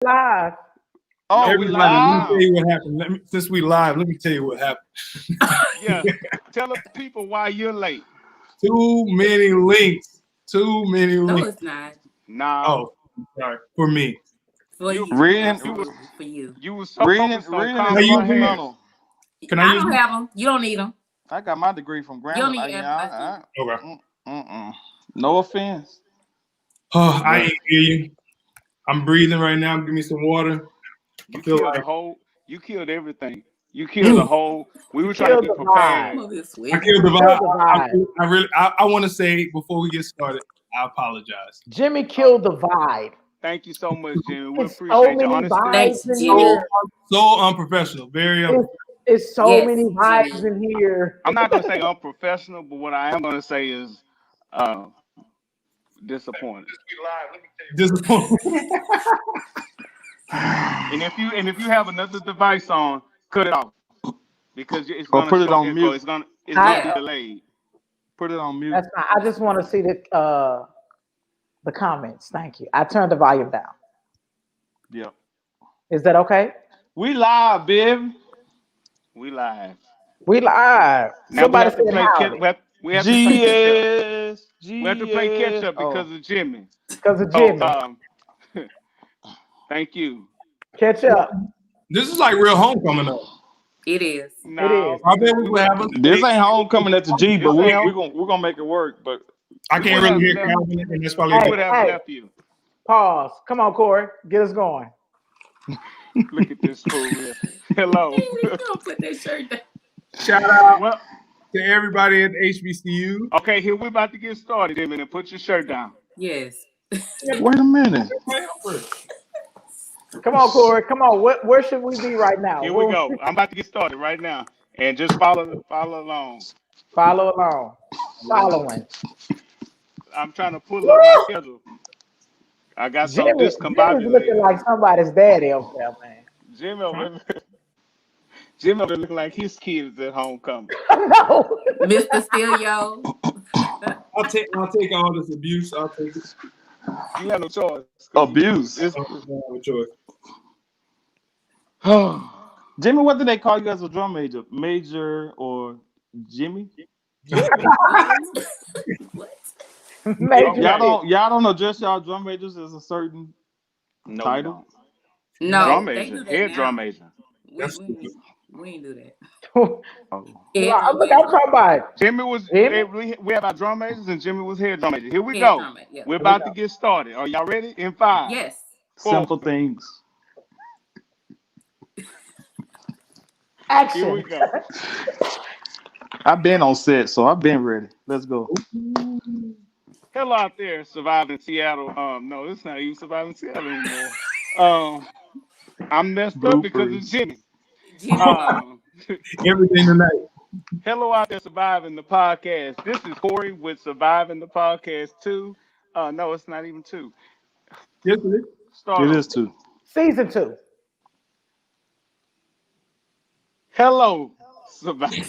live. Oh, we Everybody, let me live. tell you what happened. Since we live, let me tell you what happened. Yeah. Tell the people why you're late. Too many links. Too many No, links. it's not. Nah. Oh, sorry. For me. For You you. you Absolutely. was For you. you was so Reading focused on is conversational. Can I use don't them? have them. You don't need them. I got my degree from You don't Grambling. need Okay. No offense, Oh, I but ain't hear you. I'm breathing right now. Give me some water. I You feel killed the like whole. You killed everything. You killed the whole. We were trying to Killed be the prepared. I'm over here I sweating. killed the Killed vibe. the vibe. I really, I want to say before we get started, I apologize. Jimmy killed the vibe. Thank you so much, Jimmy. We It's so appreciate your many honesty. Thanks, vibes in Jimmy. here. So unprofessional. Very It's, unprofessional. it's so Yes, many vibes Jimmy. in here. I'm not going to say unprofessional, but what I am going to say is uh, disappointed. Disappointed. And if you have another device on, cut it off because it's or going to put it show on echo. mute. It's gonna be Yeah. delayed. Put it on mute. That's fine. I just want to see the comments. Thank you. I turned the volume down. Yep. Is that okay? We live, baby. We live. We live. Now we Somebody have to said play catch. howdy We have to play catch up. GS. We have to play catch GS. up because Oh, of Jimmy. because of So Jimmy. thank you. Catch up. This is like real homecoming though. It is. No, I bet we will have a this ain't homecoming at the G, but This ain't we're gonna make it work. But I we can't would really have hear left. Calvin, and that's We probably Hey, would have hey, left you. pause. Come on, Corey. Get us going. Look at this fool here. Hello. Don't put that shirt down. shout out Well, to everybody at the HBCU. okay, here we're about to get started, Jimmy. And put your shirt down. Yes. wait a minute. Come on, Corey. Come on. Where should we be right now? Here we go. I'm about to get started right now, and just follow along. Follow along. Following. I'm trying to pull up my schedule. I got something Jimmy's looking discombobulated. like somebody's daddy up there, man. Jimmy over Jimmy over looking like his kids at homecoming. No. Mr. Steelio. I'll take all this abuse. I'll take it. You have no choice. Abuse. I don't have a choice. Jimmy, what did they call you as a drum major? Major or Jimmy? What? Major. Y'all don't address y'all drum majors as a certain No, title? No, drum they major, do that head now. drum major. That's stupid. We ain't do that. Oh. Head drum Look, I'm major. talking about Jimmy was Jimmy? we have our drum majors and Jimmy was head drum major. Here we Head go. drum major. Yeah. We're about to get started. Are y'all ready? In 5, Yes. 4. Simple things. Here action. we go. I've been on set, so I've been ready. Let's go. Hello out there, surviving Seattle. No, it's not even surviving Seattle anymore. Um, I'm messed up because of Bloopers. Jimmy. Jimmy. Everything tonight. Hello out there, surviving the podcast. This is Corey with Surviving the Podcast 2. No, it's not even 2. Yes, it is. Start It over. is too. Season 2. Hello, surviving.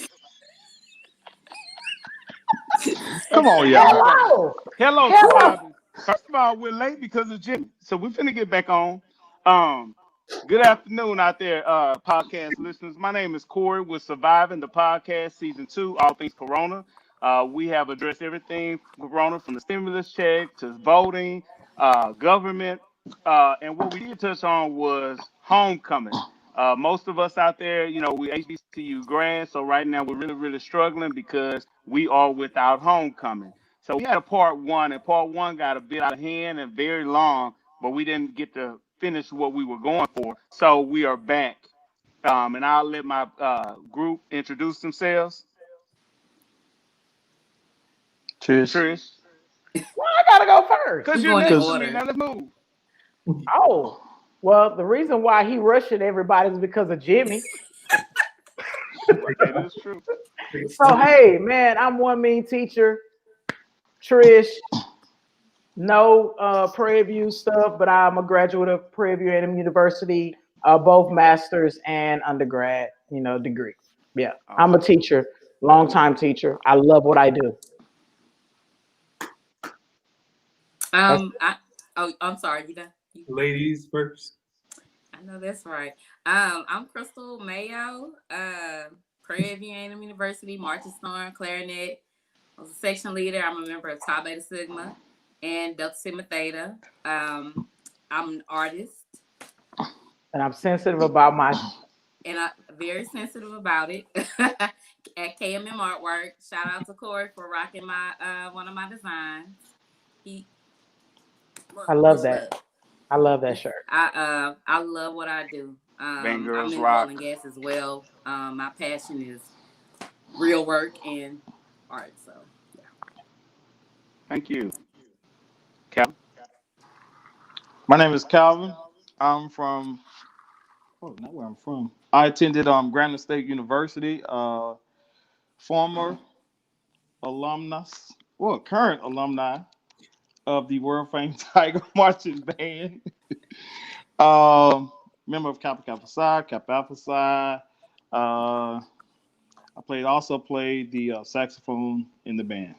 Come on, y'all. Hello. Hello, Hello. surviving. First of all, we're late because of Jimmy, so we're finna get back on. Good afternoon out there, podcast listeners. My name is Corey with Surviving the Podcast Season 2, All Things Corona. We have addressed everything Corona from the stimulus check to voting, government, and what we did touch on was homecoming. Most of us out there, we HBCU grads, so right now we're really, really struggling because we are without homecoming. So we had a part one, and part one got a bit out of hand and very long, but we didn't get to finish what we were going for. So we are back. And I'll let my group introduce themselves. Cheers. Trish. Why I gotta go first? Because We you're going in next to me. order. Now let's move. Oh. Well, the reason why he rushing everybody is because of Jimmy. That is true. So hey, man, I'm one mean teacher. Trish. No Prairie View stuff, but I'm a graduate of Prairie View A&M University, both masters and undergrad, degree. Yeah, I'm a teacher, long-time teacher. I love what I do. I'm sorry. You done? Ladies first. I know that's right. I'm Crystal Mayo, Prairie View A&M University, Marching Storm, clarinet. I was a section leader. I'm a member of Tau Beta Sigma and Delta Sigma Theta. I'm an artist. And I'm sensitive about my. And I'm very sensitive about it. At KMM Artwork, shout out to Corey for rocking my one of my designs. He, I love much that. love. I love that shirt. I love what I do. Band I'm Girls in Rock. oil and gas as well. My passion is real work and art. So yeah. Thank you. Cal. My name is Calvin. I'm from. Oh, not where I'm from. I attended Granite State University. Former alumnus, well, current alumni of the world famous Tiger Marching Band. Member of Kappa Kappa Psi, Kappa Alpha Psi. I also played the saxophone in the band.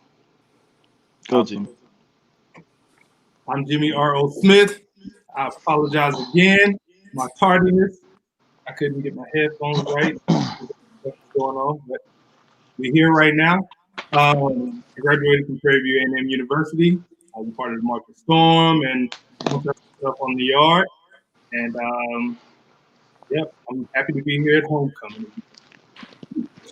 Go, Jimmy. I'm Jimmy R.O. Smith. I apologize again. My tardiness. I couldn't get my headphones right. What's going on? But we're here right now. I graduated from Prairie View A&M University. I was part of the Market Storm and stuff on the yard. And yep, I'm happy to be here at homecoming.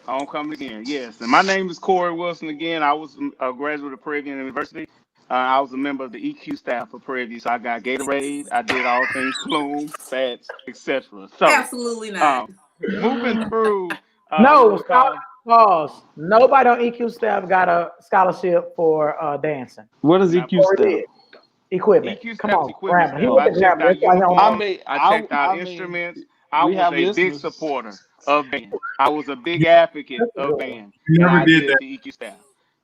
Homecoming again, yes. And my name is Corey Wilson again. I was a graduate of Prairie View University. I was a member of the EQ staff for Prairie View. So I got Gatorade. I did all things plume, fats, etc. So Absolutely not. moving through No, what we call pause. Nobody on EQ staff got a scholarship for dancing. What is not EQ Or staff? did equipment. EQ Come staff is on, equipment grab him. He staff. was I the checked grabber. out That's why he on. uniforms. mean, I checked out I mean, instruments. I we was have a big listeners. supporter of band. I was a big advocate of band, You and never I did did that. the EQ staff.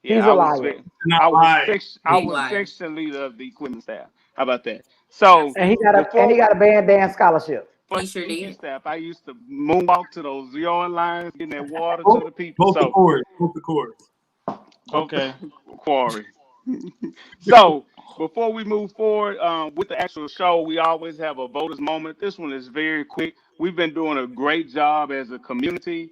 He's Yeah, a liar. Not lie. I Big was liar. section leader of the equipment staff. How about that? So And he got before a band dance scholarship. for He sure EQ did. staff, I used to moonwalk to those yard lines, getting that water Both, to the people. both the So chords. Both the chords. both Okay. quarry. So before we move forward with the actual show, we always have a voters moment. This one is very quick. We've been doing a great job as a community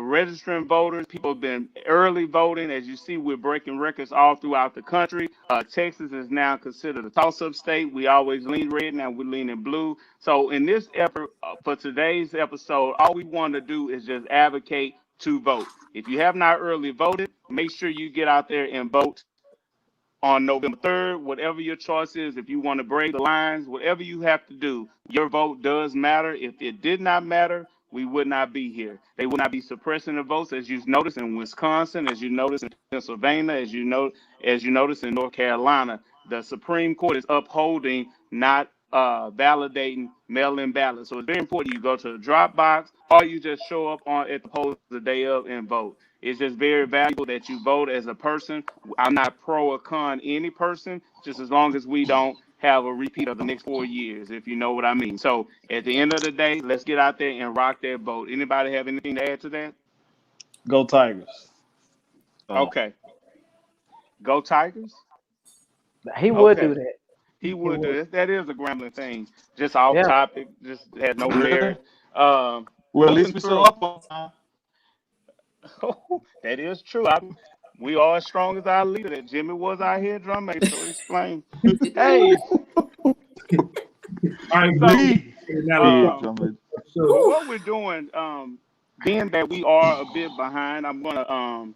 registering voters. People have been early voting. As you see, we're breaking records all throughout the country. Texas is now considered a toss-up state. We always lean red, now we're leaning blue. So in this effort for today's episode, all we want to do is just advocate to vote. If you have not early voted, make sure you get out there and vote on November 3rd, whatever your choice is, if you want to break the lines, whatever you have to do, your vote does matter. If it did not matter, we would not be here. They would not be suppressing the votes, as you notice in Wisconsin, as you notice in Pennsylvania, as you notice in North Carolina. The Supreme Court is upholding, not validating mail-in ballots. So it's very important you go to the drop box or you just show up on at the polls the day of and vote. It's just very valuable that you vote as a person. I'm not pro or con any person, just as long as we don't have a repeat of the next 4 years, if you know what I mean. So at the end of the day, let's get out there and rock that vote. Anybody have anything to add to that? Go Tigers. Okay. Go Tigers? He would Okay. do that. He would do it. That is a grambling thing. Just off Yeah. topic, just has no Really? merit. Well, at Moving least we through. show up on time. That is true. We are as strong as our leader. That Jimmy was our head drum major, so explain. Hey, All right, so so what we're doing, being that we are a bit behind, I'm gonna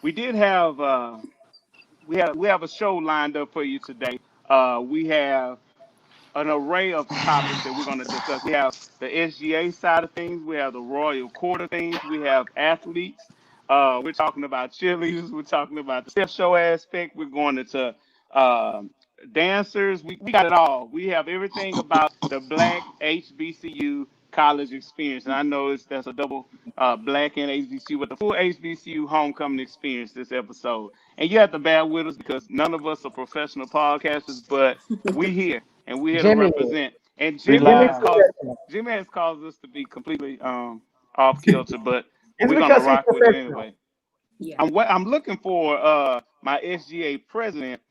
we did have we have a show lined up for you today. We have an array of topics that we're going to discuss. We have the SGA side of things. We have the Royal Court of things. We have athletes. We're talking about cheerleaders. We're talking about the step show aspect. We're going into uh, dancers. We got it all. We have everything about the Black HBCU college experience. And I know that's a double Black and HBCU, but the full HBCU homecoming experience this episode. And you have to bear with us because none of us are professional podcasters, but we here and we're here to Jimmy. represent. And Jimmy's professional. Jimmy has caused us to be completely off kilter, but It's we're gonna because he's rock with it professional. anyway. Yeah. I'm looking for my SGA president,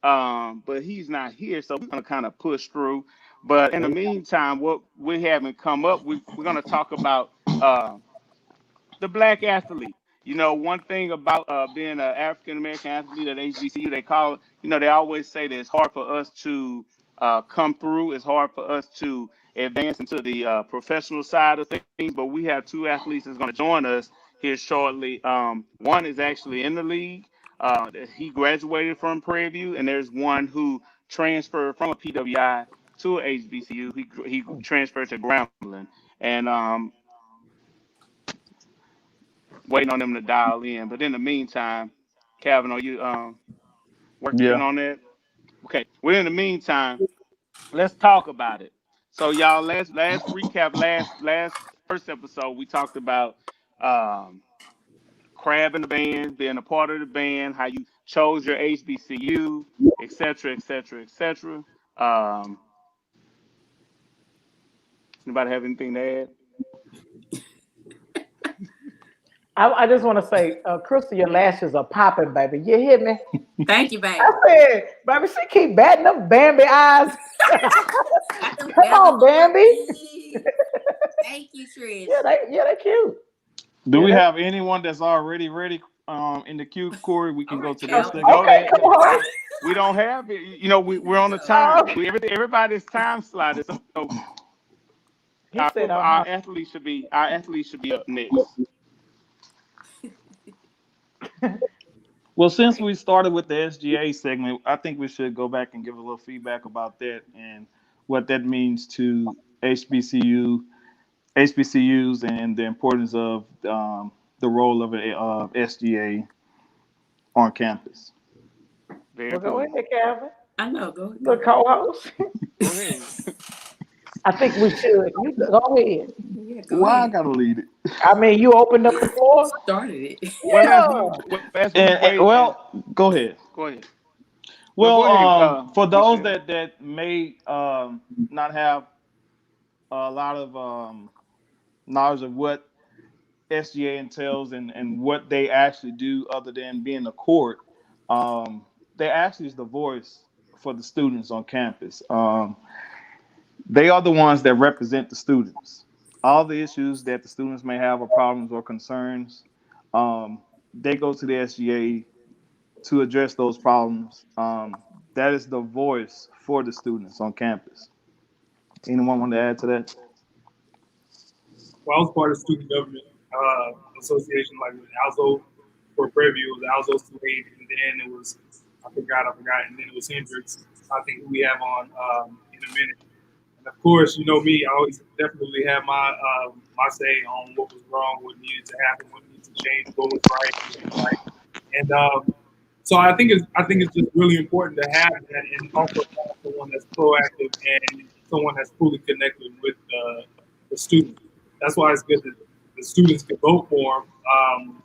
but he's not here, so we're gonna kind of push through. But in the meantime, what we haven't come up, we're going to talk about the black athlete. One thing about being an African American athlete at HBCU, they call it, they always say that it's hard for us to come through. It's hard for us to advance into the professional side of things. But we have two athletes that's going to join us here shortly. One is actually in the league. He graduated from Prairie View, and there's one who transferred from a PWI to a HBCU. He transferred to Grambling, and waiting on them to dial in. But in the meantime, Calvin, are you working Yeah. on that? Okay. Well, in the meantime, let's talk about it. So, y'all, last recap, last first episode, we talked about um, Crab in the band, being a part of the band, how you chose your HBCU, et cetera, et cetera, et cetera. Um, Anybody have anything to add? I just want to say, Crystal, your lashes are popping, baby. You hear me? Thank you, baby. I said, baby, she keep batting them Bambi eyes. Come on, Bambi. Thank you, Trish. Yeah, they cute. Do we have anyone that's already ready in the queue, Corey? We can go to this thing. Okay, come on. We don't have it. We're on the time. Everybody's time slotted. So our athletes should be up next. Well, since we started with the SGA segment, I think we should go back and give a little feedback about that and what that means to HBCUs and the importance of the role of SGA on campus. Well, go ahead, Calvin. I know. Go ahead. The co-host. Go ahead. I think we should. You go ahead. Yeah, Why I gotta lead it? I mean, you opened up the floor. Started it. Well, go ahead. Go ahead. Well, for those that may not have a lot of knowledge of what SGA entails and what they actually do other than being a court, they actually is the voice for the students on campus. They are the ones that represent the students. All the issues that the students may have or problems or concerns, they go to the SGA to address those problems. That is the voice for the students on campus. Anyone want to add to that? Well, I was part of student government association, like with Alzo for Prairie View. It was Alzo Slade, and then it was I forgot, and then it was Hendrix. I think who we have on in a minute. And of course, you know me, I always definitely have my my say on what was wrong, what needed to happen, what needed to change, what was right. And so I think it's just really important to have that, and also have someone that's proactive and someone that's fully connected with the student. That's why it's good that the students can vote for them.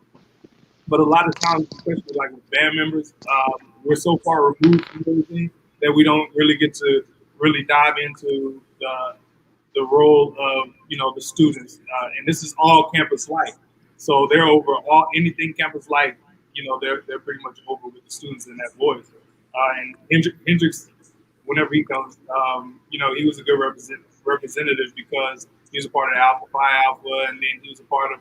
But a lot of times, especially like with band members, we're so far removed from everything that we don't really get to really dive into the role of the students. And this is all campus life, so they're over all anything campus life. They're pretty much over with the students in that voice. And Hendrix, whenever he comes, he was a good representative because he was a part of the Alpha Phi Alpha, and then he was a part of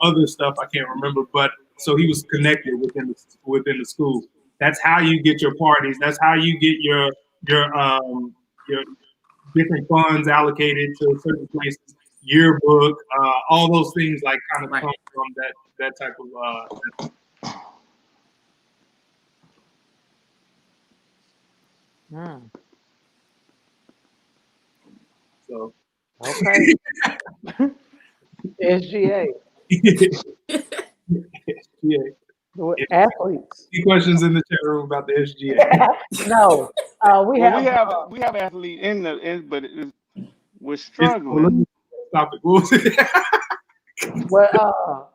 other stuff I can't remember. But so he was connected within the school. That's how you get your parties. That's how you get your different funds allocated to certain places. Yearbook, all those things like kind of come from that type of. So okay. SGA. SGA. Athletes. Any questions in the chat room about the SGA? No. We have athletes but we're struggling. Stop it. Well,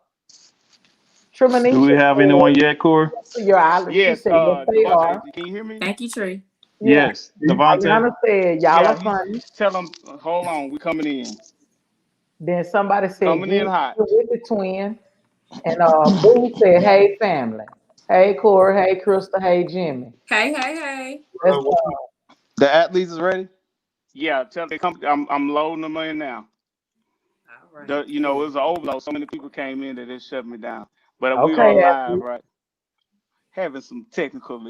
Do we have anyone yet, Corey? Yes. Devontae, can you hear me? Thank you, Tree. Yes. Devontae. Said y'all are funny. Tell them, hold on, we coming in. Then somebody said, coming in hot. With the twin. And Boo said, hey, family. Hey, Corey. Hey, Crystal. Hey, Jimmy. Hey. The athletes is ready? Yeah, tell they come. I'm loading them in now. All right. It was an overload. So many people came in that it shut me down. But we are Okay, live, athlete. right? Having some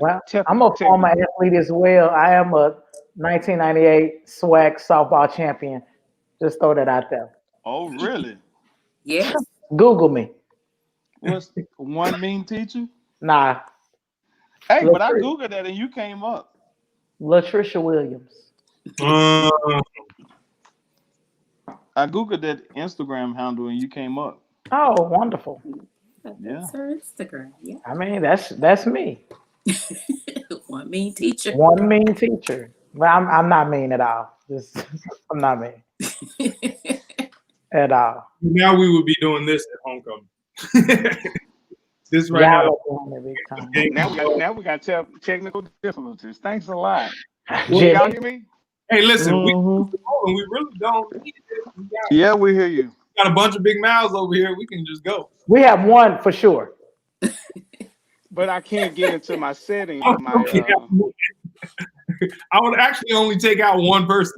Well, I'm a former technical. athlete as well. I am a 1998 SWAC softball champion. Just throw that out there. Oh, really? Yes. Google me. What's one mean teacher? Nah, Hey, but I Latri- googled that and you came up. Latricia Williams. Uh, I googled that Instagram handle and you came up. Oh, wonderful. Yeah. That's her Instagram. Yeah. I mean, that's me. One mean teacher. One mean teacher. But I'm not mean at all. Just I'm not mean at all. now we would be doing this at homecoming. This right Y'all now. are doing it big time. Now we got technical difficulties. Thanks a lot. Can Jimmy. y'all hear me? Hey, listen, Mhm. we really don't need it. Yeah, we hear you. Got a bunch of big mouths over here. We can just go. We have one for sure. But I can't get into my settings. Okay. I would actually only take out one person.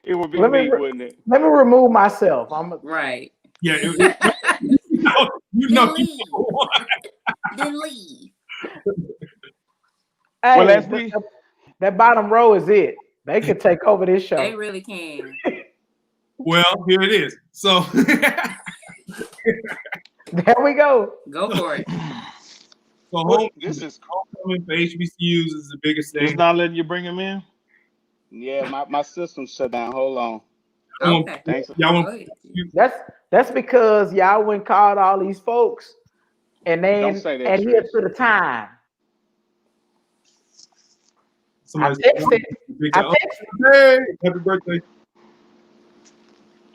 It would be Let me me, wouldn't it? Let me remove myself. Right. Yeah, you Then know, leave. Then leave. Hey, Well, Leslie, that bottom row is it. They could take over this They show. really can. well, here it is. So There we go. Go for it. this is homecoming for HBCUs is the biggest It's thing. not letting you bring him in? yeah. My system shut down. Hold on. Okay. Thanks. Y'all Go want ahead. That's because y'all went and called all these folks and they Don't ain't say that, adhere Trish. to the time. somebody I texted. Hey, happy birthday.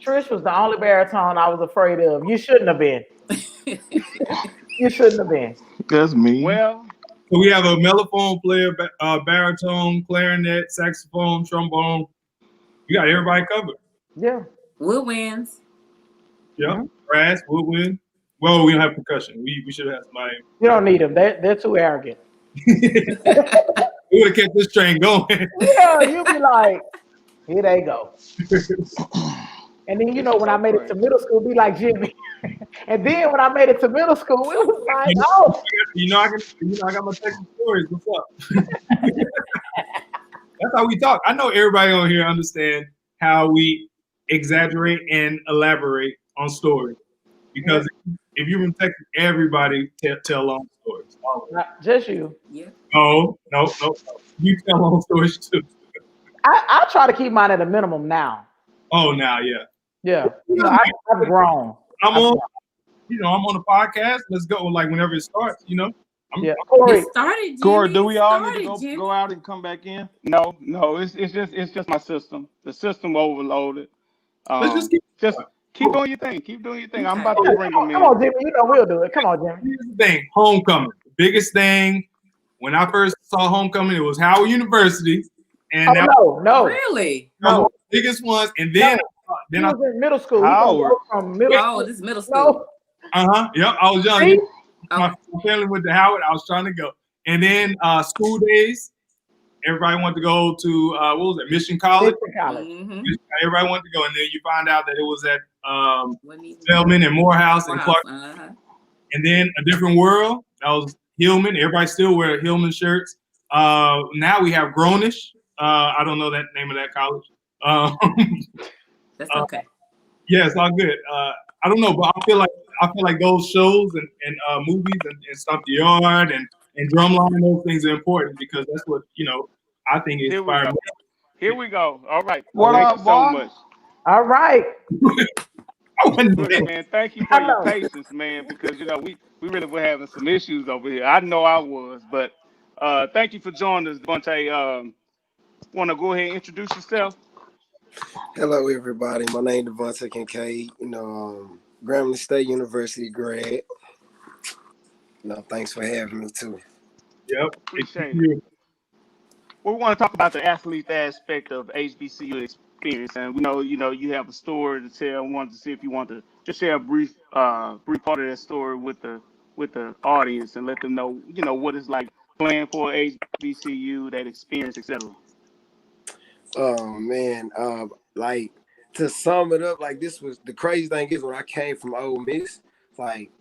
Trish was the only baritone I was afraid of. You shouldn't have been. You shouldn't have been. That's me. Well, So we have a mellophone player, baritone, clarinet, saxophone, trombone. You got everybody covered. Yeah. Wood wins. Yep. Mhm. Brass, woodwind. Well, we don't have percussion. We should have had somebody. You don't need them. They're too arrogant. We would have kept this train going. Yeah, you'll be like, here they go. And then this is when I so made it to crazy. middle school, be like Jimmy. And then when I made it to middle school, it was like, oh, I got my Texas stories. What's up? That's how we talk. I know everybody on here understand how we exaggerate and elaborate on stories. Because if you're from Texas, everybody tell long stories. not just you. Yeah. No. You tell long stories too. I try to keep mine at a minimum now. Oh, now, yeah. Yeah. I've grown. I'm on the podcast. Let's go. Like whenever it starts, Yeah. Corey, It started, Jimmy. Corey, do we all need to Started, Jimmy. go out and come back in? No. It's just my system. The system overloaded. let's just keep Just keep doing your thing. Keep doing your thing. I'm Okay. about to bring them come on, in. Jimmy. We'll do it. Come on, Jimmy. Here's the thing. Homecoming. The biggest thing when I first saw Homecoming, it was Howard University. And that No. Really? was one No. of the biggest ones. And then He I was in middle school. He Howard. go from middle Oh, school. this is middle school. No. yep, I was young. See? My family went to Howard. I was trying to go. And then school days, everybody wanted to go to what was it, Mission College. Mission College. Mm-hmm. Everybody wanted to go, and then you find out that it was at Wasn't even- Spelman and Morehouse and Morehouse, Clark. And then A Different World, that was Hillman. Everybody still wear Hillman shirts. Now we have Grownish. I don't know that name of that college. That's okay. Yeah, it's all good. I don't know, but I feel like those shows and movies and Stomp the Yard and Drumline, those things are important because that's what I think Here we inspired go. me. Here we go. All right. What Thank up, you so boy? much. All right. Look, man, thank you for your patience, man, because we really were having some issues over here. I know I was, but thank you for joining us, Devontae. Want to go ahead and introduce yourself? Hello, everybody. My name is Devontae Kincaid. Grambling State University grad. Thanks for having me too. Yep. Appreciate it. Well, we want to talk about the athlete aspect of HBCU experience, and we know, you have a story to tell. I wanted to see if you want to just share a brief part of that story with the audience and let them know, what it's like playing for HBCU, that experience, etc. Oh man, like to sum it up, like this was the crazy thing is when I came from Ole Miss, like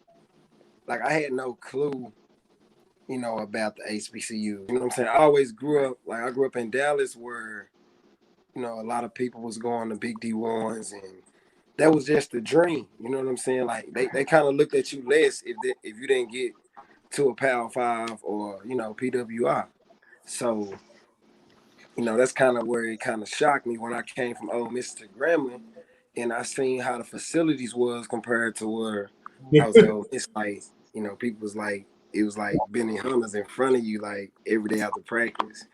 like I had no clue, about the HBCU. You know what I'm saying? I always grew up in Dallas where, a lot of people was going to big D1s and that was just the dream. You know what I'm saying? Like they kind of looked at you less if you didn't get to a Power Five or, PWI. So, that's kind of where it kind of shocked me when I came from Ole Miss to Grambling and I seen how the facilities was compared to where I was at Ole Miss. Like, people was like, it was like Benny Hunters in front of you, like every day after practice.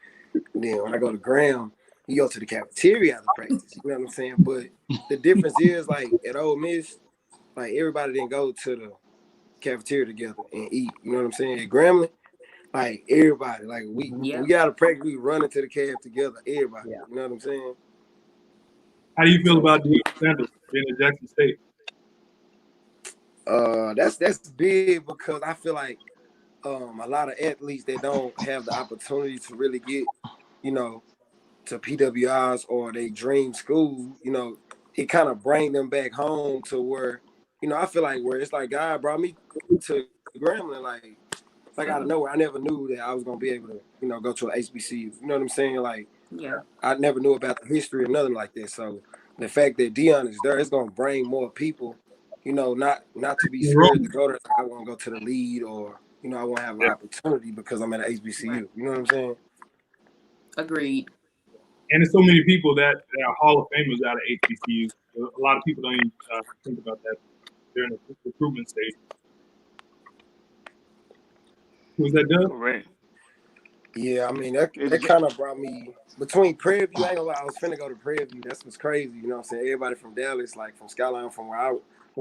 And then when I go to Graham, you go to the cafeteria after practice. You know what I'm saying? But the difference is, like at Ole Miss, like everybody didn't go to the cafeteria together and eat. You know what I'm saying? At Grambling, like everybody, like we Yep. got to practice, we run into the caf together. Everybody, Yeah. you know what I'm saying? How do you feel So about Deion Sanders being at Jackson State? that's big because I feel like a lot of athletes that don't have the opportunity to really get, you know, to PWIs or they dream school, it kind of bring them back home to where, I feel like where it's like God brought me to Grambling, like out of nowhere. I never knew that I was gonna be able to, go to an HBCU. You know what I'm saying? Like Yeah. I never knew about the history or nothing like that. So the fact that Dion is there, it's gonna bring more people, not to be You're scared wrong. to go there. Like, I want to go to the lead or I want to have an Yeah. opportunity because I'm at an Right. HBCU. You know what I'm saying? Agreed. And there's so many people that are Hall of Famers out of HBCU. A lot of people don't even think about that during the recruitment stage. Was that Doug? Correct. Yeah, I mean that It's kind of brought me between Prairie View. I ain't gonna lie, I was finna go to Prairie View. That's what's crazy. You know what I'm saying? Everybody from Dallas, like from Skyline, from where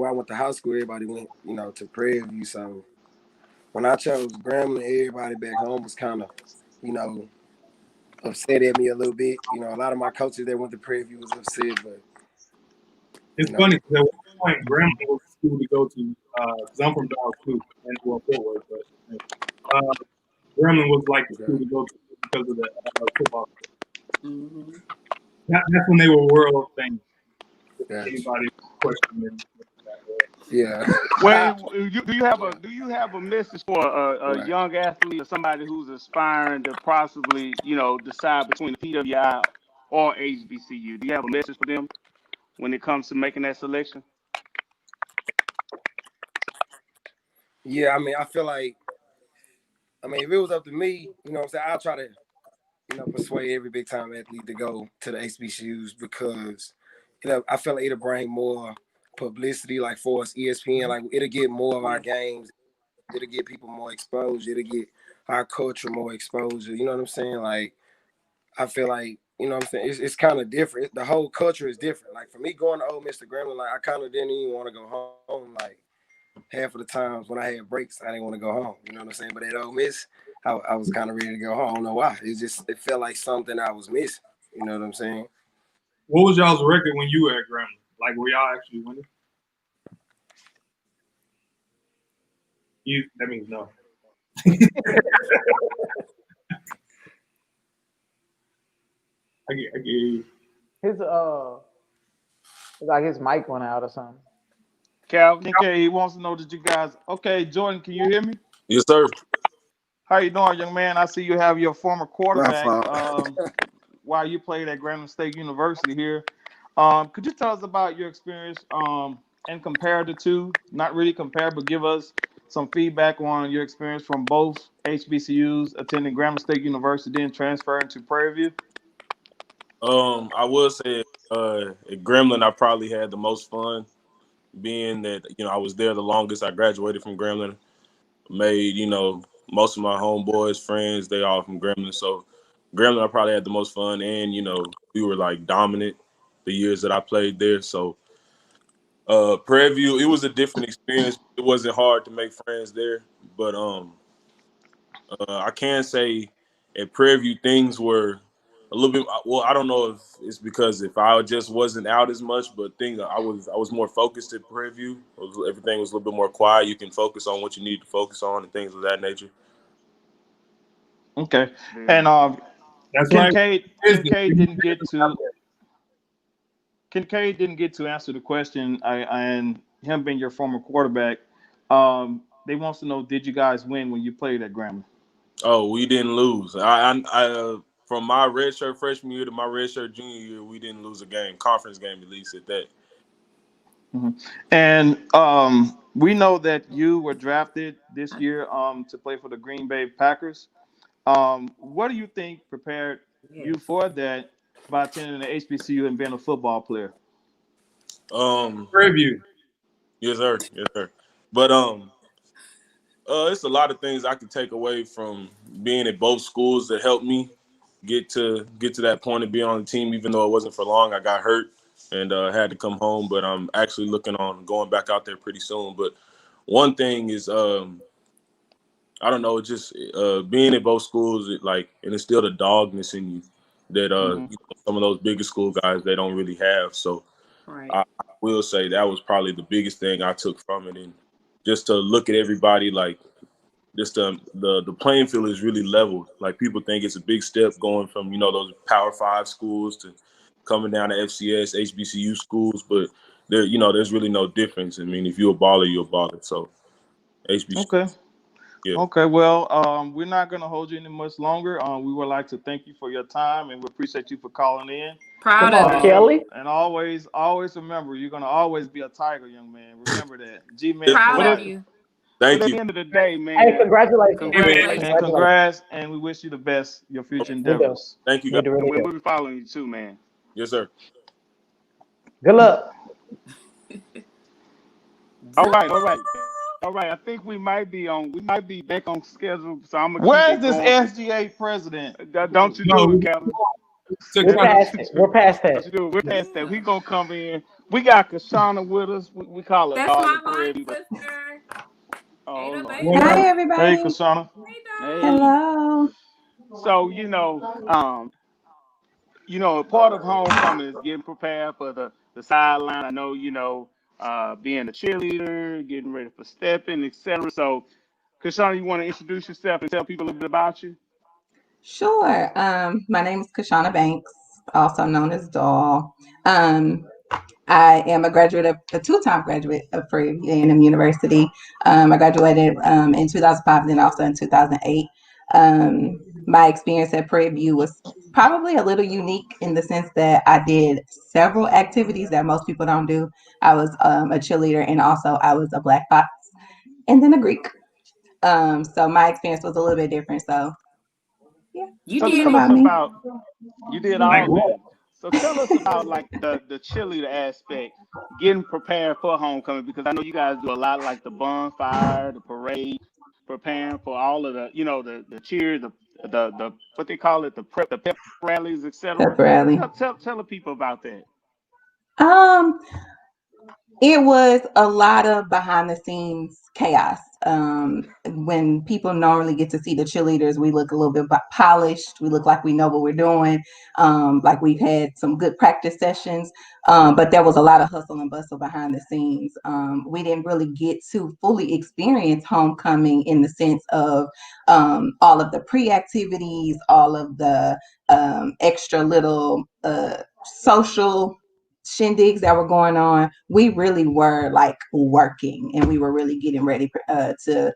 I went to high school, everybody went, to Prairie View. So when I chose Grambling, everybody back home was kind of, you know, upset at me a little bit. A lot of my coaches that went to Prairie View was upset, but It's you know, funny because at one point, Grambling was the school to go to because I'm from Dallas too, and well, Fort Worth, but uh, Grambling was like the school yeah, to go to because of the football. Hmm. That's when they were world famous. If gotcha. anybody questioning that. Yeah, well. Do you have a message for a right. young athlete or somebody who's aspiring to possibly decide between the PWI or HBCU? Do you have a message for them when it comes to making that selection? Yeah, I mean, I feel like, if it was up to me, what I'm saying, I'll try to, persuade every big time athlete to go to the HBCUs because, I feel like it'll bring more publicity, like for us ESPN, like it'll get more of our games, it'll get people more exposure, it'll get our culture more exposure. You know what I'm saying? Like I feel like, what I'm saying, it's kind of different. The whole culture is different. Like for me going to Ole Miss to Grambling, like I kind of didn't even want to go home. Like half of the times when I had breaks, I didn't want to go home. You know what I'm saying? But at Ole Miss, I was kind of ready to go home. I don't know why. It felt like something I was missing. You know what I'm saying? What was y'all's record when you were at Grambling? Like, were y'all actually winning? That means no. I get you. His like his mic went out or something. Calvin? Okay, he wants to know that you guys. Okay, Jordan, can you hear me? Yes, sir. How you doing, young man? I see you have your former My quarterback. fault. While you played at Grambling State University here, could you tell us about your experience and compare the two? Not really compare, but give us some feedback on your experience from both HBCUs, attending Grambling State University and transferring to Prairie View. I will say at Gremlin, I probably had the most fun, being that I was there the longest. I graduated from Gremlin, made most of my homeboys, friends, they all from Gremlin. So Gremlin, I probably had the most fun, and we were like dominant the years that I played there. So Prairie View, it was a different experience. It wasn't hard to make friends there, but I can say at Prairie View things were a little bit. Well, I don't know if it's because if I just wasn't out as much, but things I was more focused at Prairie View. Everything was a little bit more quiet. You can focus on what you need to focus on and things of that nature. Okay, Very and true. That's right. Kincaid didn't get to answer the question, and him being your former quarterback, they wants to know, did you guys win when you played at Grambling? Oh, we didn't lose. From my redshirt freshman year to my redshirt junior year, we didn't lose a game, conference game at least at that. Mm-hmm. And we know that you were drafted this year to play for the Green Bay Packers. What do you think prepared you for that by attending the HBCU and being a football player? Review. Yes, sir. Yes, sir. But it's a lot of things I could take away from being at both schools that helped me get to that point of being on the team. Even though it wasn't for long, I got hurt and had to come home. But I'm actually looking on going back out there pretty soon. But one thing is, I don't know, just being at both schools, it instilled a dogness in you that some of those bigger school guys they don't really have. So Right. I will say that was probably the biggest thing I took from it, and just to look at everybody like just the playing field is really leveled. Like people think it's a big step going from those Power 5 schools to coming down to FCS, HBCU schools, but there's really no difference. I mean, if you're a baller, you're a baller. So HBCU. Okay. Yeah. Okay. Well, we're not going to hold you any much longer. We would like to thank you for your time, and we appreciate you for calling in. Proud Come of on, you. Kelly. And always remember, you're going to always be a Tiger, young man. Remember that. G-Man. Proud of you. Thank But at you. the end of the day, man. Hey, congratulations. Congratulations. And congrats, and we wish you the best, your future endeavors. Thank you, We guys. do really We'll do. be following you too, man. Yes, sir. Good luck. All right. I think we might be back on schedule. So I'm gonna Where's keep it this going. SGA president? Don't you do it, Calvin. We're past it. We're past Don't that. you do it. We're past that. We gonna come in. We got Kashana with us. We call her That's Darling my line Prairie. sister. Oh, Ada Lord. baby. Yeah. Hi, Hey, everybody. Kashana. Hey, Hey. dog. Hello. So part of homecoming is getting prepared for the sideline. I know being a cheerleader, getting ready for stepping, etc. So, Kashana, you want to introduce yourself and tell people a little bit about you? Sure. My name is Kashana Banks, also known as Doll. Um, I am a two-time graduate of Prairie View A&M University. I graduated in 2005 and then also in 2008. My experience at Prairie View was probably a little unique in the sense that I did several activities that most people don't do. I was a cheerleader and also I was a black fox and then a Greek. So my experience was a little bit different. So yeah, You So a did little tell it. us about me. about you did Like all what? that. So tell us about like the cheerleader aspect, getting prepared for homecoming because I know you guys do a lot like the bonfire, the parade, preparing for all of the cheers, the what they call it, the pep rallies, etc. Pep rally. Tell the people about that. Um, It was a lot of behind the scenes chaos. When people normally get to see the cheerleaders, we look a little bit polished. We look like we know what we're doing. Like we've had some good practice sessions. But there was a lot of hustle and bustle behind the scenes. We didn't really get to fully experience homecoming in the sense of all of the pre activities, all of the extra little social shindigs that were going on. We really were like working and we were really getting ready to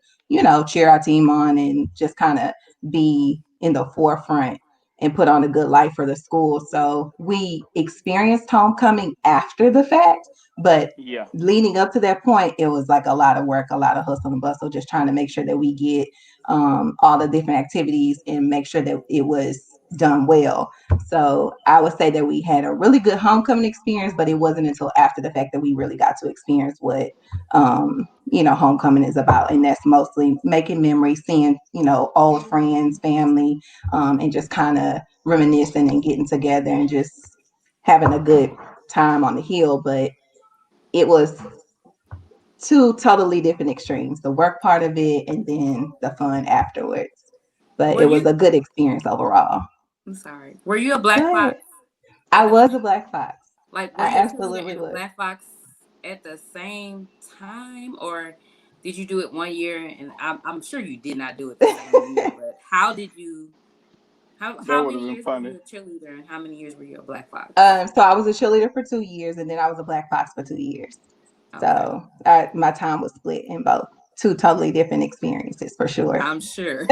cheer our team on and just kind of be in the forefront and put on a good life for the school. So we experienced homecoming after the fact, but Yeah. leading up to that point, it was like a lot of work, a lot of hustle and bustle, just trying to make sure that we get all the different activities and make sure that it was done well. So I would say that we had a really good homecoming experience, but it wasn't until after the fact that we really got to experience what homecoming is about, and that's mostly making memories, seeing old friends, family, and just kind of reminiscing and getting together and just having a good time on the hill. But it was two totally different extremes: the work part of it, and then the fun afterwards. But Were it was you? a good experience overall. I'm sorry. Were you a black Good. fox I at the was a same? black fox. Like, were I you a cheerleader absolutely and a was. black fox at the same time, or did you do it one year? And I'm sure you did not do it the same year. But how did you That How would many have been years were funny. you a cheerleader, and how many years were you a Black Fox? So I was a cheerleader for 2 years, and then I was a Black Fox for 2 years. Okay, So my time was split in both. Two totally different experiences for sure. I'm sure.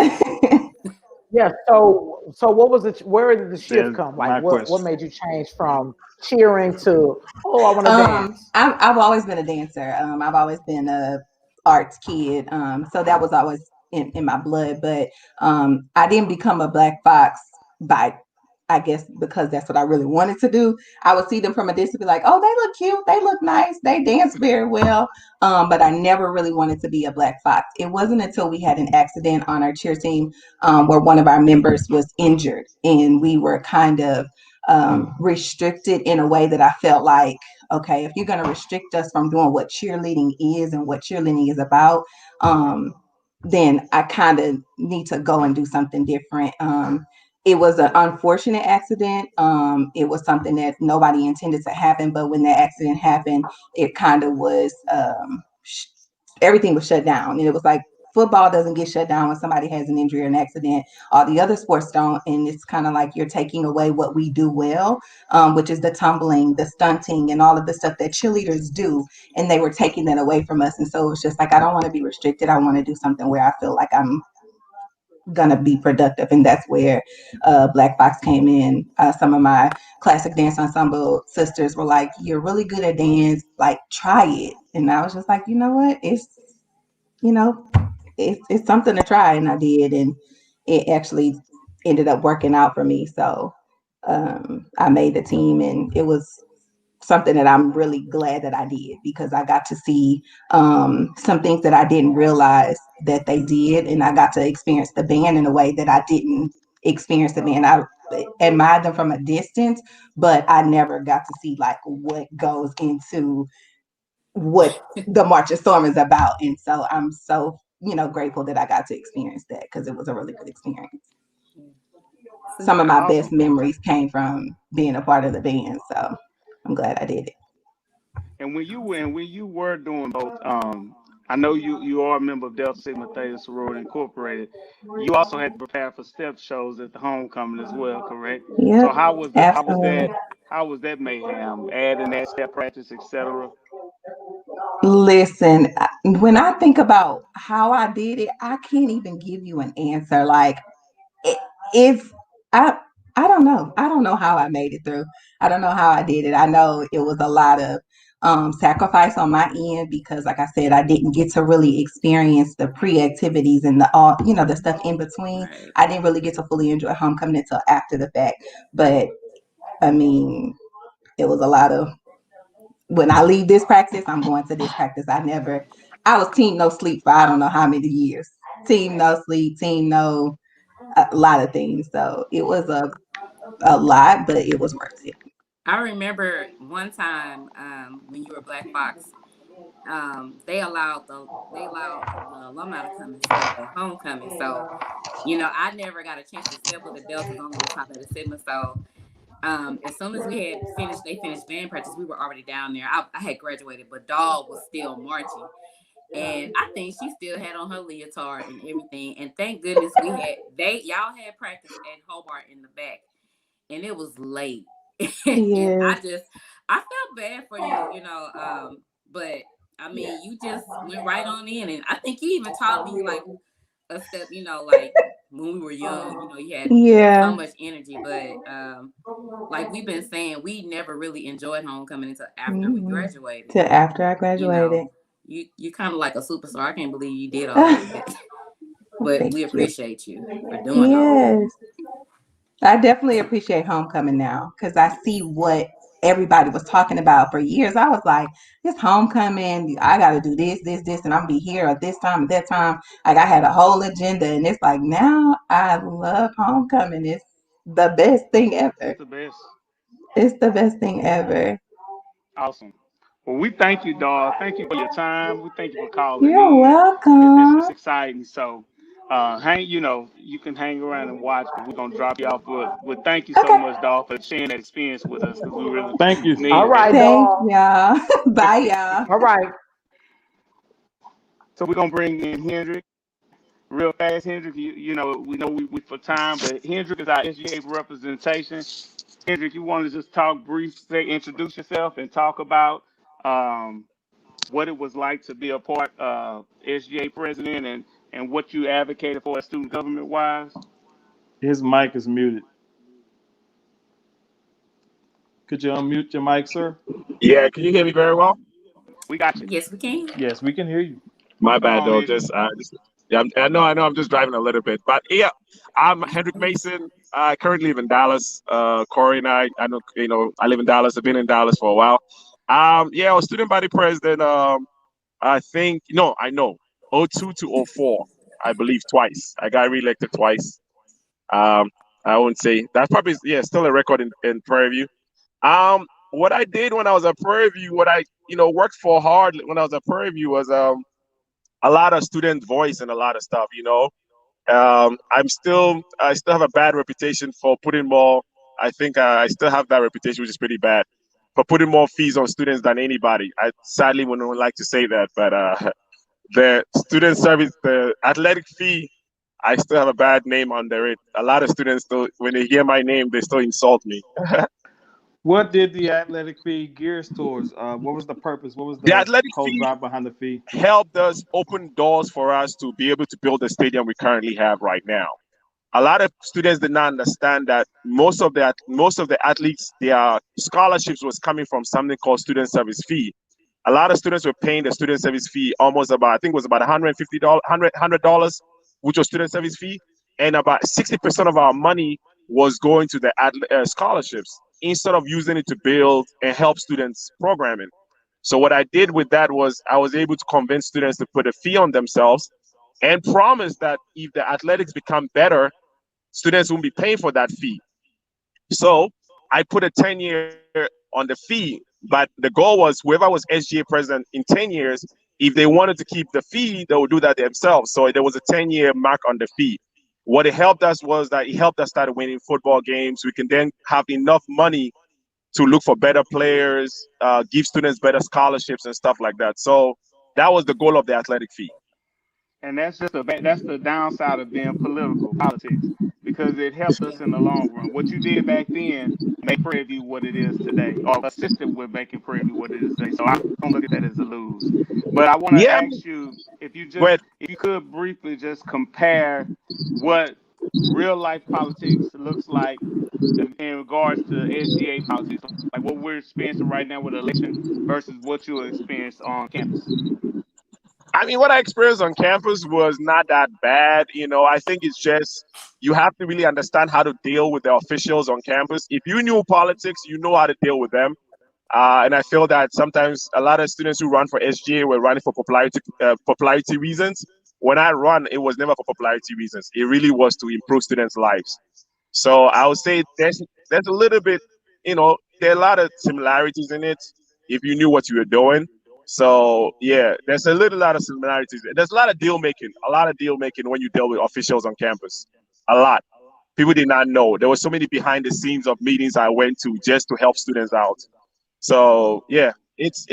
Yeah. So what was it? Where did the shift That's come? Like, my what question. made you change from cheering to, oh, I want to dance? I've always been a dancer. I've always been a arts kid. So that was always in my blood. But I didn't become a Black Fox by, I guess, because that's what I really wanted to do. I would see them from a distance, be like, oh, they look cute, they look nice, they dance very well. But I never really wanted to be a Black Fox. It wasn't until we had an accident on our cheer team where one of our members was injured, and we were kind of restricted in a way that I felt like, okay, if you're going to restrict us from doing what cheerleading is and what cheerleading is about, then I kind of need to go and do something different. It was an unfortunate accident. It was something that nobody intended to happen, but when that accident happened, it kind of was, everything was shut down. And it was like, football doesn't get shut down when somebody has an injury or an accident. All the other sports don't. And it's kind of like you're taking away what we do well, which is the tumbling, the stunting, and all of the stuff that cheerleaders do. And they were taking that away from us. And so it was just like, I don't want to be restricted. I want to do something where I feel like I'm gonna be productive, and that's where Black Fox came in. Some of my classic dance ensemble sisters were like, "You're really good at dance. Like, try it." And I was just like, "You know what? You know, it's something to try," and I did, and it actually ended up working out for me. So I made the team, and it was something that I'm really glad that I did, because I got to see some things that I didn't realize that they did, and I got to experience the band in a way that I didn't experience the band. I admired them from a distance, but I never got to see like what goes into what the March of Storm is about. And so I'm so, grateful that I got to experience that, because it was a really good experience. Some of my best Awesome. memories came from being a part of the band. So I'm glad I did it. And when you were doing both, I know you are a member of Delta Sigma Theta Sorority Incorporated. You also had to prepare for step shows at the homecoming as well, correct? Yep, So absolutely. how was that mayhem? Adding that step practice, etc. Listen, when I think about how I did it, I can't even give you an answer. Like, it, it's I I don't know. I don't know how I made it through. I don't know how I did it. I know it was a lot of sacrifice on my end, because, like I said, I didn't get to really experience the pre-activities and the all, the stuff in between. Right. I didn't really get to fully enjoy homecoming until after the fact. But I mean, it was a lot of, when I leave this practice, I'm going to this practice. I was team no sleep for I don't know how many years. Team no sleep, team no, a lot of things. So it was a lot, but it was worth it. I remember one time when you were Black Fox, they allowed the alumni to come and step at homecoming. So, I never got a chance to step with the Deltas, only with Top Beta Sigma. So, as soon as they finished band practice, we were already down there. I had graduated, but Doll was still marching. And I think she still had on her leotard and everything. And thank goodness y'all had practice at Hobart in the back, and it was late. And Yes. I felt bad for you, but I mean, you just went right on in, and I think you even taught me like a step, like when we were young, you had so Yeah. much energy, but like we've been saying, we never really enjoyed homecoming until after we Hmm. graduated. Till after I You graduated. know, you kind of like a superstar. I can't believe you did all of that, but Thank we you. appreciate you for doing all of that. Yes. I definitely appreciate homecoming now, because I see what everybody was talking about for years. I was like, this homecoming, I got to do this, this, this, and I'm going to be here at this time, at that time. Like, I had a whole agenda, and it's like, now I love homecoming. It's the best thing ever. It's the best. It's the best thing ever. Awesome. Well, we thank you, dog. Thank you for your time. We thank you for calling You're in. This welcome. is exciting. So, you can hang around and watch, but we're gonna drop you off. But thank you so Okay. much, dog, for sharing that experience with us because we really Thank you. All needed that. right, Thank dog. y'all. Bye, y'all. All right. So we're gonna bring in Hendrick. real fast, Hendrick. We know we for time, but Hendrick is our SGA representation. Hendrick, you want to just talk brief, introduce yourself, and talk about um, what it was like to be a part of SGA president and what you advocated for as student government wise. His mic is muted. Could you unmute your mic, sir? Yeah, can you hear me very well? We got you. Yes, we can. Yes, we can hear you. My Come bad on, though. Hendrick. Yeah, I know. I'm just driving a little bit, but yeah, I'm Hendrick Mason. I currently live in Dallas. Corey and I know, I live in Dallas. I've been in Dallas for a while. Yeah, I was student body president. I think no, I know, 02 to 04, I believe twice. I got reelected twice. Um, I wouldn't say that's probably still a record in Prairie View. What I did when I was at Prairie View, what I worked for hard when I was at Prairie View was a lot of student voice and a lot of stuff. I still have a bad reputation for putting more. I think I still have that reputation, which is pretty bad, for putting more fees on students than anybody. I sadly wouldn't like to say that, but the student service, the athletic fee, I still have a bad name under it. A lot of students still, when they hear my name, they still insult me. What did the athletic fee gears towards? What was the purpose? What was The the athletic whole fee drive behind the fee? helped us open doors for us to be able to build the stadium we currently have right now. A lot of students did not understand that most of the athletes, their scholarships was coming from something called student service fee. A lot of students were paying the student service fee almost about, I think it was about $150, $100, which was student service fee, and about 60% of our money was going to the scholarships instead of using it to build and help students programming. So what I did with that was I was able to convince students to put a fee on themselves and promise that if the athletics become better, students won't be paying for that fee. So I put a 10-year on the fee, but the goal was whoever was SGA president in 10 years, if they wanted to keep the fee, they would do that themselves. So there was a 10-year mark on the fee. What it helped us was that it helped us start winning football games. We can then have enough money to look for better players, give students better scholarships and stuff like that. So that was the goal of the athletic fee. And that's the downside of being politics, because it helped us in the long run. What you did back then made Prairie View what it is today, or assisted with making Prairie View what it is today. So I don't look at that as a lose. But I want to Yeah, ask you but if you could briefly just compare what real life politics looks like in regards to SGA politics, like what we're experiencing right now with the election versus what you experienced on campus. I mean, what I experienced on campus was not that bad. I think it's just you have to really understand how to deal with the officials on campus. If you knew politics, you know how to deal with them. And I feel that sometimes a lot of students who run for SGA were running for popularity reasons. When I run, it was never for popularity reasons. It really was to improve students' lives. So I would say there's a little bit, there are a lot of similarities in it if you knew what you were doing. So yeah, there's a little lot of similarities. There's a lot of deal making when you deal with officials on campus. A lot. People did not know. There were so many behind the scenes of meetings I went to just to help students out. So yeah, it's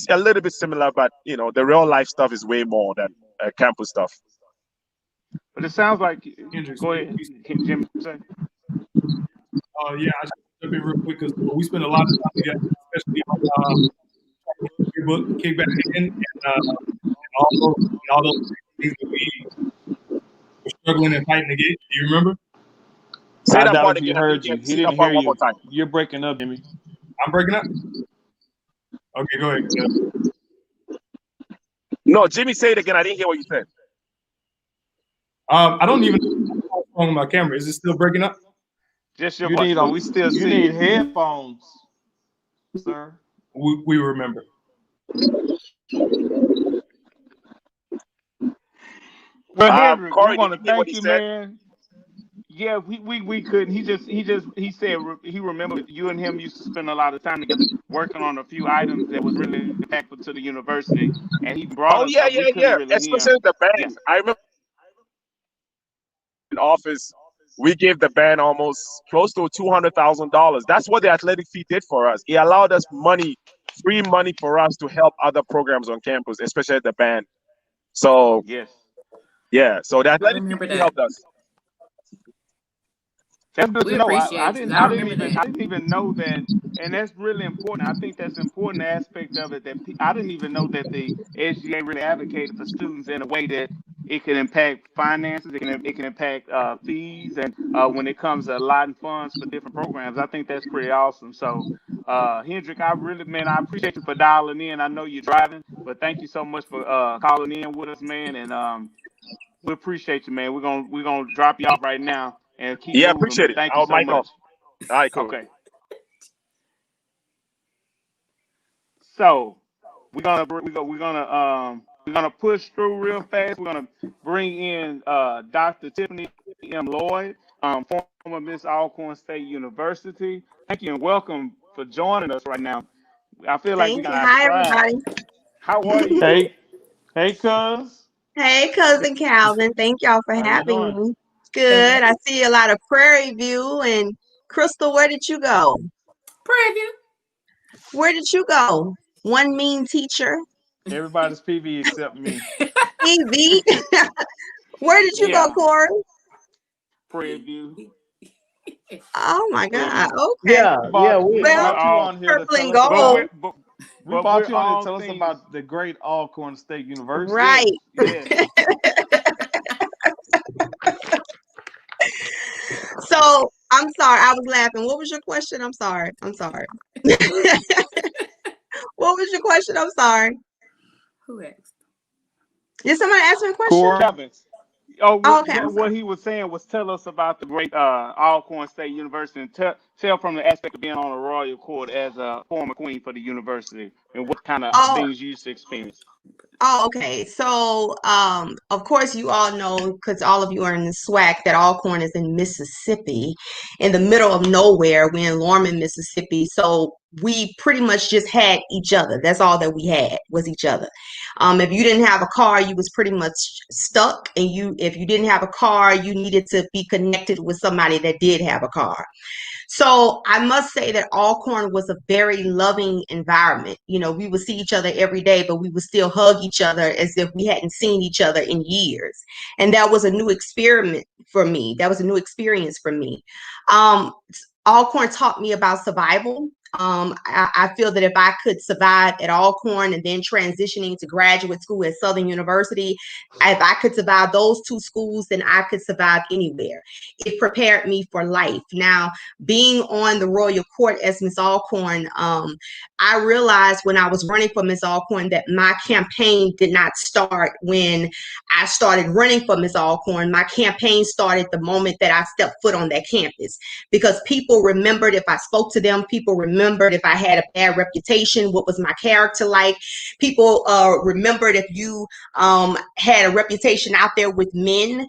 a little bit similar, but the real life stuff is way more than campus stuff. But it sounds like, Hendrix. go ahead, Jimmy. Say. Yeah, I should jump in real quick because we spend a lot of time together, especially on book kickback and all those things that we were struggling and fighting to get. Do you remember? Say I that doubt part if he again. I didn't heard hear. you. He Say that didn't part hear one more you. time. You're breaking up, Jimmy. I'm breaking up. Okay, go ahead. No, Jimmy, say it again. I didn't hear what you said. I don't even know what's wrong with my camera. Is it still breaking up? Just your You voice, need but we still you see need you. headphones, sir. We remember. Well, Hendrick, we Corey, did want you to hear what thank he you, said? man. Yeah, we couldn't. He said he remembered you and him used to spend a lot of time together working on a few items that was really impactful to the university, and he brought Oh us yeah, up. We yeah, couldn't yeah. really hear him. Especially the Yeah. band. I remember in office, we gave the band almost close to $200,000. That's what the athletic fee did for us. It allowed us free money for us to help other programs on campus, especially the band. So Yes. Yeah, so the I athletic team remember really that. helped us. That's good We to know. I appreciate you. didn't I I didn't remember even that. I didn't even know that, and that's really important. I think that's an important aspect of it that I didn't even know that the SGA really advocated for students in a way that it can impact finances, it can impact fees, and when it comes to allotting funds for different programs. I think that's pretty awesome. So, Hendrick, I really, man, I appreciate you for dialing in. I know you're driving, but thank you so much for calling in with us, man, and we appreciate you, man. We're gonna drop you off right now and keep Yeah, moving. appreciate But it. thank you I'll so mic off. much. All right, cool. Okay. So we're gonna push through real fast. We're gonna bring in Dr. Tiffany M. Lloyd, former Miss Alcorn State University. Thank you and welcome for joining us right now. I feel like we Thank got you. our Hi, everybody. tribe. How are you? Hey, cuz. Hey, cousin Calvin. Thank y'all for How you having doing? me. Good. I see a lot of Prairie View and Crystal. Where did you go? Preview. Where did you go? One mean teacher. Everybody's PV except me. TV. Where did you go, Yeah, Corey? Prairie View. Oh my Prairie God. View. Okay. We Well, brought you All, on here to purple tell and us but gold. about. we're but, We but we're brought you on here to all tell us things. about the great Alcorn State University. Right. Yes, yes. So I'm sorry. I was laughing. What was your question? I'm sorry. I'm sorry. What was your question? I'm sorry. Who asked? Did somebody ask me a question? Corey. Kevin. Oh, Oh, okay. I'm what sorry. he was saying was tell us about the great Alcorn State University and tell from the aspect of being on the royal court as a former queen for the university and what kind of Oh, things you used to experience. Oh, okay. So, of course, you all know because all of you are in the SWAC that Alcorn is in Mississippi, in the middle of nowhere. We're in Lorman, Mississippi. So we pretty much just had each other. That's all that we had was each other. If you didn't have a car, you was pretty much stuck. And if you didn't have a car, you needed to be connected with somebody that did have a car. So I must say that Alcorn was a very loving environment. You know, we would see each other every day, but we would still hug each other as if we hadn't seen each other in years. And that was a new experiment for me. That was a new experience for me. Um, Alcorn taught me about survival. I feel that if I could survive at Alcorn and then transitioning to graduate school at Southern University, if I could survive those two schools, then I could survive anywhere. It prepared me for life. Now, being on the royal court as Miss Alcorn, I realized when I was running for Miss Alcorn that my campaign did not start when I started running for Miss Alcorn. My campaign started the moment that I stepped foot on that campus because people remembered if I spoke to them, people remembered if I had a bad reputation, what was my character like. People remembered if you had a reputation out there with men,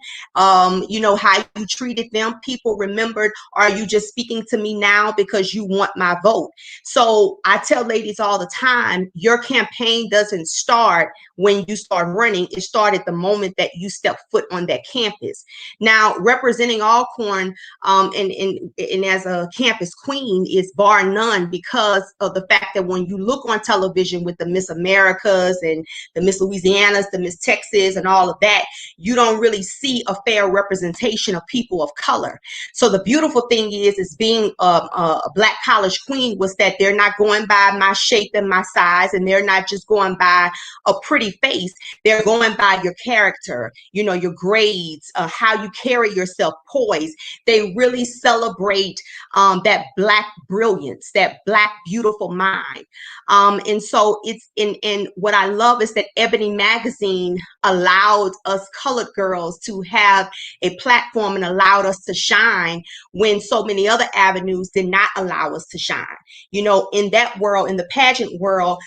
you know, how you treated them. People remembered, are you just speaking to me now because you want my vote? So I tell ladies all the time, your campaign doesn't start when you start running. It started the moment that you step foot on that campus. Now, representing Alcorn and as a campus queen is bar none because of the fact that when you look on television with the Miss Americas and the Miss Louisianas, the Miss Texas and all of that, you don't really see a fair representation of people of color. So the beautiful thing is being a Black college queen was that they're not going by my shape and my size, and they're not just going by a pretty face. They're going by your character, you know, your grades, how you carry yourself, poise. They really celebrate that Black brilliance, that Black beautiful mind. And so it's in what I love is that Ebony Magazine allowed us colored girls to have a platform and allowed us to shine when so many other avenues did not allow us to shine. You know, in that world, in the pageant world,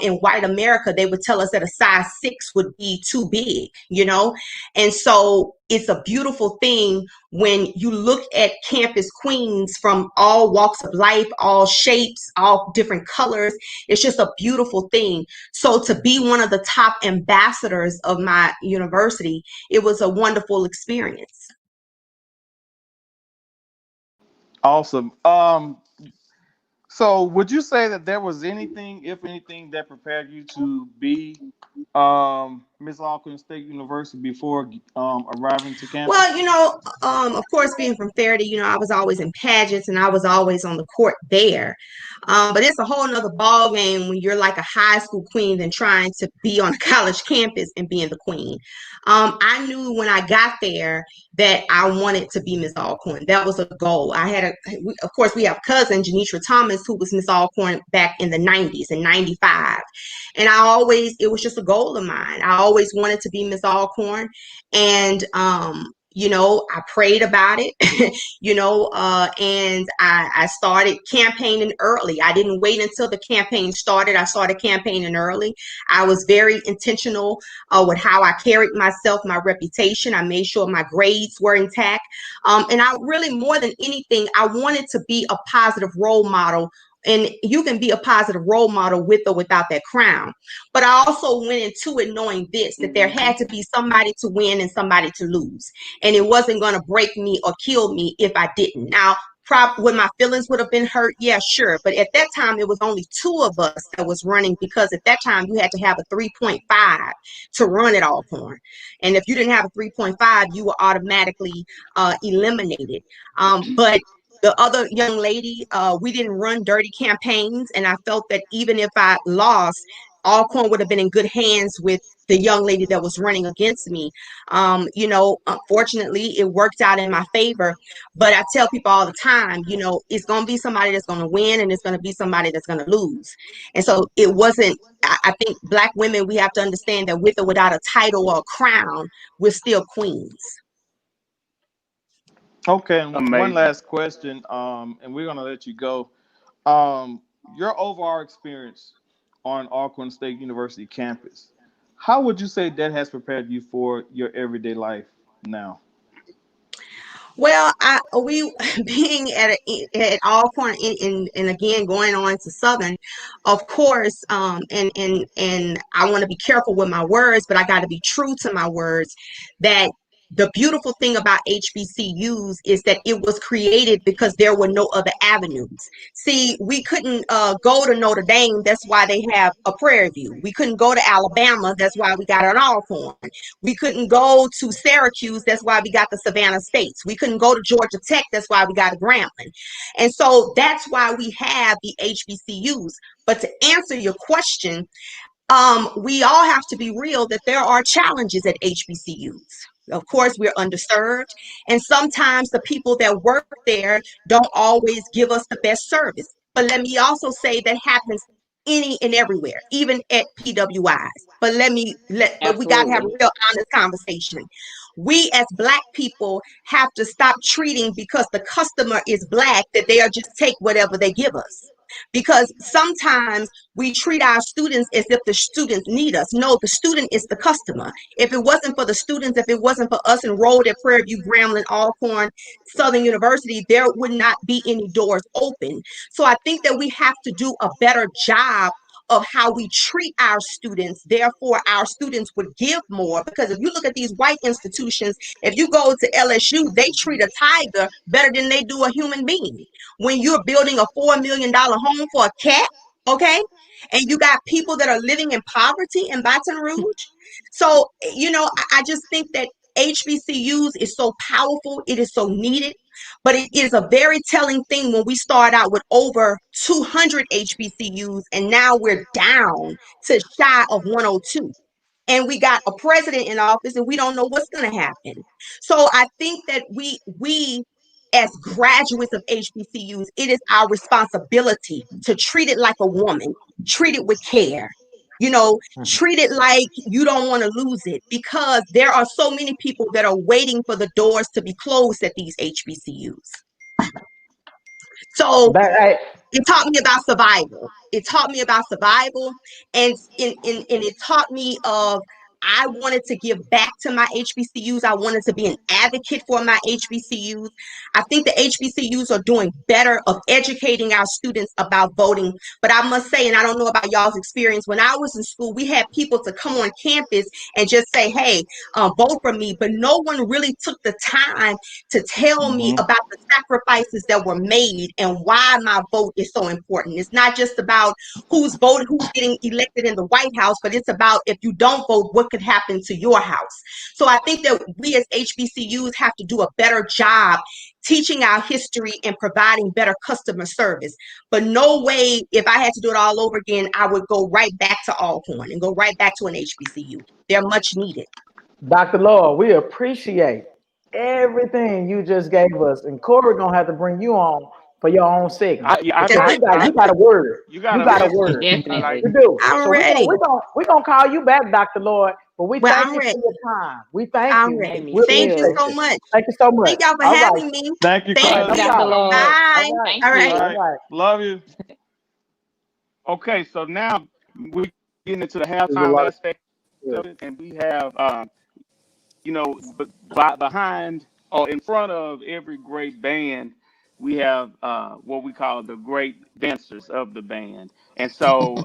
in white America, they would tell us that a size 6 would be too big, you know? And so it's a beautiful thing when you look at campus queens from all walks of life, all shapes, all different colors. It's just a beautiful thing. So to be one of the top ambassadors of my university, it was a wonderful experience. Awesome. So would you say that there was anything, if anything, that prepared you to be Miss Alcorn State University before arriving to campus? Well, of course, being from Faraday, I was always in pageants and I was always on the court there. But it's a whole nother ball game when you're like a high school queen than trying to be on a college campus and being the queen. I knew when I got there that I wanted to be Miss Alcorn. That was a goal. Of course, we have cousin Janitra Thomas, who was Miss Alcorn back in the 90s, in 95. And it was just a goal of mine. I always wanted to be Miss Alcorn. And, I prayed about it, and I started campaigning early. I didn't wait until the campaign started. I started campaigning early. I was very intentional with how I carried myself, my reputation. I made sure my grades were intact. And I really, more than anything, I wanted to be a positive role model. And you can be a positive role model with or without that crown. But I also went into it knowing this, that there had to be somebody to win and somebody to lose. And it wasn't going to break me or kill me if I didn't. Now, would my feelings would have been hurt? Yeah, sure. But at that time, it was only two of us that was running, because at that time you had to have a 3.5 to run at Alcorn. And if you didn't have a 3.5, you were automatically eliminated. But the other young lady, we didn't run dirty campaigns. And I felt that even if I lost, Alcorn would have been in good hands with the young lady that was running against me. Unfortunately, it worked out in my favor. But I tell people all the time, it's going to be somebody that's going to win and it's going to be somebody that's going to lose. And so it wasn't, I think Black women, we have to understand that with or without a title or a crown, we're still queens. Okay, and one Amazing. last question, and we're gonna let you go. Your overall experience on Alcorn State University campus, how would you say that has prepared you for your everyday life now? Well, we being at Alcorn and again going on to Southern, of course, and I want to be careful with my words, but I got to be true to my words. That the beautiful thing about HBCUs is that it was created because there were no other avenues. See, we couldn't go to Notre Dame. That's why they have a Prairie View. We couldn't go to Alabama. That's why we got an Alcorn. We couldn't go to Syracuse. That's why we got the Savannah States. We couldn't go to Georgia Tech. That's why we got a Grambling. And so that's why we have the HBCUs. But to answer your question, we all have to be real that there are challenges at HBCUs. Of course, we're underserved, and sometimes the people that work there don't always give us the best service. But let me also say that happens any and everywhere, even at PWIs. But but we got to have a Absolutely. real honest conversation. We as Black people have to stop treating, because the customer is Black, that they'll just take whatever they give us. Because sometimes we treat our students as if the students need us. No, the student is the customer. If it wasn't for the students, if it wasn't for us enrolled at Prairie View, Grambling, Alcorn, Southern University, there would not be any doors open. So I think that we have to do a better job of how we treat our students. Therefore, our students would give more. Because if you look at these white institutions, if you go to LSU, they treat a tiger better than they do a human being. When you're building a $4 million home for a cat, okay, and you got people that are living in poverty in Baton Rouge. So, I just think that HBCUs is so powerful. It is so needed. But it is a very telling thing when we start out with over 200 HBCUs and now we're down to shy of 102. And we got a president in office and we don't know what's going to happen. So I think that we as graduates of HBCUs, it is our responsibility to treat it like a woman, treat it with care. Treat it like you don't want to lose it, because there are so many people that are waiting for the doors to be closed at these HBCUs. So That it taught me about survival. It taught me about survival, and it taught me of, I wanted to give back to my HBCUs. I wanted to be an advocate for my HBCUs. I think the HBCUs are doing better of educating our students about voting. But I must say, and I don't know about y'all's experience, when I was in school, we had people to come on campus and just say, hey, vote for me. But no one really took the time to tell me about the sacrifices that were made and why my vote is so important. It's not just about who's getting elected in the White House, but it's about, if you don't vote, what could happen to your house. So I think that we as HBCUs have to do a better job teaching our history and providing better customer service. But no way, if I had to do it all over again, I would go right back to Alcorn and go right back to an HBCU. They're much needed. Dr. Lord, we appreciate everything you just gave us. And Corey gonna have to bring you on for your own segment. Because you got a word. You got a word. Definitely. You do. I'm So ready. we're gonna call you back, Dr. Lord. But we Well, thank I'm you ready. for your time. We thank I'm you. ready. We Thank you appreciate so you. much. Thank you so much. Thank y'all for All right. having me. Thank you, Thank cuz. you. No problem. Bye. All All right. All right. right. Love you. Okay, so now we're getting into the There's a halftime lot of aspect of it, and we have, behind or in front of every great band, we have what we call the great dancers of the band. And so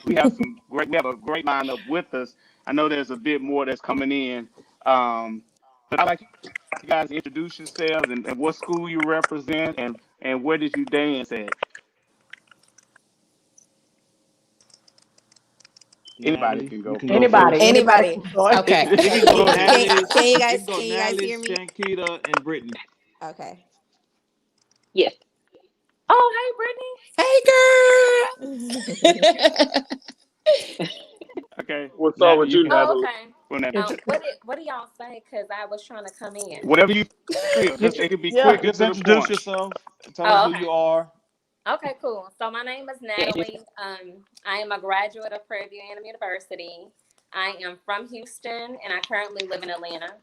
we have a great lineup with us. I know there's a bit more that's coming in, but I'd like you guys to introduce yourselves and what school you represent and where did you dance at. Anybody Natalie, can you go can go first. first. Anybody Anybody? can start. Okay. You can go Natalie. Can you You guys can go can you guys Natalie, hear me? Shankita, and Brittany. Okay. Yes. Oh, hey, Brittany. Hey girl. Okay, what's up Natalie, with you you, can Oh, Natalie? okay. go Natalie. What do y'all say? Because I was trying to come in. Whatever you feel. Just it could be Yeah. quick and Just to the introduce point. yourself. Tell us Oh, who okay. you are. Okay, cool. So my name is Natalie. I am a graduate of Prairie View A&M University. I am from Houston, and I currently live in Atlanta.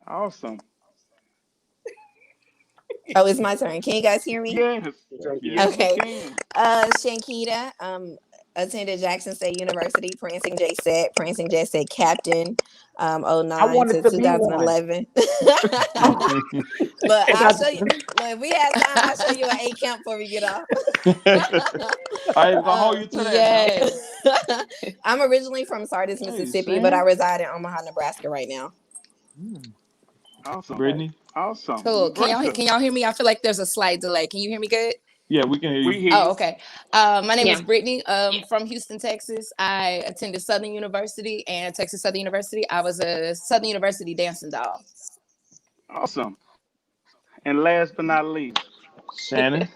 Awesome. Oh, it's my turn. Can you guys hear me? Yes. Yes. Yes, we Okay. can. Shankita, attended Jackson State University, Prancing J Set, Prancing J Set captain, I 09 wanted to to be one. 2011. But And I'll show you. Look, if we have time, I'll show you an 8 count before we get off. I ain't gonna hold you to that now. Yes. I'm originally from Sardis, Hey, Mississippi, but I Sam. reside in Omaha, Nebraska right now. Awesome. Brittany. Awesome. Cool. Can Great. y'all hear me? I feel like there's a slight delay. Can you hear me good? Yeah, we can hear We you. hear Oh, you. okay. My name is Yeah. Brittany. From Houston, Texas. I attended Southern University and Texas Southern University. I was a Southern University dancing doll. Awesome. And last but not least, Shannon.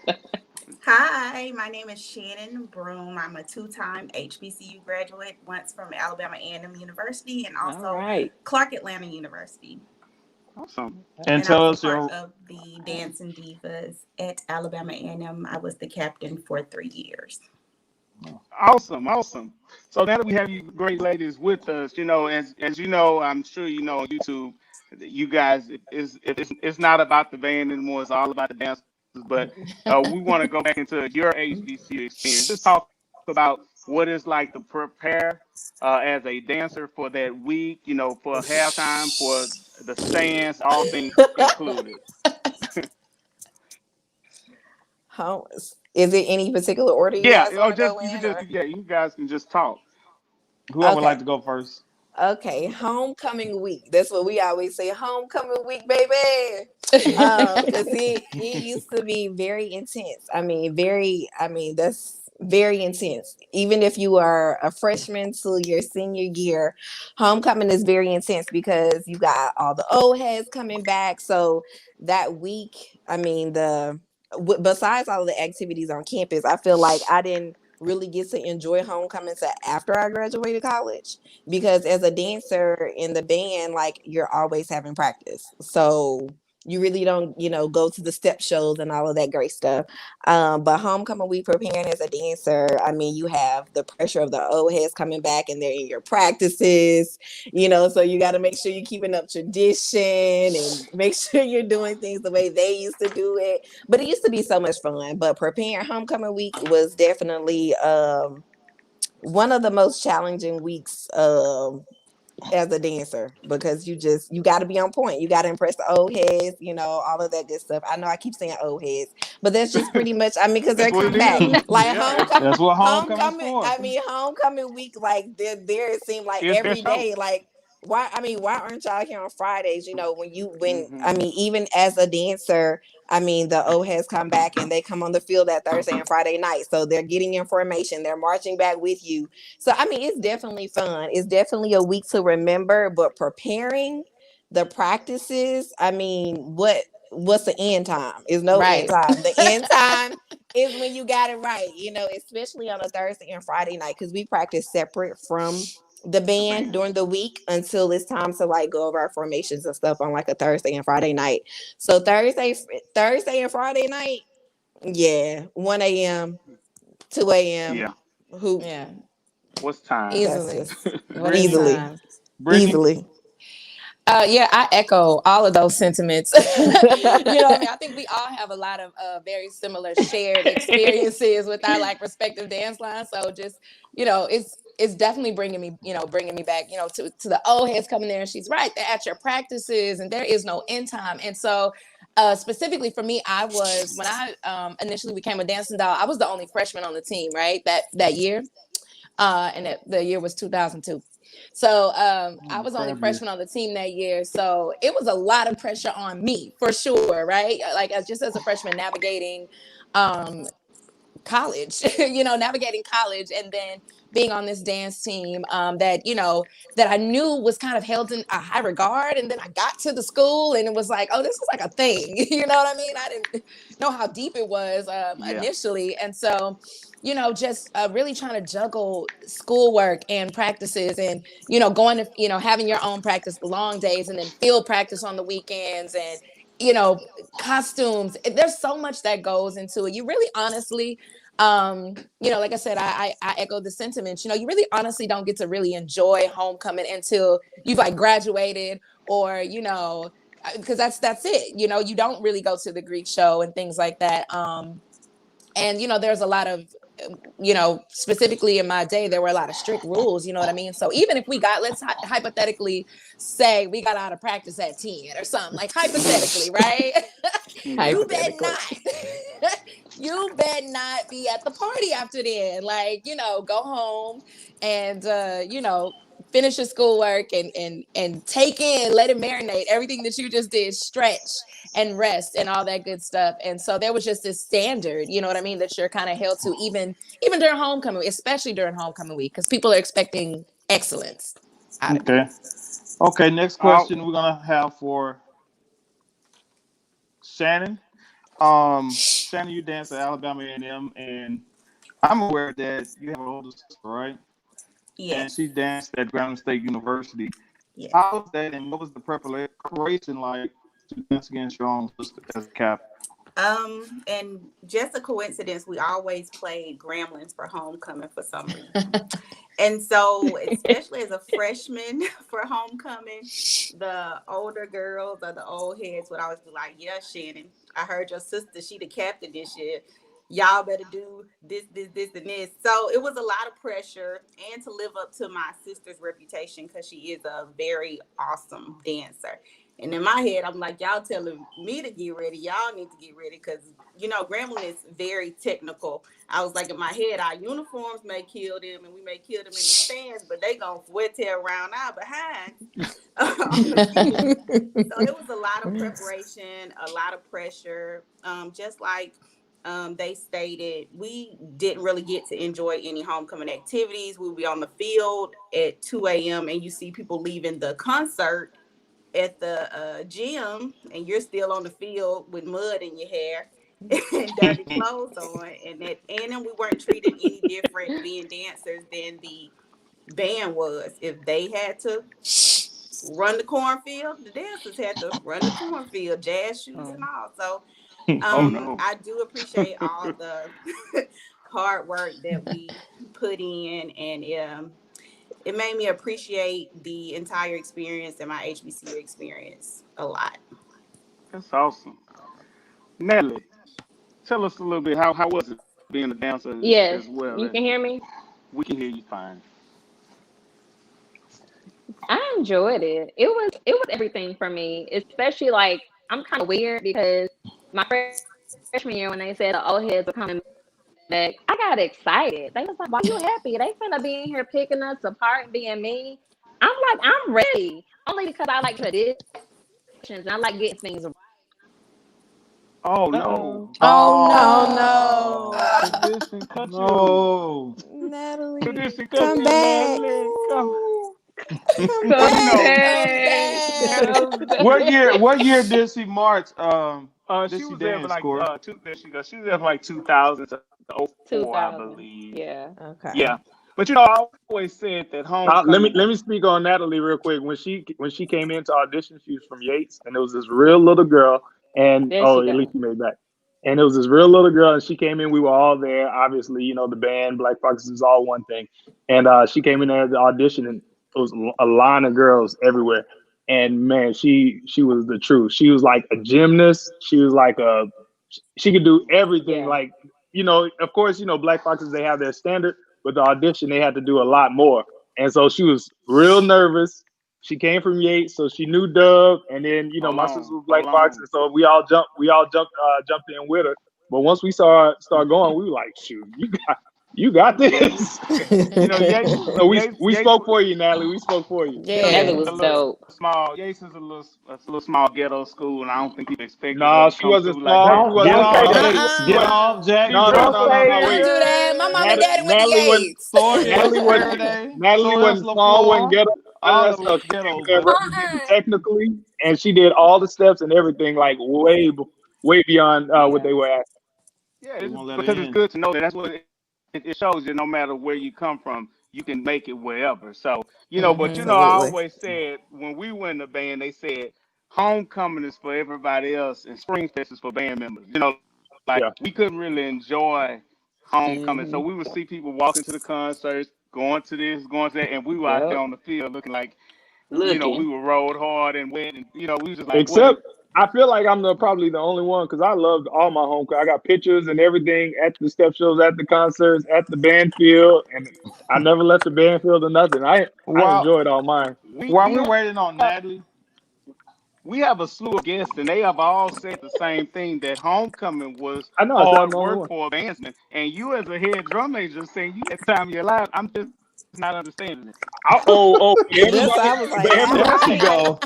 Hi, my name is Shannon Broom. I'm a two-time HBCU graduate, once from Alabama A&M University and All also right. Clark Atlanta University. awesome. And And I tell was us a part your of the Dancing Divas at Alabama A&M. I was the captain for 3 years. Awesome. Awesome. So now that we have you great ladies with us, as you know, I'm sure you know on YouTube, you guys it's not about the band anymore. It's all about the dancers. But we want to go back into your HBCU experience. Just talk about what it's like to prepare as a dancer for that week. For halftime, for the stands, all things included. How is it any particular order you Yeah. guys want to go You can in, just or? you guys can just talk. whoever would Okay. like to go first. Okay, homecoming week. That's what we always say. Homecoming week, baby. Because it used to be very intense. That's very intense. Even if you are a freshman to your senior year, homecoming is very intense because you got all the old heads coming back. So that week, besides all of the activities on campus, I feel like I didn't really get to enjoy homecoming till after I graduated college, because as a dancer in the band, like, you're always having practice, so you really don't go to the step shows and all of that great stuff. But homecoming week, preparing as a dancer, you have the pressure of the old heads coming back and they're in your practices, so you got to make sure you're keeping up tradition and make sure you're doing things the way they used to do it. But it used to be so much fun. But preparing homecoming week was definitely one of the most challenging weeks as a dancer, because you got to be on point. You got to impress the old heads, all of that good stuff. I know I keep saying old heads, but that's just pretty much, because That's they what come it back. is. Like Yeah. homecoming, That's what homecoming's for. homecoming week, like there it seemed like It's their every show. day, like why aren't y'all here on Fridays? You know, Mm-hmm. even as a dancer, I mean, the O has come back and they come on the field that Thursday and Friday night. So they're getting information. They're marching back with you. So, I mean, it's definitely fun. It's definitely a week to remember, but preparing the practices, I mean, what's the end time? Is no end Right. time. The end time is when you got it right, especially on a Thursday and Friday night, because we practice separate from the The band band. during the week until it's time to like go over our formations and stuff on like a Thursday and Friday night. So Thursday and Friday night, yeah, 1 a.m., 2 a.m. Yeah. Who Yeah. What's time? that's Easily. just What is Brittany, easily, time? Brittany. easily. Yeah, I echo all of those sentiments. You know what I mean? I think we all have a lot of very similar shared experiences with our like respective dance lines. So just, it's definitely bringing me back, to the old heads coming there. And she's right. They're at your practices and there is no end time. And so specifically for me, when I initially became a dancing doll, I was the only freshman on the team, right? That year. The year was 2002. So I was only Proud of you. freshman on the team that year. So it was a lot of pressure on me for sure, right? Like just as a freshman navigating um, college, navigating college and then being on this dance team that I knew was kind of held in a high regard. And then I got to the school and it was like, oh, this is like a thing. You know what I mean? I didn't know how deep it was Yeah. initially. And so, just really trying to juggle schoolwork and practices and, going to, having your own practice the long days and then field practice on the weekends and, you know, costumes. There's so much that goes into it. You really honestly like I said, I echo the sentiments. You really honestly don't get to really enjoy homecoming until you've like graduated or, because that's it. You don't really go to the Greek show and things like that. And there's a lot of specifically in my day, there were a lot of strict rules, you know what I mean? So even if let's hypothetically say we got out of practice at 10 or something, like hypothetically, right? Yeah. You bet hypothetically. not. You bet not be at the party after then. Like, go home and finish your schoolwork and take in, let it marinate, everything that you just did, stretch and rest and all that good stuff. And so there was just this standard, you know what I mean, that you're kind of held to even during homecoming, especially during homecoming week, because people are expecting excellence out of you. Okay. Okay. Next Oh, question we're gonna have for Shannon. Shannon, you dance at Alabama A&M, and I'm aware that you have an older sister, right? And Yes. she danced at Grambling State University. Yes. How was that, and what was the preparation like to dance against your own sister as a captain? And just a coincidence, we always played Gremlins for homecoming for some reason. And so, especially as a freshman for homecoming, the older girls or the old heads would always be like, "Yeah, Shannon, I heard your sister, she the captain this year. Y'all better do this, and this." So it was a lot of pressure and to live up to my sister's reputation because she is a very awesome dancer. And in my head, I'm like, y'all telling me to get ready. Y'all need to get ready because, Grambling is very technical. I was like, in my head, our uniforms may kill them and we may kill them in the stands, but they going to sweat tail around our behinds on the field. So it was a lot of preparation, a lot of pressure. Just like they stated, we didn't really get to enjoy any homecoming activities. We'll be on the field at 2 a.m. and you see people leaving the concert at the gym and you're still on the field with mud in your hair and dirty clothes on, and then we weren't treated any different being dancers than the band was. If they had to run the cornfield, the dancers had to run the cornfield, jazz shoes and all. So oh no. I do appreciate all the hard work that we put in, and it made me appreciate the entire experience and my HBCU experience a lot. That's awesome. Natalie, tell us a little bit how was it being a dancer as Yes, well as you can hear me. we can hear you fine. I enjoyed it. It was everything for me, especially like I'm kind of weird because my freshman year when they said the old heads were coming back, I got excited. They was like, "Why you happy? They finna be in here picking us apart and being mean." I'm ready. Only because I like traditions and I like getting things right. Oh Uh-oh. no. Oh Oh, no. Tradition cut you. No. Natalie, Tradition cut come you, back. Natalie. Come. Come Well, you Come back. know, Come back. back. Come What back. year? What year did she march? Did she she was there for dance, like Corey? there she goes. She was there for like 2000 to '04, I 2000. believe. Yeah. Yeah, Okay. but I always said that homecoming. Let me speak on Natalie real quick. When she came into audition, she was from Yates, and it was this real little girl. And There oh, she at least go. she made it back. And it was this real little girl, and she came in. We were all there. Obviously, the band, Black Foxes is all one thing. And she came in there at the audition, and it was a line of girls everywhere. And man, she was the truth. She was like a gymnast. She was like she could do everything. Yeah. Like of course, Black Foxes, they have their standard, but the audition they had to do a lot more. And so she was real nervous. She came from Yates, so she knew Dub, and then Hold my sister on, was Black hold Fox, on. and so we all jumped in with her. But once we start going, we were like, shoot, you got Yeah, this. Yates, So we Yates, we Yates, spoke for you, Natalie. We spoke for you. Natalie Yeah. Yates is was a little dope. small. Yates is a little small ghetto school, and I don't think people expected her No, to she come wasn't through like small. that. She Don't Get wasn't don't say off small. that. She Yates. Get what? off Uh-uh. She Jackson. No, Don't real. no, no, say no. Don't Wait. do that. My mama and that. daddy went to Natalie wasn't. Yates. Natalie Florida wasn't. Verde. Natalie So is wasn't small. Wasn't LaFleur. ghetto. None of All that of stuff. us She came ghettos, there bro. representing technically, and she did all the steps and everything like way beyond what Yeah. they were asking. Yeah, They it's won't let her because it's in. good to know that. That's what it shows you. No matter where you come from, you can make it wherever. So but I Absolutely. always said when we were in the band, they said homecoming is for everybody else and spring fest is for band members. Like we Yeah. couldn't really enjoy homecoming, so we Mm-hmm. would see people walking to the concerts, going to this, going to that, and we were out there Yep. on the field looking like we Looking. were rolled hard and wet, and we was just like, what? Except I feel like I'm probably the only one because I loved all my home. I got pictures and everything at the step shows, at the concerts, at the band field, and I never left the band field or nothing. I While enjoyed all mine. while We we're have waiting on Natalie, we have a slew of guests, and they have all said the same thing that homecoming was I know. I said I'm hard the only work one. for a bandsman. And you, as a head drum major, saying you had the time of your life. I'm just not understanding it. But That's why everybody, I was like, but all there everybody, she right. go.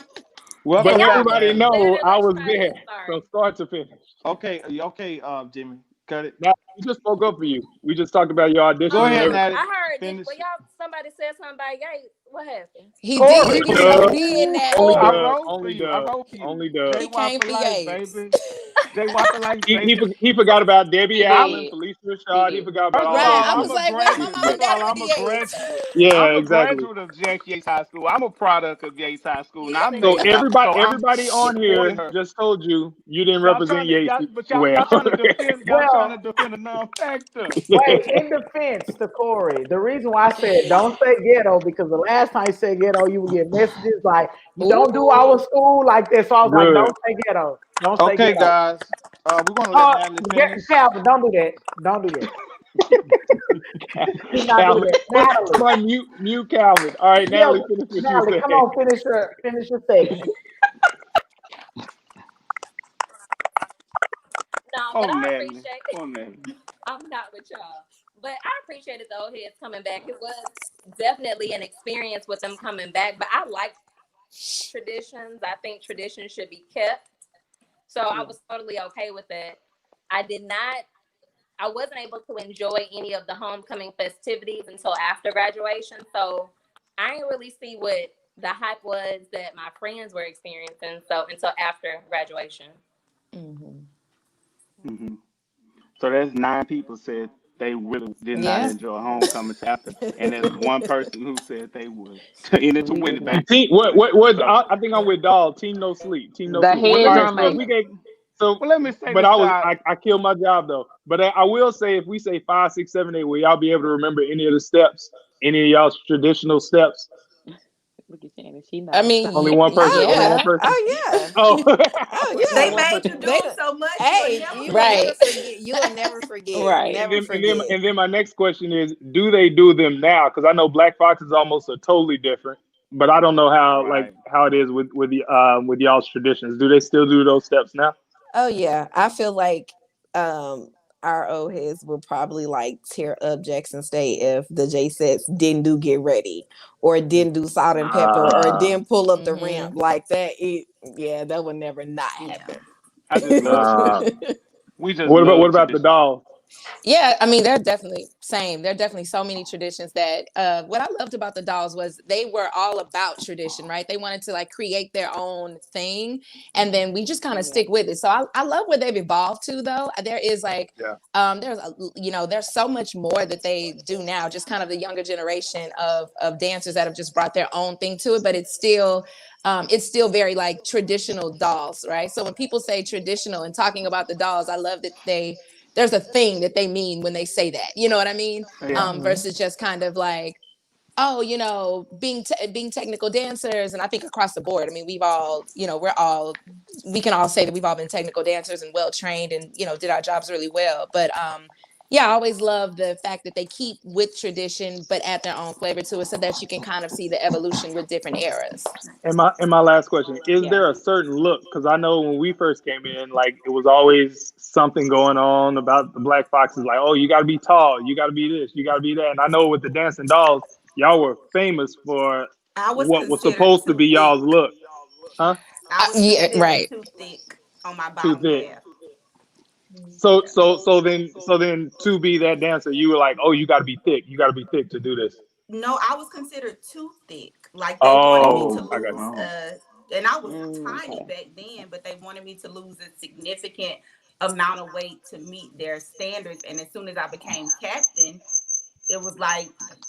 but Welcome Can back, y'all everybody Natalie. know I let's was try there this. Sorry. from start to finish. Okay, Jimmy, cut it. Now we just spoke up for you. We just talked about your Go audition and ahead, everything. Natalie. I heard did Finish. well y'all somebody said something about Yates. What happened? He We did. Corey, He sure Dub, did, only I Natalie. Dub, rode for only you. I Dub, rode for you. only Dub. He J-Y came for for life, Yates. baby. J-Y for life, He, baby. he he forgot about Debbie He Allen, did. Felicia He Rashad. He did. forgot about First of all of Right. all, I them. I'm was a like, where's my graduate. mama Yeah, and First of daddy all, went to I'm a Yates? graduate. yeah, I'm a exactly. graduate of Jack Yates High School. I'm a product of Yates High School. Now I Yes, So made it indeed. out, everybody, so I'm everybody on supporting here her. just told you didn't Y'all represent trying to Yates y'all, but y'all well. trying to defend Well, the non-factor. wait, in defense to Corey, the reason why I said don't say ghetto because the last time you said ghetto, you would get messages like you don't do Ooh. our school like this. So I was like, Good. don't say ghetto. Don't say Okay, ghetto. guys. We're gonna let Natalie finish. Calvin, don't do that. Don't do that. Do not do Calvin, that. Natalie. somebody mute Calvin. All right, Yeah, Natalie, finish what you were Natalie, come saying. on, finish your section. No, but Oh, I Natalie. appreciate Oh, Natalie. I'm not with y'all. But I appreciated the old heads coming back. It was definitely an experience with them coming back. But I like traditions. I think traditions should be kept. So I Yeah. was totally okay with that. I did not I wasn't able to enjoy any of the homecoming festivities until after graduation. So I didn't really see what the hype was that my friends were experiencing. So until after graduation. Hmm. Hmm. So that's 9 people said they really did not Yeah. enjoy homecoming to after, and there's one person who said they would. In it to We win did it, not. basically. Team, what? So, I think I'm with Doll. Team no sleep. Team no The sleep. well, head All let me right. drum So if we major. get so, well let me say but this, y'all. I killed my job though. But I will say if we say 5, 6, 7, 8, will y'all be able to remember any of the steps? Any of y'all's traditional steps? Look at Shannon. She I knows. mean, Only one person. oh Only one yeah. person. Oh yeah. Oh, Oh only They yeah. one made person. you do They them don't, so much, you'll hey, never you will forget. never Right. forget. You will never forget. Right. And Never then, forget. my next question is, do they do them now? Because I know Black Fox is almost a totally different, but I don't know Right. how it is with y'all's traditions. Do they still do those steps now? Oh yeah. I feel like um RO heads will probably like tear up Jackson State if the J sets didn't do get ready or didn't do salt and pepper or didn't pull up the ramp like that. That would never not happen. I just love tradition. We just What love about the tradition. dolls? Yeah, I mean, they're definitely same. There are definitely so many traditions that what I loved about the dolls was they were all about tradition, right? They wanted to like create their own thing, and then we just kind of stick with it. So I love where they've evolved to, though. There is like there's so much more that they do now, just kind of the younger generation of dancers that have just brought their own thing to it, but it's still very like traditional dolls, right? So when people say traditional and talking about the dolls, I love that there's a thing that they mean when they say that, you know what I mean? Versus just kind of like, oh, being technical dancers. And I think across the board, I mean, we can all say that we've all been technical dancers and well trained and did our jobs really well. But I always love the fact that they keep with tradition but add their own flavor to it, so that you can kind of see the evolution with different eras. And my last question, is there a certain look? Because I know when we first came in, like it was always something going on about the Black Foxes, like, oh, you got to be tall, you got to be this, you got to be that. And I know with the Dancing Dolls, y'all were famous for what was supposed to be y'all's look, huh? I was considered too thick on my bottom half. So then to be that dancer, you were like, oh, you got to be thick, to do this. No, I was considered too thick. Like they wanted me to lose, and I was tiny back then, but they wanted me to lose a significant amount of weight to meet their standards. And as soon as I became captain, it was like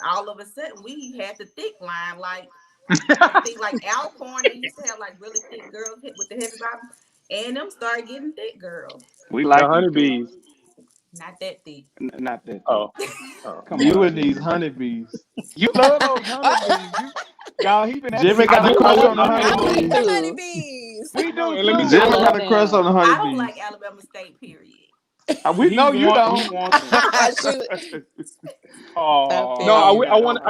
all of a sudden we had the thick line. Like I think like Alcorn, they used to have like really thick girls with the heavy bottom, and them started getting thick girls. We like the honeybees. Not that thick. Not that thick. Oh. Come You on. and these honeybees. You love those honeybees. Y'all, he been Jimmy got a crush on the honeybees. We do. And let me too. Jimmy got a crush on the honeybees. I don't like Alabama State, period. We know you don't. He wants I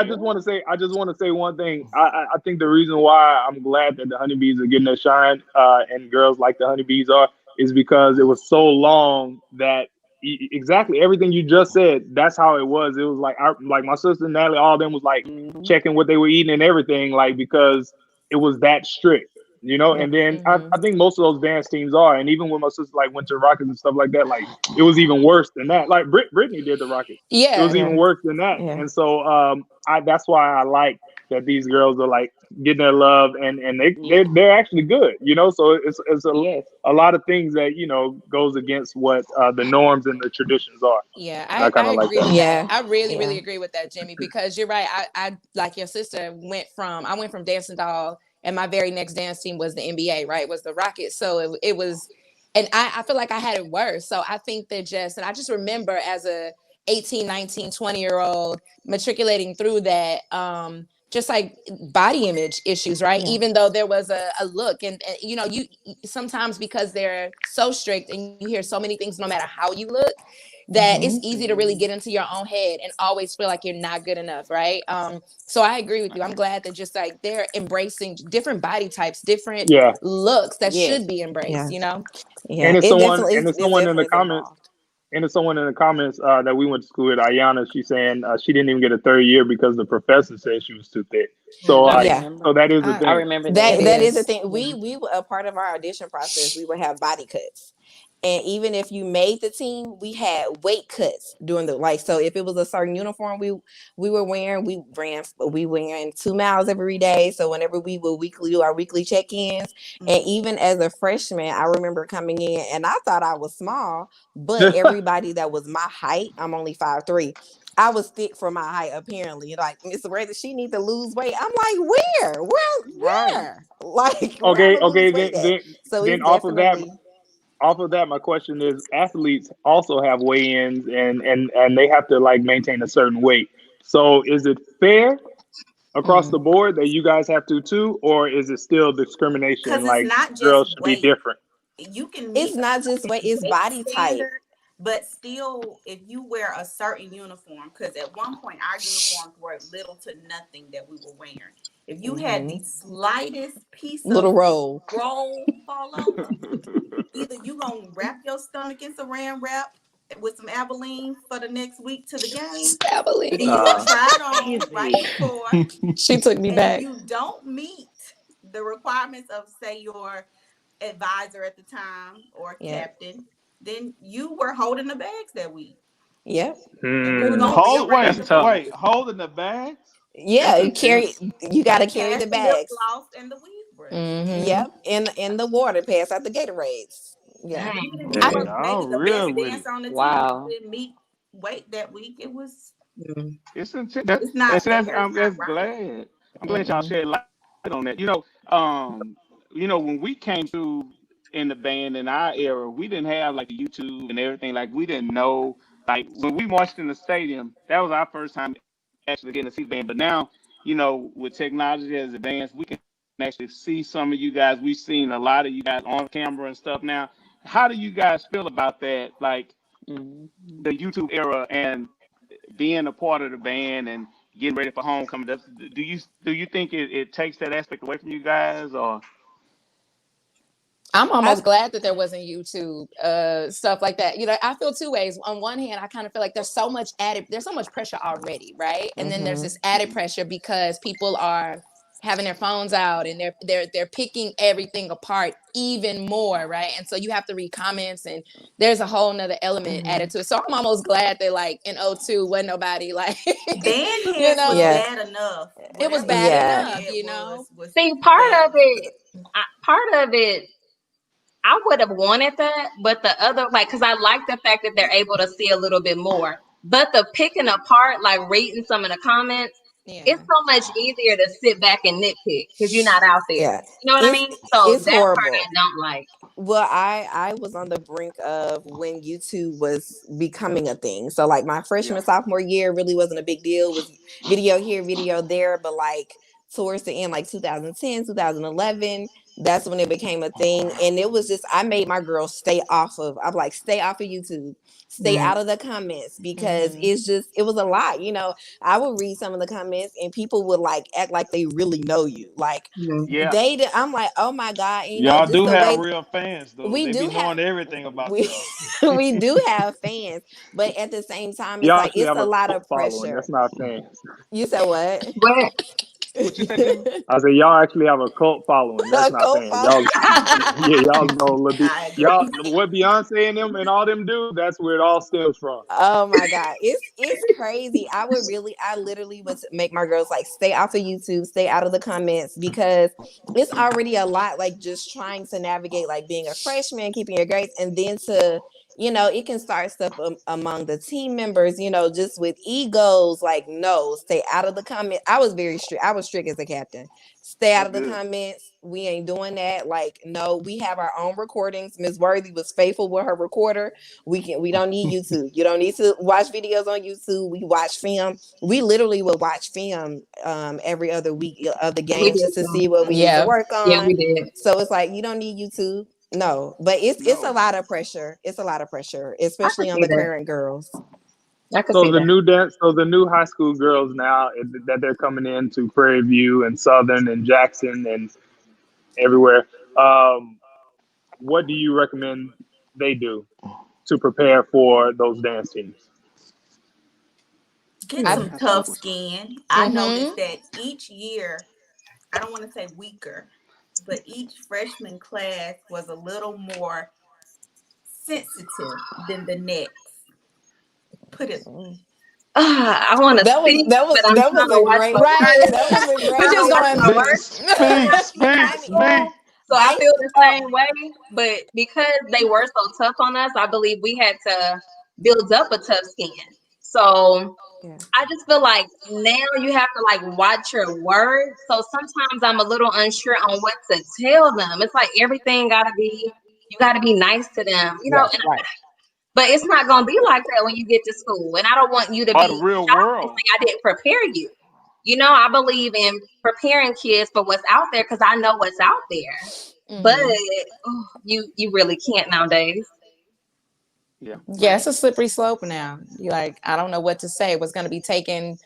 just want to say one thing. I think the reason why I'm glad that the honeybees are getting their shine, and girls like the honeybees is because it was so long that exactly everything you just said. That's how it was. It was like my sister Natalie, all of them was like checking what they were eating and everything, like because it was that strict. And then I think most of those dance teams are, and even when my sister like went to Rockets and stuff like that, like it was even worse than that. Like Brittany did the Rockets, it was even worse than that. And so that's why I like that these girls are like getting their love, and they're actually good. So it's a lot of things that goes against what the norms and the traditions are. Yeah, I I agree with that. I really Yeah. agree with that, Jimmy, because you're right. I like your sister went from dancing doll, and my very next dance team was the NBA, right? Was the Rockets. So it was, and I feel like I had it worse. So I think that and I just remember as a 18, 19, 20-year-old matriculating through that, just like body image issues, right? Yeah. Even though there was a look, and you sometimes, because they're so strict and you hear so many things, no matter how you look, that it's easy to really get into your own head and always feel like you're not good enough, right? So I agree with you. I'm glad that just like they're embracing different body types, different looks that should be embraced. Yeah. And it's someone in the definitely comments. evolved. And it's someone in the comments that we went to school with, Ayana. She's saying she didn't even get a third year because the professor said she was too thick. So so that is the thing. I remember that. That is the thing. We were a part of our audition process. We would have body cuts. And even if you made the team, we had weight cuts during so if it was a certain uniform we were wearing, we ran 2 miles every day. So whenever we would do our weekly check-ins, and even as a freshman, I remember coming in and I thought I was small, but everybody that was my height, I'm only 5'3". I was thick for my height, apparently. Like, Miss Rather, she need to lose weight. I'm like, where? Like, okay. So then it's definitely. Off of that, my question is: athletes also have weigh-ins, and they have to like maintain a certain weight. So, is it fair across the board that you guys have to too, or is it still discrimination? Because like it's not just girls should weight. be different. You can. It's not just weight; it's body type. But still, if you wear a certain uniform, because at one point our uniforms were little to nothing that we were wearing. If you had the slightest piece little of roll fall out, either you gonna wrap your stomach in saran wrap with some Abilene for the next week to the game, Abilene. and you tried on right Easy. before, She took me and back. you don't meet the requirements of, say, your advisor at the time or Yep. captain, then you were holding the bags that week. Yep. And we were Hmm. gonna Hold rearrange That's the tough. board. wait, holding the bags. Yeah, That's you carry. intense. You got to carry Pass the the lip bags. gloss and the weave brush. Mm-hmm. Yep, in the water, pass out the Gatorades. Yeah. Even if Dang. you I, were Y'all maybe the best real with it. dancer on the team, Wow. you didn't meet weight that week. Mm. It's intense. That, It's not that's fair. It's I'm not just right. glad. I'm glad y'all Mm-mm. shed light on that. When we came through in the band in our era, we didn't have like the YouTube and everything. Like we didn't know. Like when we marched in the stadium, that was our first time actually getting to see the band. But now, with technology as advanced, we can actually see some of you guys. We've seen a lot of you guys on camera and stuff now. How do you guys feel about that? Like Mhm. the YouTube era and being a part of the band and getting ready for homecoming. Do you think it takes that aspect away from you guys or? I'm I almost glad that there wasn't YouTube stuff like that. I feel two ways. On one hand, I kind of feel like there's so much pressure already, right? And then there's mm-hmm. this added pressure because people are having their phones out and they're picking everything apart even more, right? And so you have to read comments and there's a whole nother element Mm-hmm. added to it. So I'm almost glad that like in '02 wasn't nobody like Band you heads was know, Yeah. bad enough. it was Whatever bad Yeah. band enough, head was See, part bad of enough. it, part of it, I would have wanted that, but the other, like, because I like the fact that they're able to see a little bit more. But the picking apart, like reading some of the comments, it's Yeah. so much easier to sit back and nitpick because you're not out there. Yeah. You know what I It's mean? So it's that part horrible. I don't like. Well, I was on the brink of when YouTube was becoming a thing. So like my Yeah. freshman sophomore year really wasn't a big deal. It was video here, video there, but like towards the end, like 2010, 2011, that's when it became a thing. And it was just I made my girls I'm like, stay off of YouTube, stay Mm. out of the comments because Mhm. it was a lot. I would read some of the comments and people would like act like they really know you. Like Mm. Yeah. I'm like, oh my God, Y'all just do the have way real fans though. we They be do have knowing everything about we y'all. we do have fans, but at the same time, it's Y'all like actually it's have a a lot cult of following. pressure. That's not fans. You said what? But What you say, Jimmy? I say y'all actually have a cult following. That's A not cult fans. follow. Y'all, yeah, y'all know Lil B. I Y'all, agree. what Beyonce and them and all them do. That's where it all stems from. Oh my God. It's crazy. I literally would make my girls like stay off of YouTube, stay out of the comments because it's already a lot like just trying to navigate like being a freshman, keeping your grades, and then it can start stuff among the team members, just with egos, like no, stay out of the comment. I was very strict. I was strict as a captain. Stay out That's of the good. comments. We ain't doing that. Like, no, we have our own recordings. Ms. Worthy was faithful with her recorder. We don't need YouTube. You don't need to watch videos on YouTube. We watch film. We literally would watch film every other week of the we game did just to too. see what we need to Yeah. work Yeah, on. we did. So it's like you don't need YouTube. No, but it's a No. lot of pressure. It's a lot of pressure, I could especially on see the that. current girls. I could So see the that. new dance, so the new high school girls now that they're coming into Prairie View and Southern and Jackson and everywhere. Um, what do you recommend they do to prepare for those dance teams? Get I some That's a good tough question. skin. I noticed mhm. that each year, I don't want to say weaker, but each freshman class was a little more sensitive than the next. Put it. I want to That was speak, that was but I'm that trying was to a watch great my Right. words. that was a I'm great We trying to just watch answer. my going Speak, words. speak, speak, I mean, speak. So I I feel the same way, but because they were so tough on us, I believe we had to build up a tough skin. So yeah. I just feel like now you have to like watch your words. So sometimes I'm a little unsure on what to tell them. It's like everything you gotta be nice to them, Right, and right. but it's not gonna be like that when you get to school. And I don't want you to Or the be real shocked and world. say I didn't prepare you. I believe in preparing kids for what's out there because I know what's out there. But Mhm. you really can't nowadays. Yeah. Yeah, it's Right. a slippery slope now. You like, I don't know what to say. What's going to be taken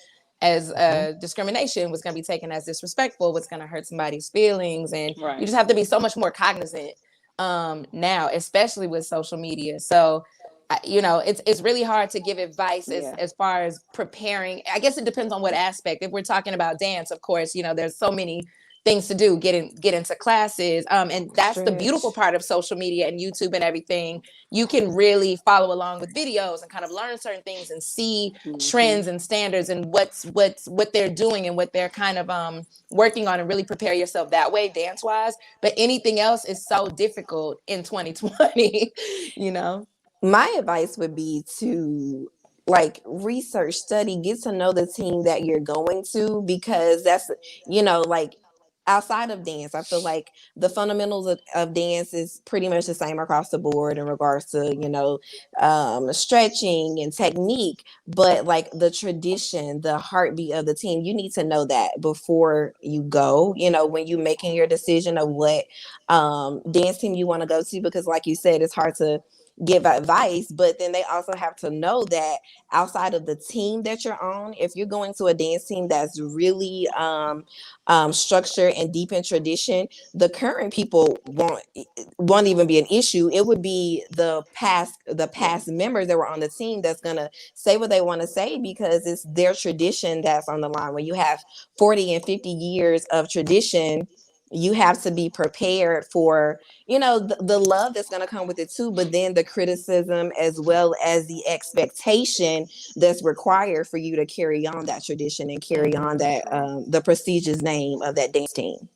as discrimination? What's going to be taken as disrespectful? What's going to hurt somebody's feelings? And you Right. just have to be so much more cognizant now, especially with social media. So you know, it's really hard to give advice Yeah. as far as preparing. I guess it depends on what aspect. If we're talking about dance, of course, you know, there's so many things to do, get into classes. And that's the beautiful Stretch. part of social media and YouTube and everything. You can really follow along with videos and kind of learn certain things and see trends and standards and what they're doing and what they're kind of working on, and really prepare yourself that way dance wise. But anything else is so difficult in 2020, you know. My advice would be to like research, study, get to know the team that you're going to, because that's, you know, like outside of dance, I feel like the fundamentals of dance is pretty much the same across the board in regards to, you know, stretching and technique, but like the tradition, the heartbeat of the team, you need to know that before you go, you know, when you're making your decision of what dance team you want to go to, because like you said, it's hard to give advice, but then they also have to know that outside of the team that you're on, if you're going to a dance team that's really structured and deep in tradition, the current people won't even be an issue. It would be the past members that were on the team that's gonna say what they want to say, because it's their tradition that's on the line. When you have 40 and 50 years of tradition, you have to be prepared for, you know, the love that's going to come with it too, but then the criticism as well as the expectation that's required for you to carry on that tradition and carry on that the prestigious name of that dance team.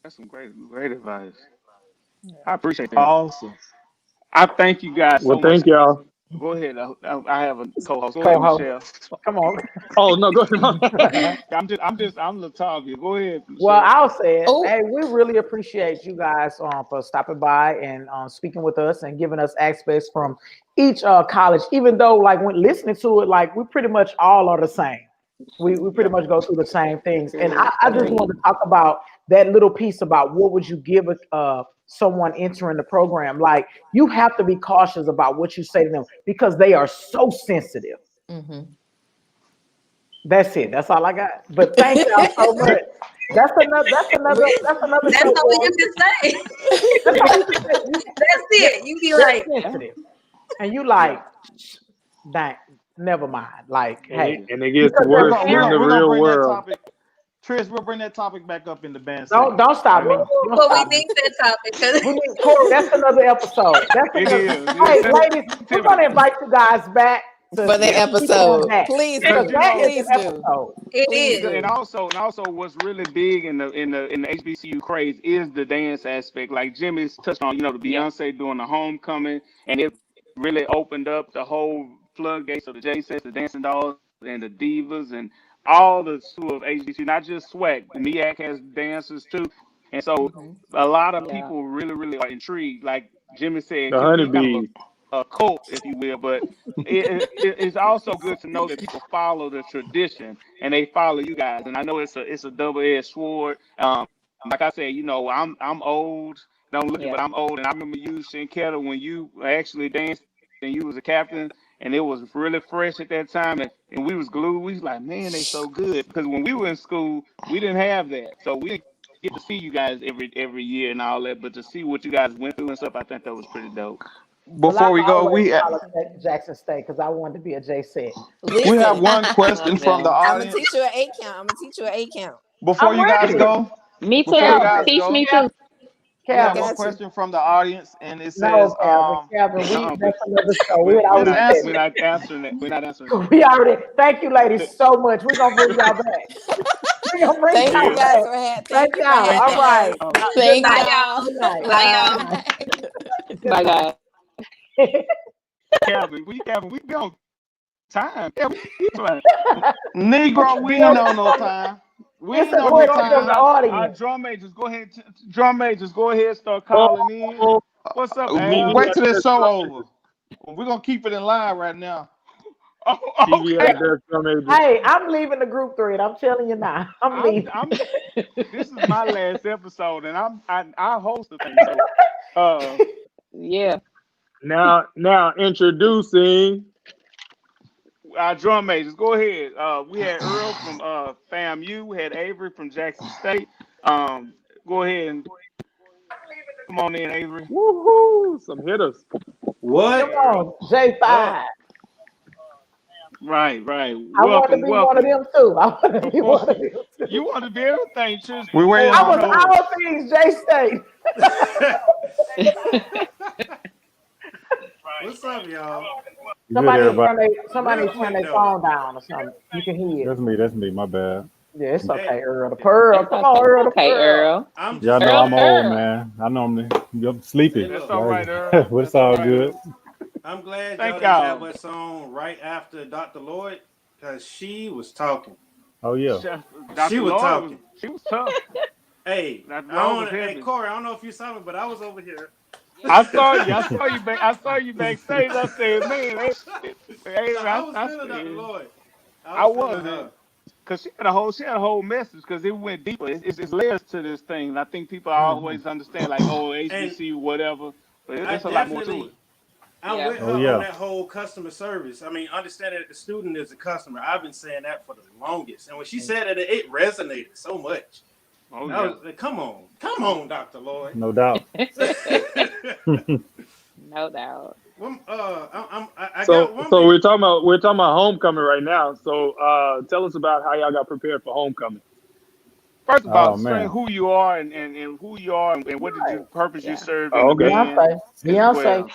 That's some great advice. I appreciate that. Awesome. I thank you guys Well, so much. thank y'all. Go ahead. I have a co-host. Go ahead, Co-host. Michelle. Come on. Oh no, go ahead. I'm Latavia. Go ahead, Well, Michelle. I'll say it. Oh, Hey, we really appreciate you guys for stopping by and speaking with us and giving us aspects from each college. Even though, like, when listening to it, like, we pretty much all are the same. We pretty much go through the same things. And I just Agreed. want to talk about that little piece about what would you give someone entering the program. Like, you have to be cautious about what you say to them because they are so sensitive. mm-hmm. That's it. That's all I got. But thank y'all so much. That's another. That's another. That's another That's show. all For you us. can say. That's all you can say. That's it. You be They're like, sensitive, and you like, dang, never mind. Like, hey, And it gets because We're their worse gonna we're in parents. the gonna we're gonna real bring that world. topic. Trish, we'll bring that topic back up in the band Don't segment. don't stop me. Amen. Don't but we stop me. need that topic because We need Corey. That's another episode. That's It another. is. Hey, It's ladies, we're sensitivity. gonna invite you guys back For to the speak on episode, that please because Because do, you that know, is an please do, episode. it please is. and do. also what's really big in the HBCU craze is the dance aspect. Like Jimmy's touched on, the Yep. Beyonce doing the homecoming, and it really opened up the whole floodgates of the J sets, the dancing dolls, and the divas, and all the slew of HBCU, not just SWAC. The MEAC has dancers too, and so Mm-hmm. a lot of Yeah. people really are intrigued. Like Jimmy said, it The can be kind of honeybees. a cult, if you will, but it's also good to know that people follow the tradition and they follow you guys. And I know it's a double-edged sword. Like I said, I'm old. Don't look it, Yeah. but I'm old, and I remember you, Shinketa, when you actually danced and you was a captain, and it was really fresh at that time, and we was glued. We was like, man, they so good, because when we were in school, we didn't have that, so we didn't get to see you guys every year and all that, but to see what you guys went through and stuff, I think that was pretty dope. Well, I Before we go, always follow Jackson State because I wanted to be a J set. we have Listen, one Come question on from the now. I'm gonna teach audience. you an 8 count. I'm gonna teach you an 8 count. Before I'm you guys ready. go, Me before you too. guys Calvin, Teach go, me too. we I have Calvin, one got you. question from the audience, and it no, says, Calvin. We, That's another show. We we, had we're just already not said we're answer. not answering that. We're not answering that. it. We already. Thank you, ladies, so much. We're gonna bring y'all back. We're gonna bring Thank you y'all Yeah. guys back. for Thank thank you for y'all. All having right. us. Good Thank Bye, night. y'all. Good y'all. night. Bye, Good y'all. Bye. night. Good Bye, night. guys. Calvin, we be on time. Calvin, we playing. Negro, we ain't on no time. We It's ain't a Well, on no question from drum, the time. our audience. drum majors, go ahead. Drum majors, go ahead. Start Oh, calling in. oh, What's up, TV Al? Wait till this desk show drum over. We're gonna keep it in line right now. Oh, TVS okay. desk drum major. Hey, I'm leaving the group thread. I'm telling you now. I'm I'm leaving. I'm. This is my last episode, and I host the thing. So, uh, Yeah. Now introducing. our drum majors, go ahead. We had Earl from FAMU. We had Avery from Jackson State. Um, go ahead and Come on in, Avery. Woohoo! Some hitters. Come on, J5. Right. I want to Welcome. be one of them too. I want to be Before one of them too. you want to be everything, Trish. We waiting I on was all things J State. What's up, y'all? Somebody Good, everybody. somebody Real turn quick their though. phone down or something. You can hear it. That's me. My bad. Yeah, it's Hey, okay, Earl the Pearl. It's Come okay. on, Earl the Okay, Pearl. Earl. I'm Y'all just know Earl the I'm glad. old, Pearl. man. I normally I'm Hey, sleepy. That's look. all right, Earl. But it's That's all all right, good. Earl. I'm glad y'all Thank didn't have y'all. us on right after Dr. Lloyd, because she was talking. Oh yeah. She Dr. was Lloyd talking. she was tough. Hey, Dr. I Lloyd was don't. Hey, heavy. Corey, I don't know if you saw me, but I was over here. I saw you. I saw you backstage. I said, man, No, I was I feeling Dr. said, Lloyd. I I was feeling was her. because she had a whole message because it went deeper. It's layers to this thing. And I think people Hmm. always understand like, oh, And HBCU, whatever, but I it's a lot more to it. definitely, I'm Yeah. with her Oh on yeah. that whole customer service. I mean, understanding that the student is a customer. I've been saying that for the longest. And when she said that, it resonated so much. Oh I yeah. was like, come on, Dr. Lloyd. No doubt. No doubt. Well, I So got one so big. we're talking about homecoming right now. So tell us about how y'all got prepared for homecoming. First of all, Oh explain man. who you are and who you are and what did Right. you purpose you Yeah. served in Oh, the okay. band as Beyonce. well.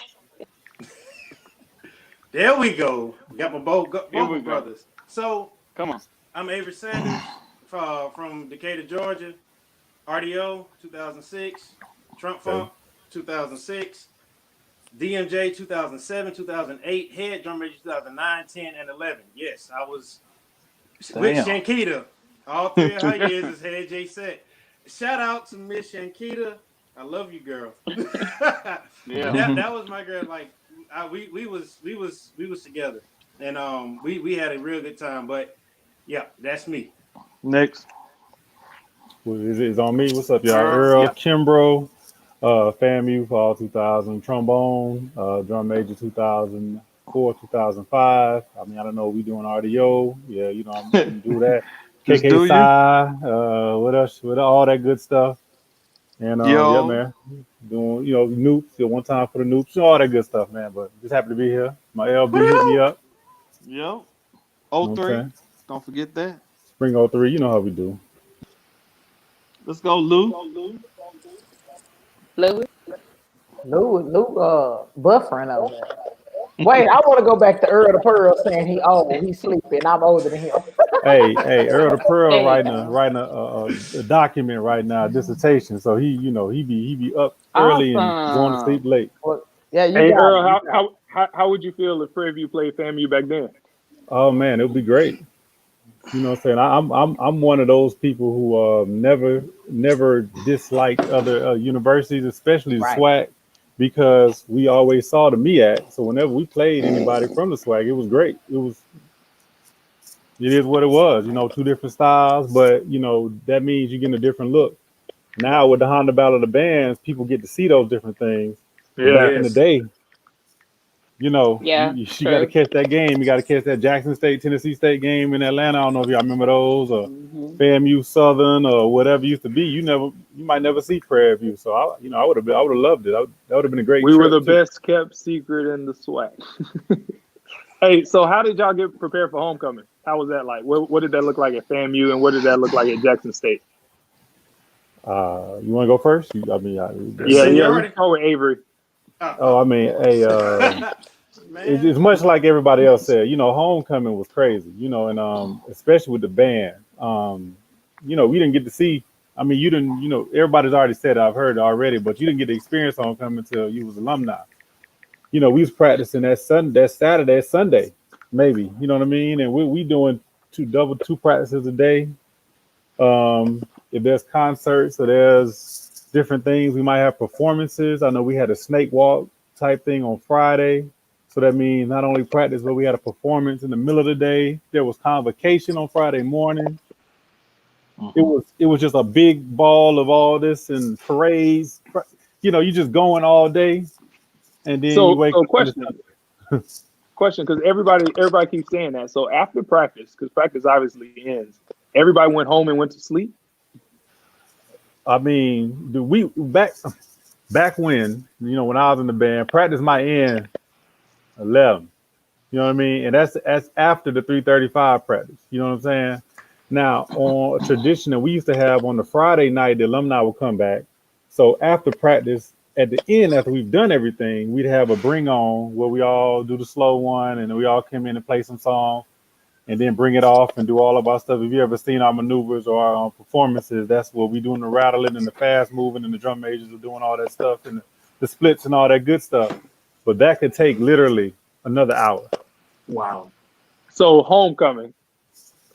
There we go. Got my Here both my we go. brothers. So Come on. I'm Avery Sanders from Decatur, Georgia. RDO 2006. Trump Okay. Funk 2006. DMJ 2007, 2008. Head Drum Major 2009, 10, and 11. Yes, I was with Damn. Shankita. All three of her years as head J set. Shout out to Miss Shankita. I love you, girl. Yeah. that was my girl. Like we was together, and we had a real good time. But yeah, that's me. Next. Well, it's on me. What's up, y'all? Earl. Earl Yeah. Kimbrough, FAMU fall 2000, trombone, drum major 2004, 2005. I mean, I don't know. We doing RDO. Yeah, I'm do that. Just KK do you. Psy, what else? With all that good stuff. And yeah, Yo. man, doing Noops. Yeah, one time for the Noops, all that good stuff, man. But just happy to be here. My LB hit me up. Yo. You know what I'm 03. saying? Don't forget that. Spring '03, you know how we do. Let's go, Lou. Louis. Lou, buffering over there. Wait, I want to go back to Earl the Pearl saying he old, he's sleeping. I'm older than him. Hey, Earl the Pearl There you writing go. a document right now, a dissertation. So he be up early and going to sleep Awesome. late. Well, yeah, you Hey got Earl, it. You how got it. how how, how would you feel if Prairie View played FAMU back then? Oh man, it would be great. You know what I'm saying? I'm one of those people who never disliked other universities, especially the Right. SWAC, because we always saw the MEAC. So whenever we played anybody from the SWAC, it was great. It is what it was. Right. Two different styles, but that means you're getting a different look. Now with the Honda Battle of the Bands, people get to see those different things. But Yeah. back in the Yes. day, Yeah, you got to true. catch that game. You got to catch that Jackson State, Tennessee State game in Atlanta. I don't know if y'all remember those, or Hmm. FAMU Southern, or whatever it used to be. You might never see Prairie View. So I would have loved it. That would have been a great We were the trip too. best kept secret in the SWAC. Hey, so how did y'all get prepared for homecoming? How was that like? What did that look like at FAMU, and what did that look like at Jackson State? You want to go first? Yeah, we can Seniority. start with Avery. Oh, I mean, hey, Man. it's much like everybody else said. Homecoming was crazy. And especially with the band. We didn't get to see. I mean, you didn't. Everybody's already said it, I've heard it already, but you didn't get to experience homecoming until you was alumni. We was practicing that Saturday, that Sunday, maybe. You know what I mean? And we doing two practices a day. If there's concerts or there's different things, we might have performances. I know we had a snake walk type thing on Friday. So that means not only practice, but we had a performance in the middle of the day. There was convocation on Friday morning. Mhm. It was just a big ball of all this and parades. You just going all day, and then you wake So up and it's question, because everybody keeps saying that. So after practice, because practice obviously ends, everybody went home and went to sleep. I mean, do we back back when, when I was in the band, practice might end 11. You know what I mean? And that's after the 3:35 practice. You know what I'm saying? Now, on a tradition that we used to have on the Friday night, the alumni would come back. So after practice, at the end, after we've done everything, we'd have a bring on where we all do the slow one and then we all come in and play some songs and then bring it off and do all of our stuff. If you ever seen our maneuvers or our performances, that's what we doing, the rattling and the fast moving, and the drum majors are doing all that stuff, and the splits and all that good stuff. But that could take literally another hour. Wow. So homecoming,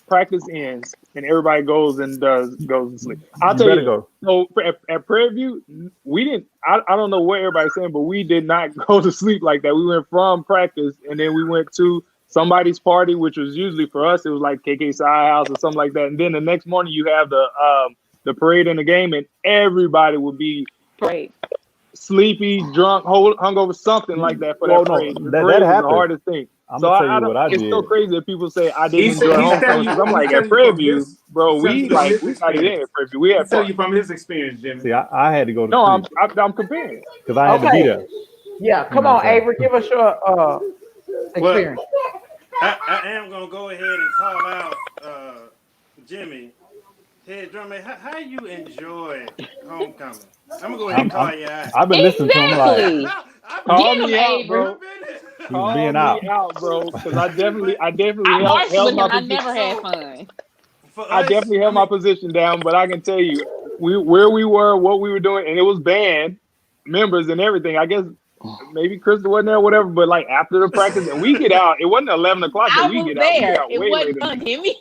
practice ends, and everybody goes to sleep. I'll You tell better you. go. So at Prairie View, we didn't. I don't know what everybody's saying, but we did not go to sleep like that. We went from practice, and then we went to somebody's party, which was usually for us. It was like KK Side House or something like that. And then the next morning, you have the parade and the game, and everybody would be Great. sleepy, drunk, hungover, something like that for Well, that no, parade. The that parade was the happened. hardest thing. I'm So gonna tell I you don't. what I It's so did. crazy that people say I didn't He's enjoy telling homecoming because I'm you, like at Prairie View, bro. he's We telling you from his got it in experience. at Prairie View. We had He's telling fun. you from his experience, Jimmy. See, I had to go to No, sleep I'm comparing. because I had to be Okay. there. Yeah, You come know what on, I'm saying? Avery, give us your Well, experience. I am gonna go ahead and call out Jimmy, head drummer. How you enjoy homecoming? I'm gonna go ahead and I'm call you out. I've been listening to him like Exactly. I've been Call Get doing him, me it out, Avery. for bro. a minute. he was Call being me out. out, bro. Because I but definitely I marched held with my him. I position. never had so fun. for I us, definitely held my position down, but I can tell you where we were, what we were doing, and it was band members and everything. I guess maybe Crystal wasn't there, or whatever. But like after the practice, and we get out. It wasn't 11 o'clock that I we was get out. We get there. out It way wasn't later than fun, Jimmy.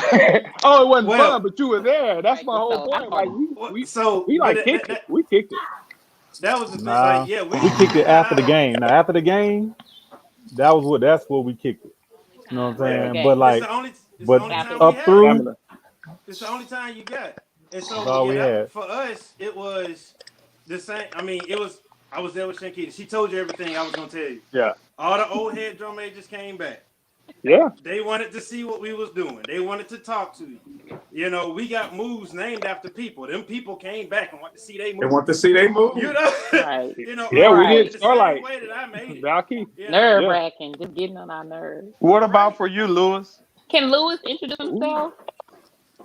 that. Oh, it wasn't fun, well, but you were there. That's my Practice, whole so I point. Like marched. we but like kicked it. We kicked it. that was the thing. Like, Nah, yeah, we we kicked it got after the out. game. Now after the game, that's what we kicked it. Only You know what I'm time Well, after the saying? But game. it's the like, only it's the but only After time the we up have. through, Stamina. It's the only time you got. And that's so all yeah, we that had. for us it was the same. I mean, it was. I was there with Shankita. She told you everything I was gonna tell you. Yeah. All the old head drum majors came back. Yeah. They wanted to see what we was doing. They wanted to talk to you. You know, we got moves named after people. Them people came back and wanted to see they They move. want to see they move. You know, right. Yeah, we Right. did the same Starlight. way that I made it. Valky. You know, Nerve Yeah. wracking. Just getting on our nerves. What about right? for you, Lewis? Can Lewis introduce Ooh. himself?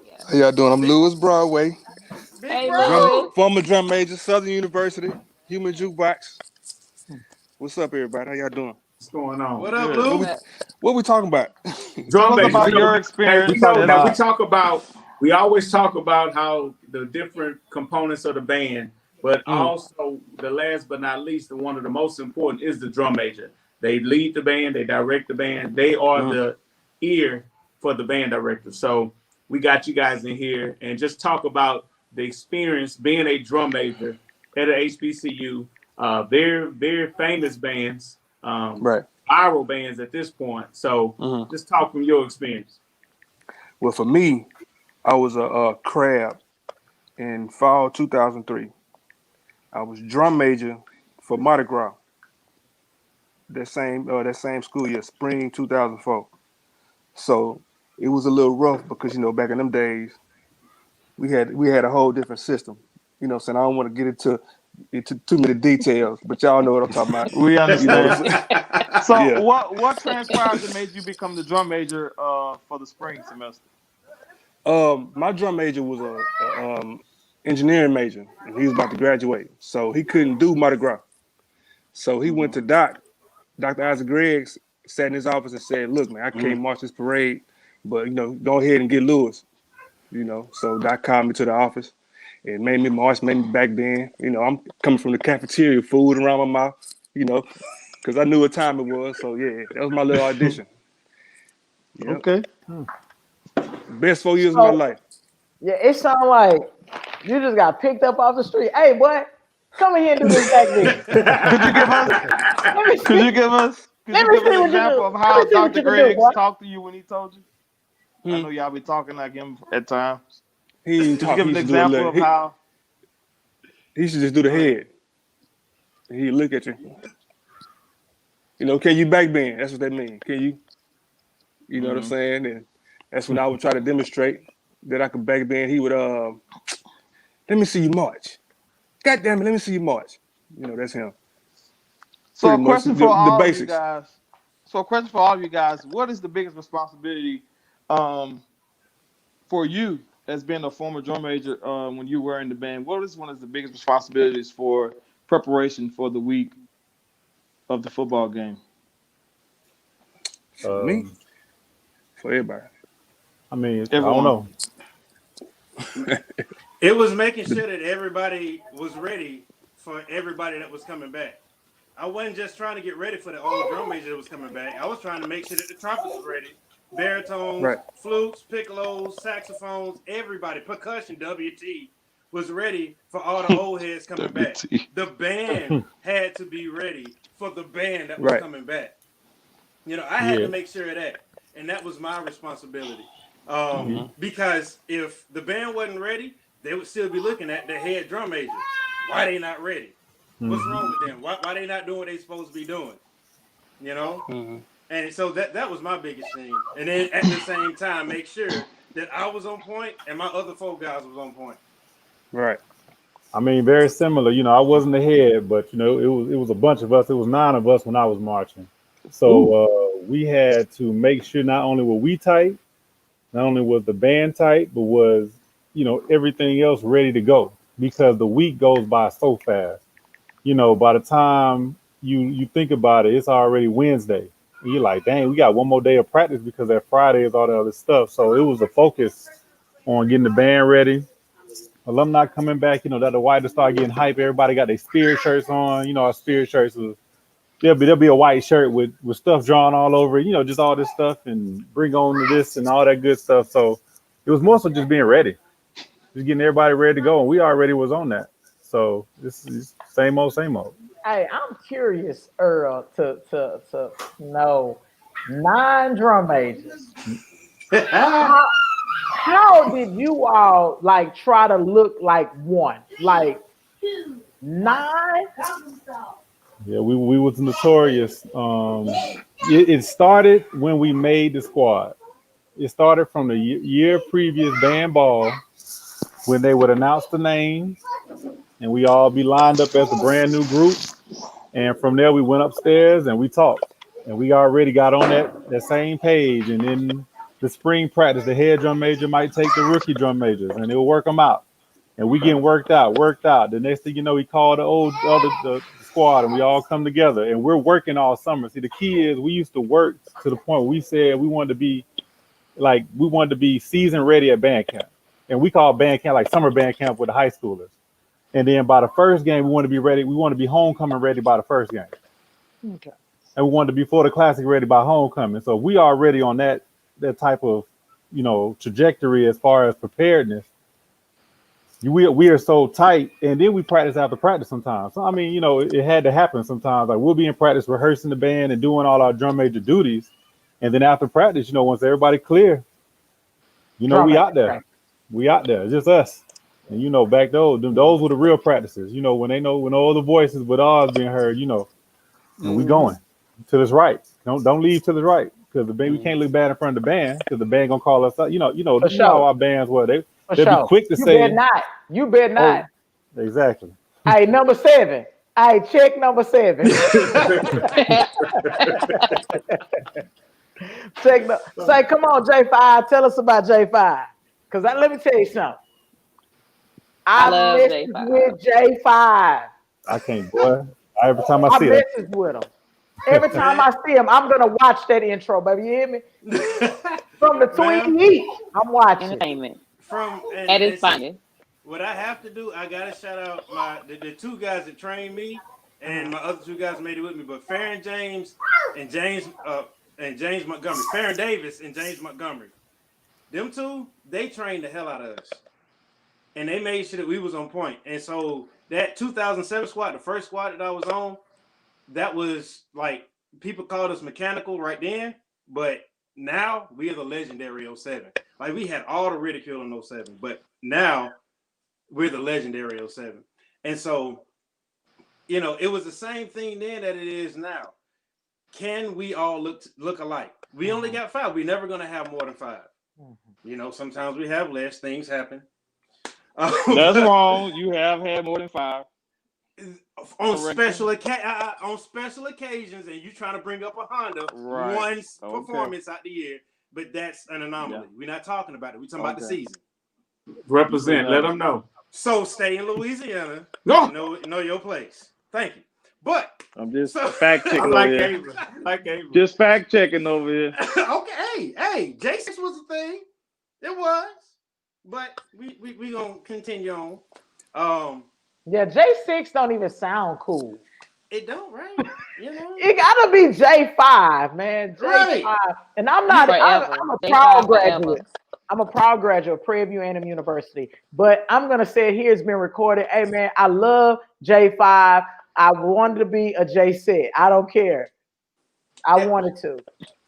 Yeah. How y'all doing? I'm Big, Lewis Broadway, big Hey, drum Lewis. bro. former drum major, Southern University, Human Jukebox. What's up, everybody? How y'all doing? What's going on? What up, Good. What Lou? we what we talking about? Drum Tell us bass. about your Hey, We we experience know talking as now. We a. about talk about. We always talk about how the different components of the band, but Mm, also the last but not least, the one of the most important is the drum major. They lead the band. They direct the band. They are mm. the ear for the band director. So we got you guys in here and just talk about the experience being a drum major at a HBCU. Very famous bands. Right. Viral bands at this point. So Mhm. just talk from your experience. Well, for me, I was a crab in fall 2003. I was drum major for Mardi Gras that same school year, spring 2004. So it was a little rough because back in them days we had a whole different system. What I'm saying, I don't want to get into too many details, but y'all know what I'm talking about. We You know what understand. I'm saying? So, Yeah. what transpired that made you become the drum major for the spring semester? My drum major was a engineering major, and he was about to graduate, so he couldn't do Mardi Gras. So he went Hmm. to Dr. Isaac Greggs, sat in his office and said, "Look, man, I can't march this parade, but go ahead and get Lewis." So Doc called me to the office and made me march, made me back then. I'm coming from the cafeteria, food around my mouth, you know, because I knew what time it was. So yeah, that was my little audition. Yep. Okay. Best 4 years of my So life. yeah, it sounds like you just got picked up off the street. Hey, boy, come in here and do this back beat. Could you give us? Let me Could see. you give us? Could Let you me give see an what you do. example of Let how me see what Dr. you can do, Griggs boy. talked to you when he told you? I Hmm. know y'all be talking like him at times. He didn't Could you talk. give He an used to do a example little. of He, how? he should just do the Go ahead. head. He look at you. Can you back bend? That's what that means. Can you? You know what I'm Hmm. saying? And that's when I would try to demonstrate that I could back bend. He would let me see you march. God damn it, let me see you march. You know, that's him. So Pretty a much question for the all of you basics. guys. So a question for all of you guys. What is the biggest responsibility for you as being a former drum major when you were in the band? What is one of the biggest responsibilities for preparation for the week of the football game? For me? For everybody. I mean, I don't Everyone. know. It was making sure that everybody was ready for everybody that was coming back. I wasn't just trying to get ready for the old drum major that was coming back. I was trying to make sure that the trumpets was ready. Baritones, Right. flutes, piccolos, saxophones, everybody, percussion, WT, was ready for all the old heads coming back. The band had to be ready for the band that was Right. coming back. You know, I had to make sure of that. And that was my responsibility. Because if the band wasn't ready, they would still be looking at the head drum major. Why they not ready? What's wrong with them? Why they not doing what they supposed to be doing? You know? And so that was my biggest thing. And then at the same time, make sure that I was on point and my other 4 guys was on point. Right. I mean, very similar. You know, I wasn't the head, but you know, it was a bunch of us. It was 9 of us when I was marching. So we had to make sure not only were we tight, not only was the band tight, but was, you know, everything else ready to go, because the week goes by so fast. You know, by the time you think about it, it's already Wednesday. And you're like, dang, we got one more day of practice because that Friday is all the other stuff. So it was a focus on getting the band ready. Alumni coming back, you know, that the white to start getting hype. Everybody got their spirit shirts on. You know, our spirit shirts was there'll be a white shirt with stuff drawn all over it, you know, just all this stuff and bring on this and all that good stuff. So it was more so just being ready, just getting everybody ready to go, and we already was on that. So this is same old, same old. Hey, I'm curious, Earl, to know 9 drum majors. How did you all like try to look like one? Like 9? Yeah, we was notorious. It started when we made the squad. It started from the year previous band ball when they would announce the names and we all be lined up as a brand new group. And from there we went upstairs and we talked. And we already got on that same page. And then the spring practice, the head drum major might take the rookie drum majors and they'll work them out. And we getting worked out. The next thing you know, he called the squad and we all come together and we're working all summer. See, the key is we used to work to the point where we said we wanted to be season ready at band camp. And we call band camp like summer band camp with the high schoolers. And then by the first game, we want to be ready. We want to be homecoming ready by the first game. Okay. And we wanted to be for the classic ready by homecoming. So we are already on that type of, you know, trajectory as far as preparedness. We are so tight, and then we practice after practice sometimes. So I mean, you know, it had to happen sometimes. Like we'll be in practice rehearsing the band and doing all our drum major duties, and then after practice, you know, once everybody clear, you know, we out there. We out there. It's just us. And you know, back those were the real practices. You know, when no other voices but ours being heard, you know, and we going to this right. Don't leave to the right because the band we can't look bad in front of the band because the band gonna call us out. You know how our bands were. They'll be quick to say. You bet not. Oh, exactly. Hey, number 7. Hey, check number 7. Say, come on, J5. Tell us about J5. Because let me tell you something. I love message J5. with J5. I can't, boy. Every time I see him. With him. Every time I see him, I'm gonna watch that intro, baby. You hear me? From the Twin Heat, I'm watching. Entertainment. And it's funny. What I have to do, I gotta shout out the 2 guys that trained me, and my other 2 guys made it with me. But Farron James and James Montgomery, Farron Davis and James Montgomery, them 2, they trained the hell out of us, and they made sure that we was on point. And so that 2007 squad, the first squad that I was on, that was like people called us mechanical right then, but now we are the legendary 07. Like we had all the ridicule in 07, but now we're the legendary 07. And so, you know, it was the same thing then that it is now. Can we all look alike? We only got 5. We're never gonna have more than 5. You know, sometimes we have less, things happen. That's wrong. You have had more than 5. on Correction. on special occasions, and you trying to bring up a Honda Right. one Okay. performance out the year, but that's an Yeah. anomaly. We're not talking about it. We're talking about the Okay. season. Represent. Let them know. So stay in Louisiana. No. Know your place. Thank you. But I'm just so fact I checking like over here. Gabriel. I like Gabriel. Just fact checking over here. okay, hey, J6 was a thing. It was, but we gonna continue on. Yeah, J6 don't even sound cool. It don't, right? You know, It gotta be J5, man. J5. right. And I'm not, Forever. I'm a They proud five forever. graduate. I'm a proud graduate of Prairie View A&M University. But I'm gonna say it here, it's been recorded. Hey man, I love J5. I wanted to be a J6. I don't care. I wanted to.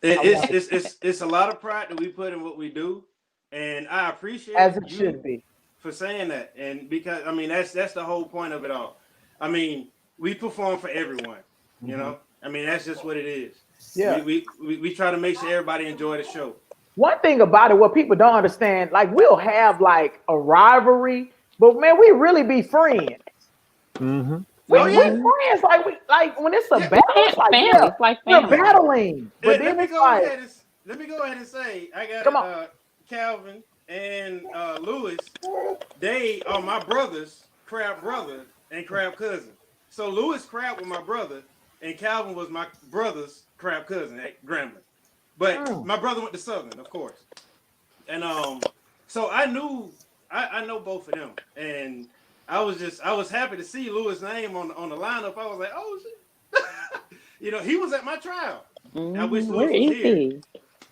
It's a lot of pride that we put in what we do, and I appreciate As it you should be. for saying that. And because I mean that's the whole point of it all. I mean, we perform for everyone. You know, I mean that's just what it is. Yeah. We try to make sure everybody enjoy the show. One thing about it, what people don't understand, like we'll have like a rivalry, but man, we really be friends. Mm-hmm. We Oh, yeah. friends, like when it's a battle, it's like Family. yeah, It's like we're family. battling. But then Let me it's go like, ahead and say I got come on. Calvin and Lewis. They are my brothers, Crab brother and Crab cousin. So Lewis Crab was my brother, and Calvin was my brother's Crab cousin at Grambling. But my brother went to Southern, of course. And so I know both of them, and I was happy to see Lewis' name on the lineup. I was like, oh shit, you know, he was at my trial. I wish Where Lewis was is here. he?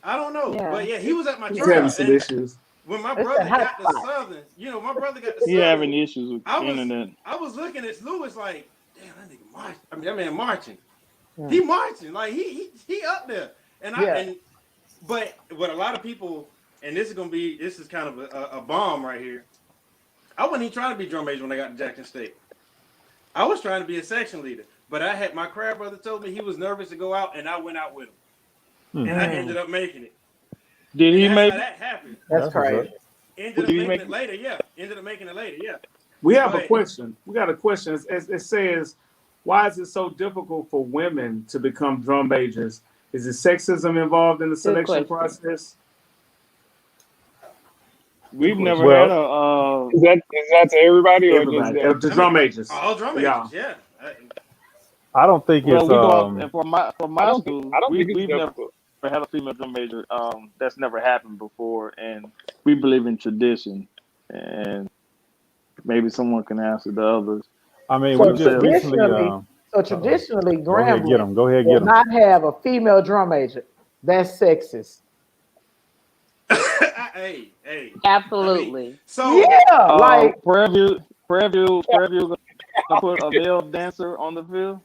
I don't know, Yeah. but yeah, he was at my He's trial. having some And issues. when my It's a brother hot got to spot. Southern, you know, my brother got to He Southern. having issues with I internet. was looking at Lewis like, damn, that nigga marching. I mean, that man marching. Yeah. He marching like he up there. And but what a lot of people, and this is kind of a bomb right here. I wasn't even trying to be drum major when I got to Jackson State. I was trying to be a section leader, but I had my Crab brother told me he was nervous to go out, and I went out with him, and I ended up making it. Did he That's make how it? that happened. That's crazy. Ended up making it later, yeah. Ended up making it later, yeah. We have a But- question. We got a question. It says, why is it so difficult for women to become drum majors? Is it sexism involved in the selection process? We've never Well- had a. Is that to everybody or Everybody. just The drum majors. All drum majors, yeah. I don't think Well, it's we go out, and for my I don't school, think it's we've never difficult. had a female drum major. That's never happened before, and we believe in tradition. And maybe someone can answer the others. I mean, So we just recently. traditionally, Go ahead, get Grambling them. Go ahead, will get them. not have a female drum major. That's sexist. Hey. Absolutely. I mean, so Yeah, like Prairie View gonna put a male dancer on the field.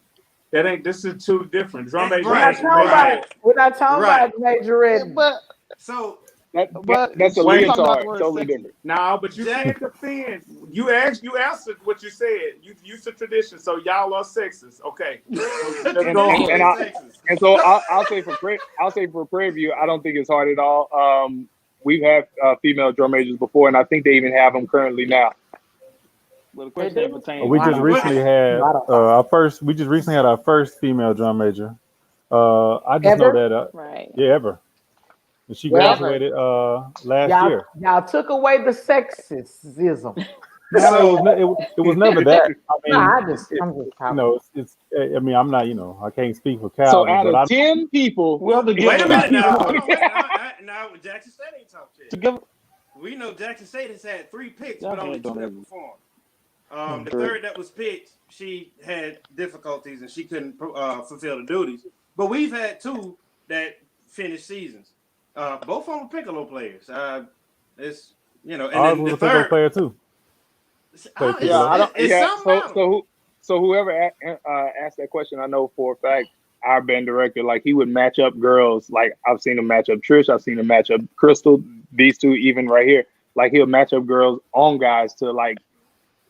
This is two different. Drum major. we're not talking about majorettes. But so That's a we're talking about leotard. the word Totally sexy. different. No, but you can't defend. You answered what you said. You used the tradition, so y'all are sexist. Okay. Let's go on. And so I'll say for Prairie View, I don't think it's hard at all. We've had female drum majors before, and I think they even have them currently now. Well, the question pertains. We just recently had our first. We just recently had our first female drum major. I just know that. Right. Yeah, ever. And she graduated last year. Y'all took away the sexism. No, it was never that. I mean, I'm just talking. it's. I mean, I'm not. I can't speak for Calvin. So out but of 10 people, well, wait a minute now. Now Jackson State ain't top 10. We know Jackson State has had 3 picks, but only 2 that performed. The third that was picked, she had difficulties and she couldn't fulfill the duties. But we've had 2 that finished seasons. Both of them were Piccolo players. It's and then was the a Piccolo third player too. So whoever asked that question, I know for a fact our band director, like he would match up girls. Like I've seen him match up Trish, I've seen him match up Crystal. These 2, even right here, like he'll match up girls on guys to like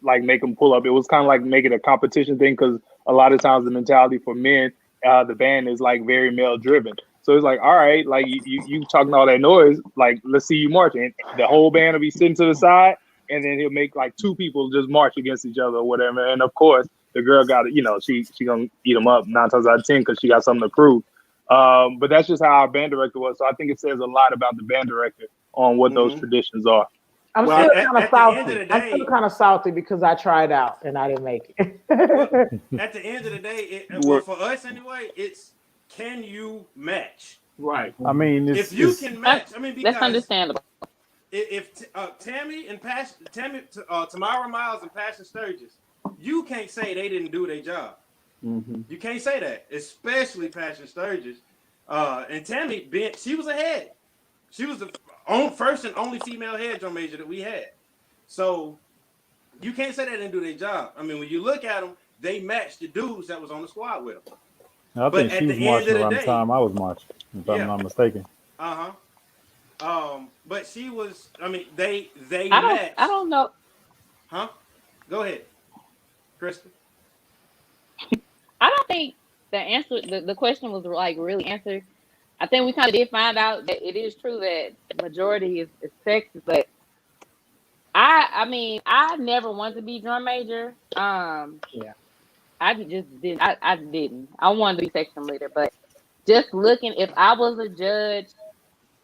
make them pull up. It was kind of like making a competition thing because a lot of times the mentality for men, the band is like very male driven. So it's like, all right, like you talking all that noise, like let's see you march, and the whole band will be sitting to the side, and then he'll make like 2 people just march against each other or whatever. And of course, the girl got it. You know, she gonna eat them up 9 times out of 10 because she got something to prove. But that's just how our band director was. So I think it says a lot about the band director on what those traditions are. I'm Well, still at kind of the end of salty. the I'm still day, kind of salty because I tried out and I didn't make it. at the end of the day, We're- for us anyway, it's can you match? Right. I mean, If you it's can match, I mean, That's because understandable. if Tamara Miles and Passion Sturgis, you can't say they didn't do their job. You can't say that, especially Passion Sturgis. And Tammy, she was ahead. She was the first and only female head drum major that we had. So you can't say they didn't do their job. I mean, when you look at them, they matched the dudes that was on the squad with them. I think she was marching around the day, time I was marching, if I'm not mistaken. But she was. I mean, they I don't know. Huh? Go ahead, Krista. I don't think the question was like really answered. I think we kind of did find out that it is true that majority is sexist, but I mean, I never wanted to be drum major. I just didn't. I didn't. I wanted to be section leader, but just looking, if I was a judge,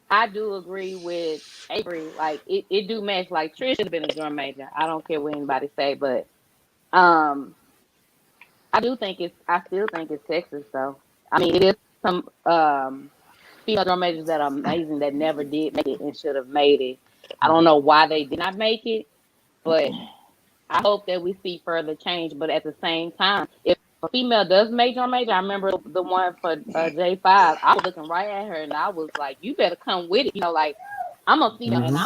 I do agree with Avery. Like it do match. Like Trish should have been a drum major. I don't care what anybody say, but I still think it's sexist though. I mean, it is some female drum majors that are amazing that never did make it and should have made it. I don't know why they did not make it, but I hope that we see further change. But at the same time, if a female does make drum major, I remember the one for J5. I was looking right at her and I was like, "You better come with it." You know, like I'm a female and I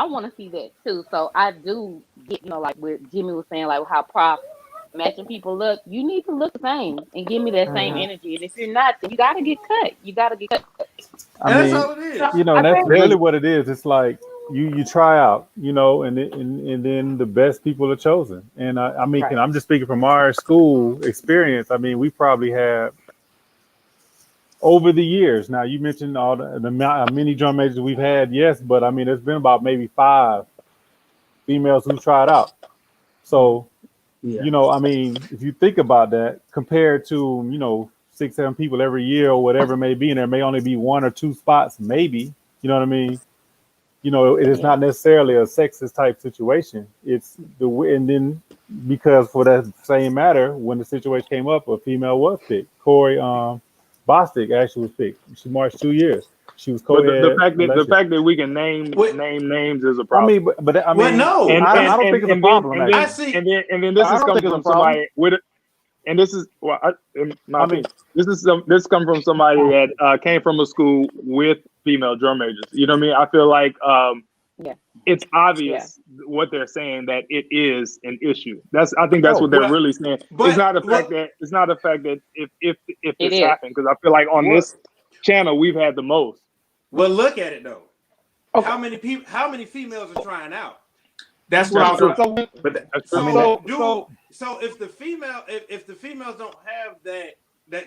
want to see that too. So I do get, you know, like what Jimmy was saying, like how Prof matching people look. You need to look the same and give me that same energy. And if you're not, then you got to get cut. You got to get cut. I mean, That's all it is. you know, and that's really what it is. It's like you try out, you know, and then the best people are chosen. And I mean, I'm just speaking from our school experience. I mean, we probably have over the years. Now, you mentioned all the many drum majors we've had, yes, but I mean, there's been about maybe 5 females who tried out. So, you know, I mean, if you think about that, compared to, you know, 6, 7 people every year or whatever it may be, and there may only be 1 or 2 spots, maybe, you know what I mean? You know, it is not necessarily a sexist type situation. It's and then because for that same matter, when the situation came up, a female was picked. Corey Bostic actually was picked. She marched 2 years. She was co-ed. But the fact that we can name names is a problem. I mean, but I mean, no, I don't think it's a problem. And then this is coming from somebody with it. And this is this come from somebody that came from a school with female drum majors. You know what I mean? I feel like it's obvious what they're saying, that it is an issue. I think that's what they're really saying. It's not a fact that if it's happened, because I feel like on this channel we've had the most. Well, look at it though. Okay. How many females are trying out? That's what I was. So if the females don't have that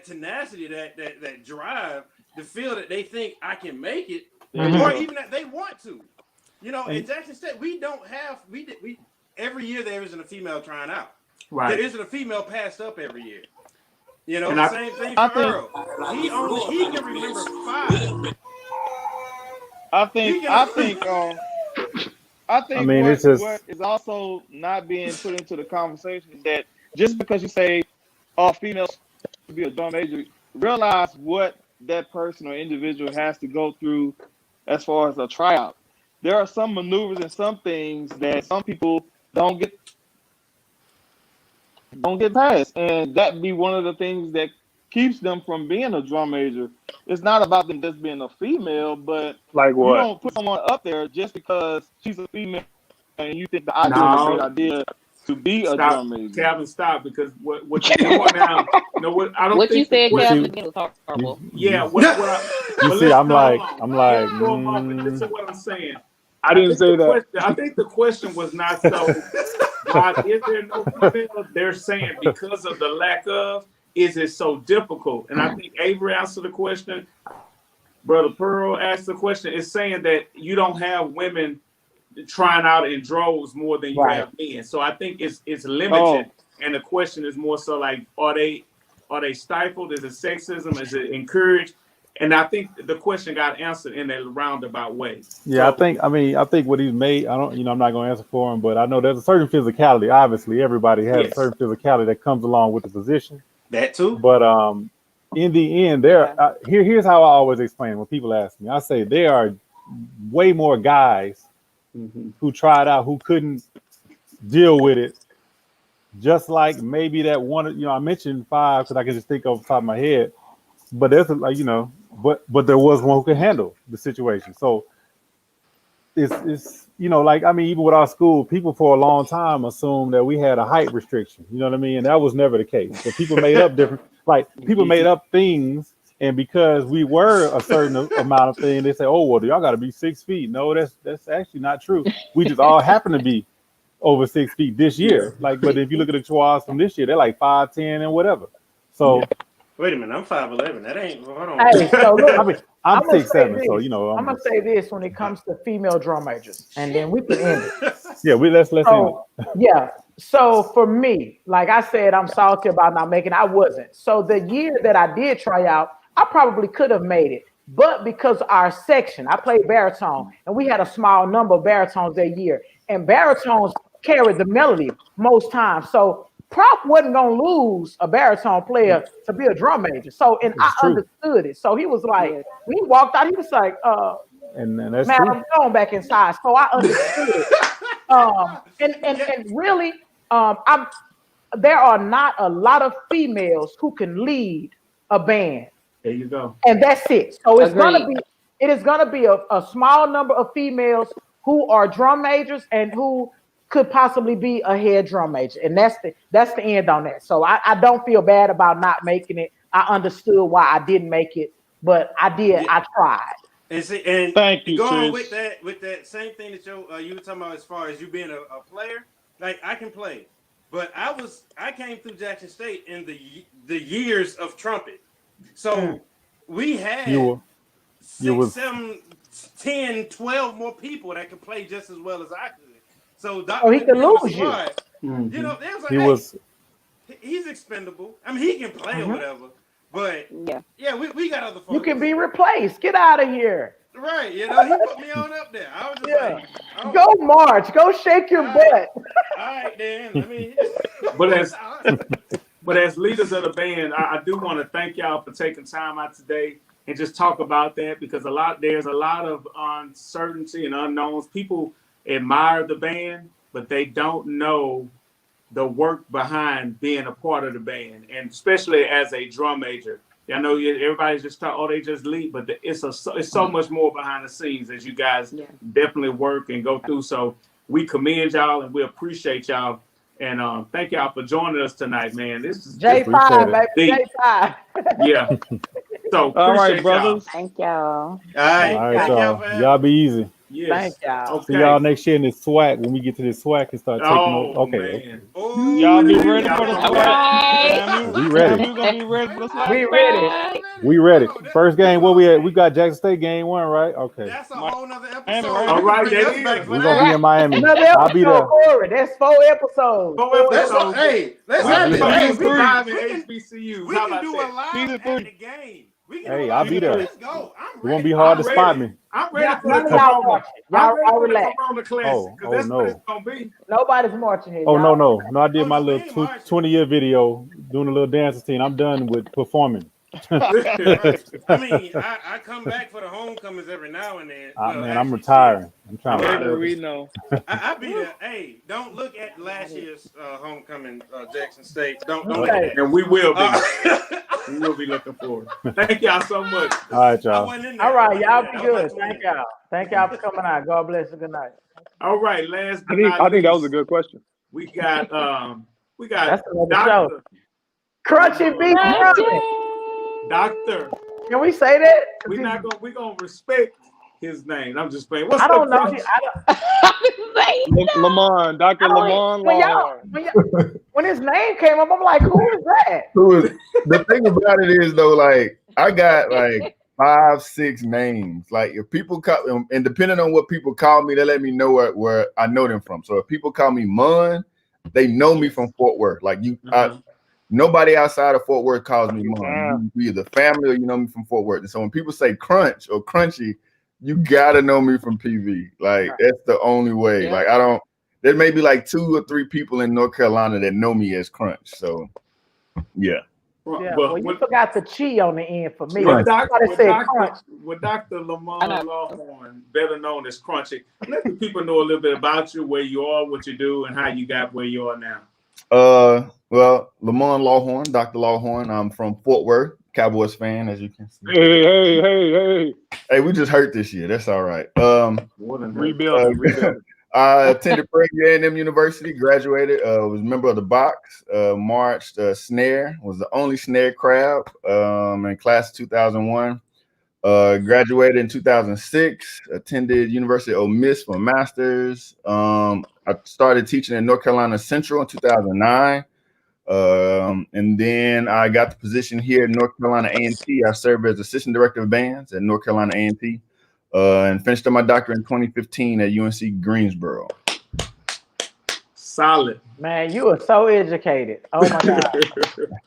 tenacity, that drive to feel that they think I can make it, or even that they want to, you know, in Jackson State we don't have we every year there isn't a female trying out. Right. There isn't a female passed up every year. You know, the same thing for Earl. He can remember 5. I think I mean, what is also not being put into the conversation is that just because you say all females should be a drum major, realize what that person or individual has to go through as far as a tryout. There are some maneuvers and some things that some people don't get past, and that be one of the things that keeps them from being a drum major. It's not about them just being a female, but like what? You don't put someone up there just because she's a female and you think the idea is a great idea to be a drum major. Calvin, stop, because what you're doing now. No, what I don't. What think you said, Calvin, was horrible. Yeah. You see, I'm like. Listen to what I'm saying. I didn't say that. I think the question was not so. Why is there no female? They're saying because of the lack of. Is it so difficult? And I think Avery answered the question. Brother Pearl asked the question. It's saying that you don't have women trying out in droves more than you have men. So I think it's limited And the question is more so like, are they stifled? Is it sexism? Is it encouraged? And I think the question got answered in a roundabout way. Yeah, So I think what he's made, I don't, I'm not going to answer for him, but I know there's a certain physicality. Obviously, everybody has a yes, certain physicality that comes along with the position. That too. But in the end, here's how I always explain when people ask me. I say there are way more guys who tried out who couldn't deal with it. Just like maybe that one, I mentioned 5 because I can just think off the top of my head. But there's but there was one who could handle the situation. So it's like even with our school, people for a long time assumed that we had a height restriction. You know what I mean? And that was never the case. So people made up different, like people made up things, and because we were a certain amount of thing, they say, "Oh, well, y'all got to be 6 feet." No, that's actually not true. We just all happen to be over 6 feet this year. Like, but if you look at the Chihuahuas from this year, they're like 5'10" and whatever. So Wait a minute, I'm 5'11". That ain't. Hold on. Hey, so look, I'm I'm gonna say 6'7", this. so I'm gonna say this when it comes to female drum majors, and then we can end it. yeah, let's end it. So yeah. So for me, like I said, I'm salty about not making. I wasn't. So the year that I did try out, I probably could have made it, but because our section, I played baritone, and we had a small number of baritones that year, and baritones carried the melody most times. So Prop wasn't gonna lose a baritone player to be a drum major. So, and I understood it. So he was like, when he walked out, he was like, and that's man, true. I'm going back inside. So I understood it. And really, there are not a lot of females who can lead a band. There you go. And that's it. So it is gonna be a small number of females who are drum majors and who could possibly be a head drum major. And that's the end on that. So I don't feel bad about not making it. I understood why I didn't make it, but I did. Yeah. I tried. And see, and Thank you, going Trish. with that same thing that you were talking about as far as you being a player, like I can play, but I came through Jackson State in the years of trumpet, so we had you 6, 7, 10, 12 more people that could play just as well as I could. So he could lose you. You know, they was like, he was. He's expendable. I mean, he can play or whatever. But yeah, we got other folks. You can be replaced. Get out of here. Right, you know, he put me on up there. I was just like, oh. Go march, go shake your butt. All right, then. Let me. But as leaders of the band, I do want to thank y'all for taking time out today and just talk about that, because there's a lot of uncertainty and unknowns. People admire the band, but they don't know the work behind being a part of the band, and especially as a drum major. I know everybody's just talking, they just lead, but it's so much more behind the scenes as you guys definitely work and go through. So we commend y'all and we appreciate y'all, and thank y'all for joining us tonight, man. This is J5, baby, J5. Yeah. So all right, appreciate brothers. Thank y'all. All right, y'all. Y'all be easy. Yes. Thank y'all. Okay. See y'all next year in this swag. When we get to this swag and start taking over. Okay. Ooh, Y'all be ready for the swag. We ready. You gonna be ready for the swag? We ready. We ready. First game, what we at? We got Jackson State game 1, right? Okay. That's a whole nother episode. All right, that we're gonna be in Miami. I'll be there. That's 4 episodes. 4 episodes. Hey, let's have it. it. We Survivin HBCU. We can do a live at the game. Hey, I'll be there. Let's go. It won't be hard to spot me. I'm ready for the y'all Corona. Y'all relax. Classic, that's what it's gonna be. Nobody's marching here. Oh, no. I did my little 20-year video doing a little dance routine. I'm done with performing. I mean, I come back for the homecomings every now and then. Man, I'm retiring. I'm trying to. We know. I be there. Hey, don't look at last year's homecoming, Jackson State. Don't look at it. And we will be. We will be looking forward. Thank y'all so much. All right, y'all. All right, y'all be good. Thank y'all. Thank y'all for coming out. God bless and good night. All right, last but I think that was a good question. We got That's another Doctor. show. Crunchy beef Crunchy. Doctor. Can we say that? We're gonna respect his name. I'm just playing. What's I don't know. Lamont, Dr. Lamont. When his name came up, I'm like, who is that? The thing about it is though, like I got like 5, 6 names. Like if people call, and depending on what people call me, they let me know where I know them from. So if people call me Mun, they know me from Fort Worth. Like nobody outside of Fort Worth calls me mom. You either family or you know me from Fort Worth. And so when people say crunch or crunchy, you gotta know me from PV. Like that's the only way. Yeah. Like I don't. There may be like 2 or 3 people in North Carolina that know me as Crunch. So yeah. Yeah, well, you forgot the chi on the end for me. With Somebody said crunch. Dr. Lamont Lawhorn, better known as Crunchy, let the people know a little bit about you, where you are, what you do, and how you got where you are now. Well, Lamont Lawhorn, Dr. Lawhorn. I'm from Fort Worth, Cowboys fan, as you can see. Hey, we just hurt this year. That's all right. Rebuilding. I attended Prairie View A&M University, graduated, was a member of the box, marched snare, was the only snare crab in class of 2001. Graduated in 2006, attended University of Ole Miss for a master's. I started teaching in North Carolina Central in 2009. And then I got the position here in North Carolina A&T. I served as assistant director of bands at North Carolina A&T. And finished up my doctorate in 2015 at UNC Greensboro. Solid. Man, you are so educated. Oh my God.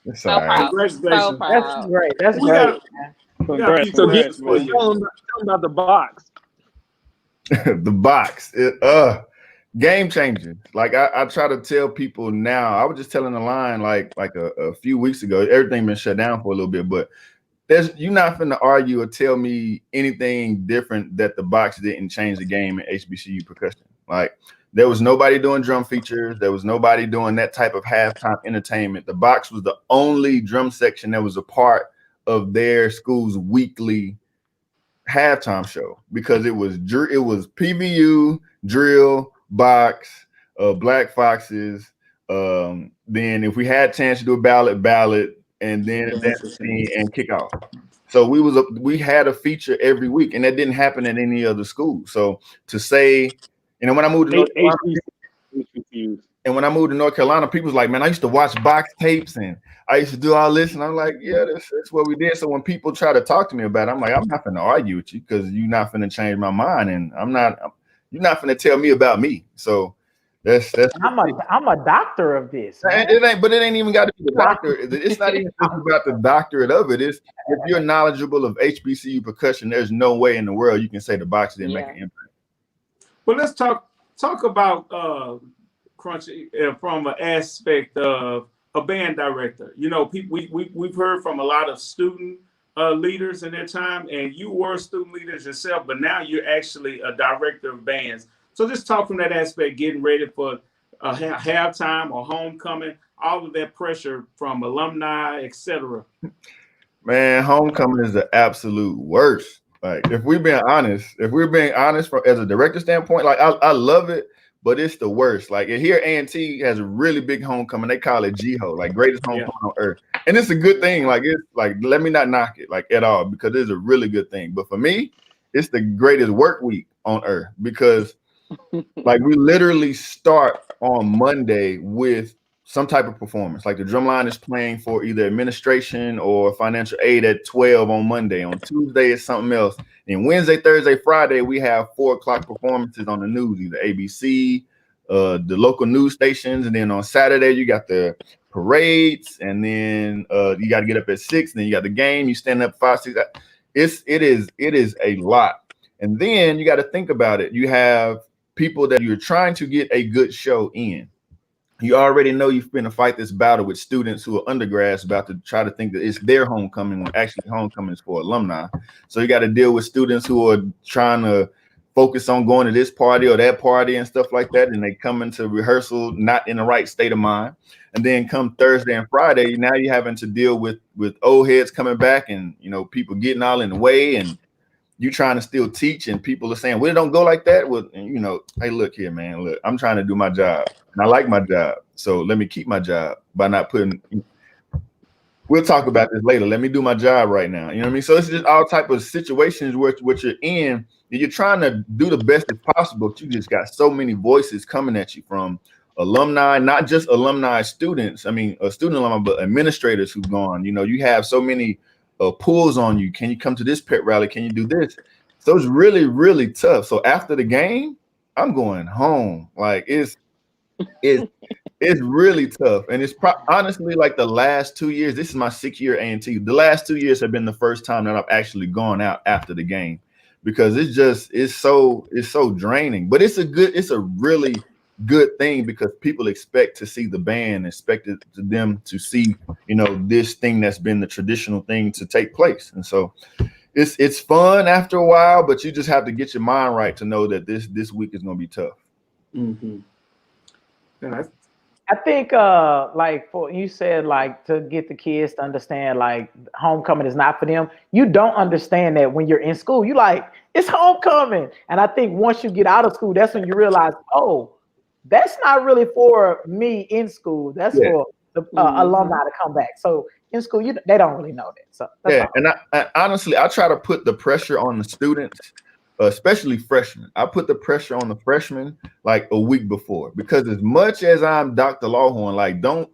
That's all right. Congratulations. That's great. That's great. Congrats. So tell them about the box. The box. Game changing. Like I try to tell people now. I was just telling the line like a few weeks ago. Everything been shut down for a little bit, but you're not finna argue or tell me anything different that the box didn't change the game in HBCU percussion. Like there was nobody doing drum features. There was nobody doing that type of halftime entertainment. The box was the only drum section that was a part of their school's weekly halftime show because it was PVU, drill, box, Black Foxes. Then if we had a chance to do a ballad, and then and kick off. So we had a feature every week, and that didn't happen at any other school. So to say, when I moved to North Carolina, people was like, man, I used to watch box tapes and I used to do all this, and I'm like, yeah, that's what we did. So when people try to talk to me about it, I'm like, I'm not going to argue with you because you're not going to change my mind, and you're not going to tell me about me. So that's I'm a doctor of this. It ain't even got to be the doctor. It's not even just about the doctorate of it. It's if you're knowledgeable of HBCU percussion, there's no way in the world you can say the box didn't make an impact. Well, let's talk about Crunchy from an aspect of a band director. We've heard from a lot of student leaders in their time, and you were student leaders yourself, but now you're actually a director of bands. So just talk from that aspect, getting ready for halftime or homecoming, all of that pressure from alumni, etc. Man, homecoming is the absolute worst. Like if we're being honest from as a director standpoint, like I love it, but it's the worst. Like here, A&T has a really big homecoming. They call it GHO, like greatest homecoming on earth, and it's a good thing. Like it's like let me not knock it like at all because it's a really good thing. But for me, it's the greatest work week on earth because. Like we literally start on Monday with some type of performance. Like the drumline is playing for either administration or financial aid at 12 on Monday. On Tuesday it's something else. And Wednesday, Thursday, Friday we have 4:00 performances on the news, either ABC, the local news stations, and then on Saturday you got the parades, and then you got to get up at 6. And then you got the game. You stand up 5, 6. It is a lot. And then you got to think about it. You have people that you're trying to get a good show in. You already know you've been to fight this battle with students who are undergrads about to try to think that it's their homecoming when actually homecoming is for alumni. So you got to deal with students who are trying to focus on going to this party or that party and stuff like that, and they come into rehearsal not in the right state of mind. And then come Thursday and Friday, now you're having to deal with old heads coming back and people getting all in the way, and you trying to still teach, and people are saying, well, it don't go like that. Well, hey, look here, man. Look, I'm trying to do my job, and I like my job. So let me keep my job by not putting. We'll talk about this later. Let me do my job right now. You know what I mean? So it's just all type of situations where you're in, and you're trying to do the best as possible. But you just got so many voices coming at you from alumni, not just alumni students. I mean, student alumni, but administrators who've gone. You have so many. Pulls on you. Can you come to this pet rally? Can you do this? So it's really, really tough. So after the game, I'm going home. Like it's It's really tough, and it's honestly like the last 2 years. This is my 6th year A&T. The last 2 years have been the first time that I've actually gone out after the game because it's so draining. But it's a really good thing because people expect to see the band, expected to them to see this thing that's been the traditional thing to take place, and so it's fun after a while. But you just have to get your mind right to know that this week is going to be tough. Mm-hmm. And I think like for you said like to get the kids to understand like homecoming is not for them. You don't understand that when you're in school. You like it's homecoming. And I think once you get out of school, that's when you realize, oh, that's not really for me in school. That's Yeah. for the alumni to come back. So in school, they don't really know that. So that's all. And I honestly I try to put the pressure on the students, especially freshmen. I put the pressure on the freshmen like a week before because as much as I'm Dr. Lawhorn, like don't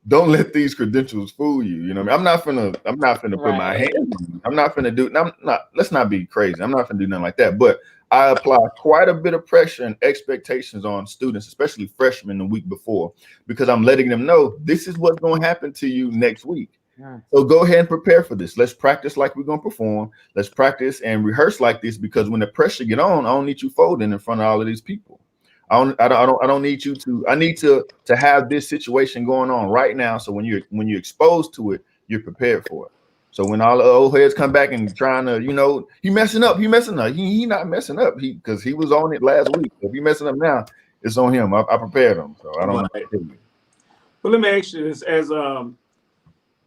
let these credentials fool you. You know what I mean? I'm not finna put my Right. hands on you. I'm not finna do. I'm not. Let's not be crazy. I'm not finna do nothing like that. But I apply quite a bit of pressure and expectations on students, especially freshmen, the week before, because I'm letting them know this is what's going to happen to you next week. So go ahead and prepare for this. Let's practice like we're gonna perform. Let's practice and rehearse like this because when the pressure get on, I don't need you folding in front of all of these people. I don't need you to. I need to have this situation going on right now. So when you're exposed to it, you're prepared for it. So when all the old heads come back and trying to, he messing up. He not messing up. Because he was on it last week. If he messing up now, it's on him. I prepared him. So I don't know. Right. Well, let me ask you this: as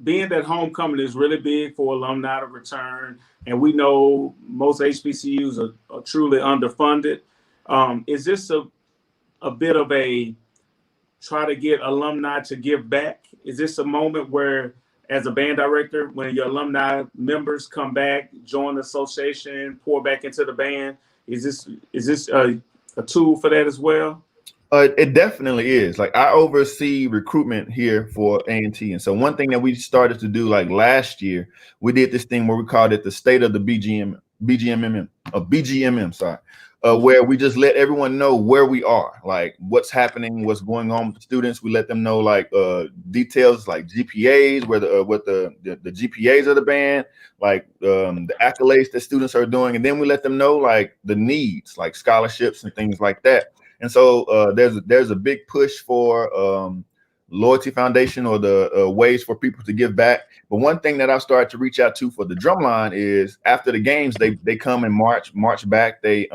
being that homecoming is really big for alumni to return, and we know most HBCUs are truly underfunded. Is this a bit of a try to get alumni to give back? Is this a moment where, as a band director, when your alumni members come back, join the association, pour back into the band, is this a tool for that as well? It definitely is. Like I oversee recruitment here for A&T, and so one thing that we started to do like last year, we did this thing where we called it the State of the BGMM, sorry, where we just let everyone know where we are, like what's happening, what's going on with the students. We let them know like details like GPAs, what the GPAs of the band, like the accolades that students are doing, and then we let them know like the needs, like scholarships and things like that. And so there's a big push for Loyalty Foundation or the ways for people to give back. But one thing that I've started to reach out to for the drumline is after the games, they come and march back. They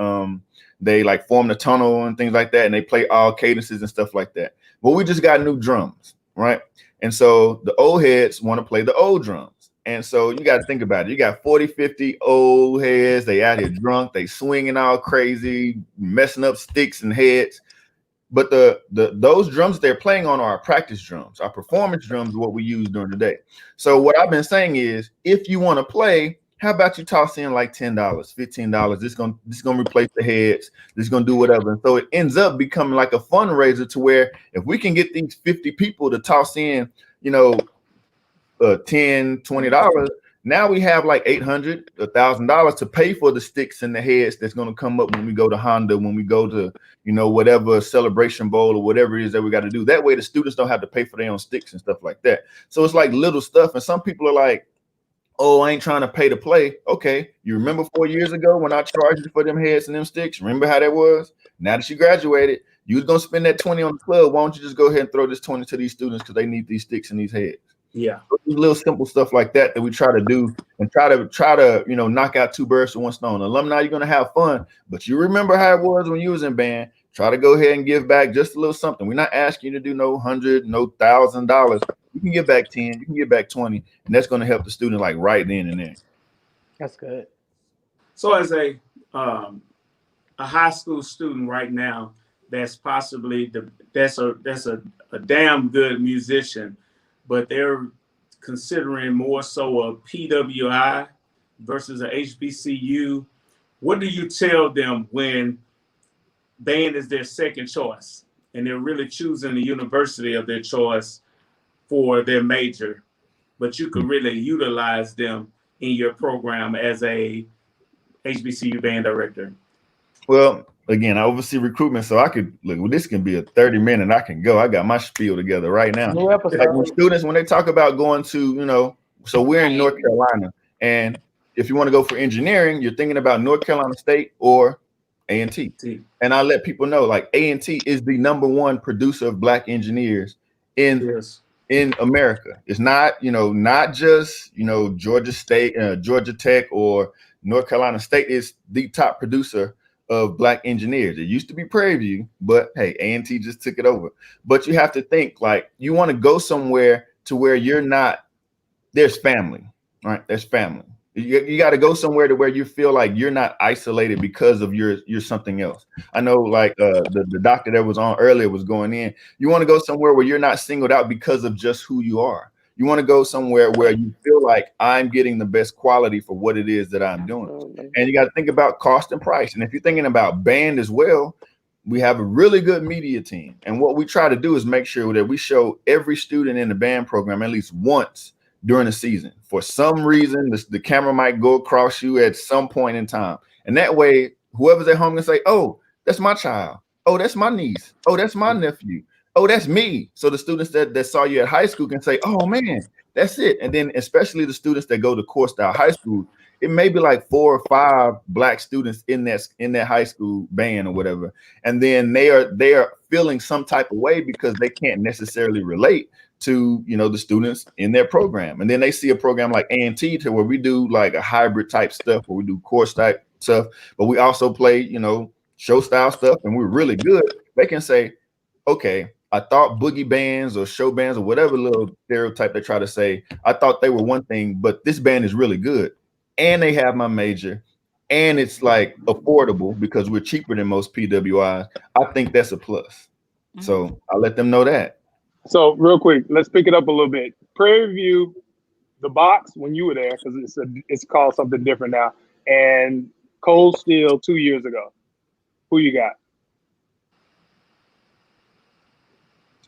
like form the tunnel and things like that, and they play all cadences and stuff like that. But we just got new drums, right? And so the old heads want to play the old drums. And so you got to think about it. You got 40, 50 old heads. They out here drunk. They swinging all crazy, messing up sticks and heads. But those drums they're playing on are our practice drums. Our performance drums is what we use during the day. So what I've been saying is, if you want to play, how about you toss in like $10, $15? This gonna replace the heads. This is gonna do whatever. And so it ends up becoming like a fundraiser to where if we can get these 50 people to toss in, $10, $20, now we have like $800, $1,000 to pay for the sticks and the heads that's going to come up when we go to Honda, when we go to whatever celebration bowl or whatever it is that we got to do. That way the students don't have to pay for their own sticks and stuff like that. So it's like little stuff, and some people are like, oh, I ain't trying to pay to play. Okay, you remember 4 years ago when I charged you for them heads and them sticks? Remember how that was? Now that you graduated, you was gonna spend that 20 on the club. Why don't you just go ahead and throw this 20 to these students because they need these sticks and these heads? Yeah, little simple stuff like that we try to do and try to knock out two birds with one stone. Alumni, you're gonna have fun, but you remember how it was when you was in band. Try to go ahead and give back just a little something. We're not asking you to do no $100, no $1,000. You can give back 10, you can give back 20, and that's going to help the student like right then and there. That's good. So as a high school student right now, that's possibly that's a damn good musician, but they're considering more so a PWI versus a HBCU. What do you tell them when band is their second choice and they're really choosing the university of their choice for their major, but you could really utilize them in your program as a HBCU band director? Well, again, I oversee recruitment, so I could look. Well, this can be a 30-minute. I can go. I got my spiel together right now. New episode. Like when students, when they talk about going to, so we're in North Carolina, and if you want to go for engineering, you're thinking about North Carolina State or A&T. And I let people know, like, A&T is the #1 producer of Black engineers in America. It's not, not just, Georgia State, Georgia Tech, or North Carolina State. Is the top producer of Black engineers. It used to be Prairie View, but hey, A&T just took it over. But you have to think, like, you want to go somewhere to where you're not, there's family, right? There's family. You got to go somewhere to where you feel like you're not isolated because of you're something else. I know, like the doctor that was on earlier was going in. You want to go somewhere where you're not singled out because of just who you are. You want to go somewhere where you feel like I'm getting the best quality for what it is that I'm doing. And you got to think about cost and price. And if you're thinking about band as well, we have a really good media team. And what we try to do is make sure that we show every student in the band program at least once during the season. For some reason, the camera might go across you at some point in time. And that way, whoever's at home can say, oh, that's my child. Oh, that's my niece. Oh, that's my nephew. Oh, that's me. So the students that saw you at high school can say, oh man, that's it. And then especially the students that go to core style high school, it may be like 4 or 5 Black students in that high school band or whatever. And then they are feeling some type of way because they can't necessarily relate to, the students in their program. And then they see a program like A&T to where we do like a hybrid type stuff, where we do course type stuff, but we also play, show style stuff, and we're really good. They can say, okay, I thought boogie bands or show bands or whatever little stereotype they try to say, I thought they were one thing, but this band is really good. And they have my major, and it's like affordable because we're cheaper than most PWIs. I think that's a plus. So I let them know that. So real quick, let's pick it up a little bit. Prairie View, the box when you were there, because it's called something different now, and Cold Steel 2 years ago. Who you got?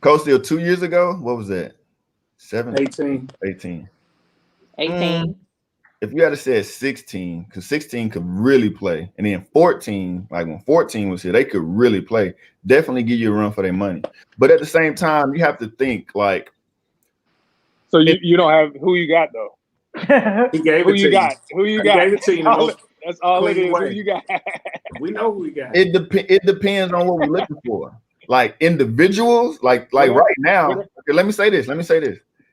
Cold Steel 2 years ago? What was that? 18. If you had to say 16, because 16 could really play, and then 14, like when 14 was here, they could really play. Definitely give you a run for their money. But at the same time, you have to think like. So you don't have who you got though. He gave who it you to got? you. Who you He got? gave it to you. That's all it is. Way. Who you got? We know who we got. It depends on what we're looking for. Like individuals, like right now. Okay, let me say this.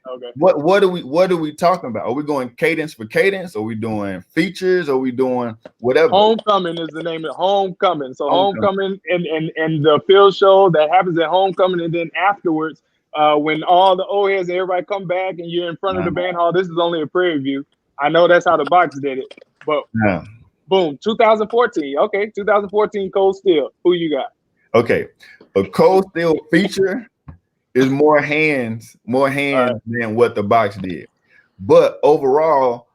Okay. What are we talking about? Are we going cadence for cadence? Are we doing features? Are we doing whatever? Homecoming is the name of it. Homecoming. So homecoming and the field show that happens at homecoming, and then afterwards, when all the old heads and everybody come back and you're in front of the band hall. This is only a Prairie View. I know that's how the box did it, but boom, 2014. Okay, 2014 Cold Steel. Who you got? Okay, a Cold Steel feature is more hands than what the box did. But overall,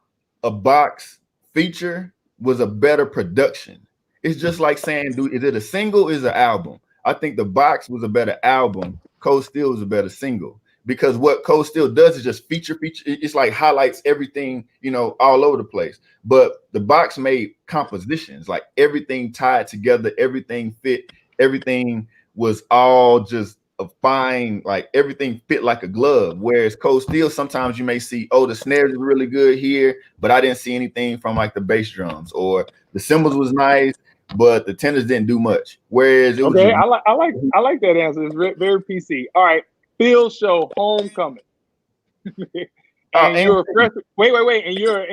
a box feature was a better production. It's just like saying, is it a single? Is it an album? I think the box was a better album. Cold Steel is a better single, because what Cold Steel does is just feature. It's like highlights everything, all over the place. But the box made compositions, like everything tied together, everything fit, everything was all just a fine, like everything fit like a glove. Whereas Cold Steel, sometimes you may see, oh, the snares is really good here, but I didn't see anything from like the bass drums, or the cymbals was nice, but the tenors didn't do much. Whereas it was I like that answer. It's very PC. All right, field show homecoming. and you're a freshman. Wait, and you're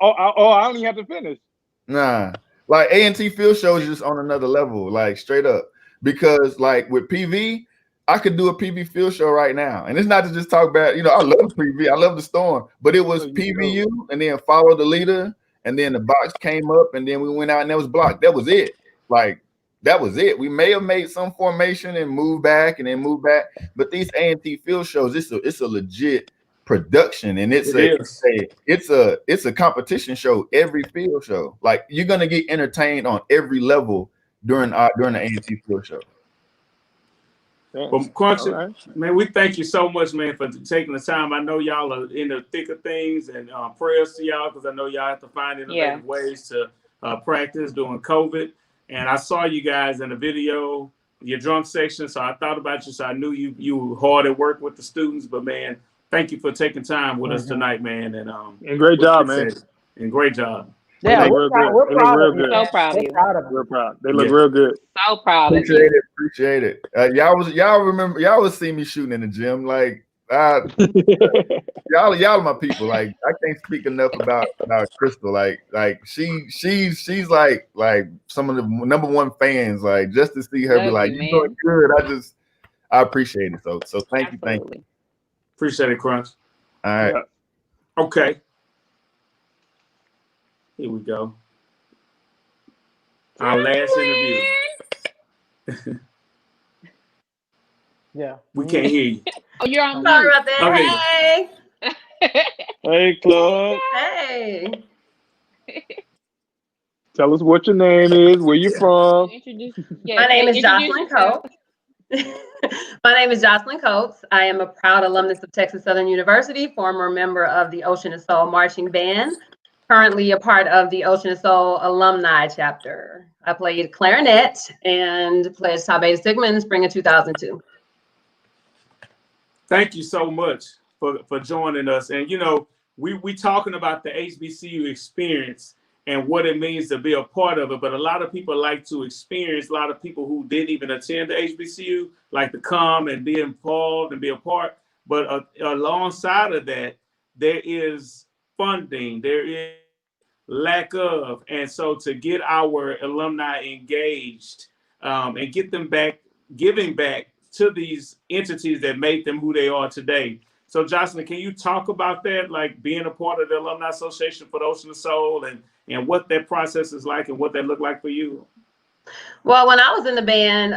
I don't even have to finish. Nah, like A&T field show is just on another level, like straight up. Because like with PV, I could do a PV field show right now. And it's not to just talk about, I love PV, I love the Storm, but it was PVU and then follow the leader, and then the box came up, and then we went out and that was blocked. That was it. Like, that was it. We may have made some formation and moved back and then moved back, but these A&T field shows, it's a legit production, and it's a competition show every field show. Like, you're gonna get entertained on every level during the A&T field show. Well, Quancha, man, we thank you so much, man, for taking the time. I know y'all are in the thick of things, and prayers to y'all, because I know y'all have to find innovative ways to practice during COVID. and I saw you guys in the video, your drum section. So I thought about you. So I knew you were hard at work with the students. But man, thank you for taking time with us tonight, man. And great we job, man. appreciate it. And great job. They Yeah, look real good. we're They look proud real of you. good. So proud of We're you. proud of you. Real proud. They look Yeah. real good. So proud of Appreciate you. it. Appreciate it. Y'all would see me shooting in the gym. Like y'all are my people. Like I can't speak enough about Crystal. Like she's like some of the number one fans. Like just to see her be Love like, you, you doing good. I appreciate it. So thank you. Appreciate it, Crunch. All right. Yeah. Okay. Here we go. Our last interview. Yeah. We can't hear you. Oh, you're on Sorry mute. about that. Okay. Hey, Club. Hey. Tell us what your name is, where you from. My name is Jocelyn Coates. My name is Jocelyn Coates. I am a proud alumnus of Texas Southern University, former member of the Ocean and Soul Marching Band, currently a part of the Ocean and Soul Alumni Chapter. I played clarinet and played Psi Beta Sigma in the spring of 2002. Thank you so much for joining us. And you know, we talking about the HBCU experience and what it means to be a part of it. But a lot of people like to experience, a lot of people who didn't even attend the HBCU like to come and be involved and be a part. But alongside of that, there is funding, there is lack of. And so to get our alumni engaged and get them back, giving back to these entities that made them who they are today. So Jocelyn, can you talk about that, like being a part of the Alumni Association for the Ocean of Soul and what that process is like and what that looked like for you? Well, when I was in the band,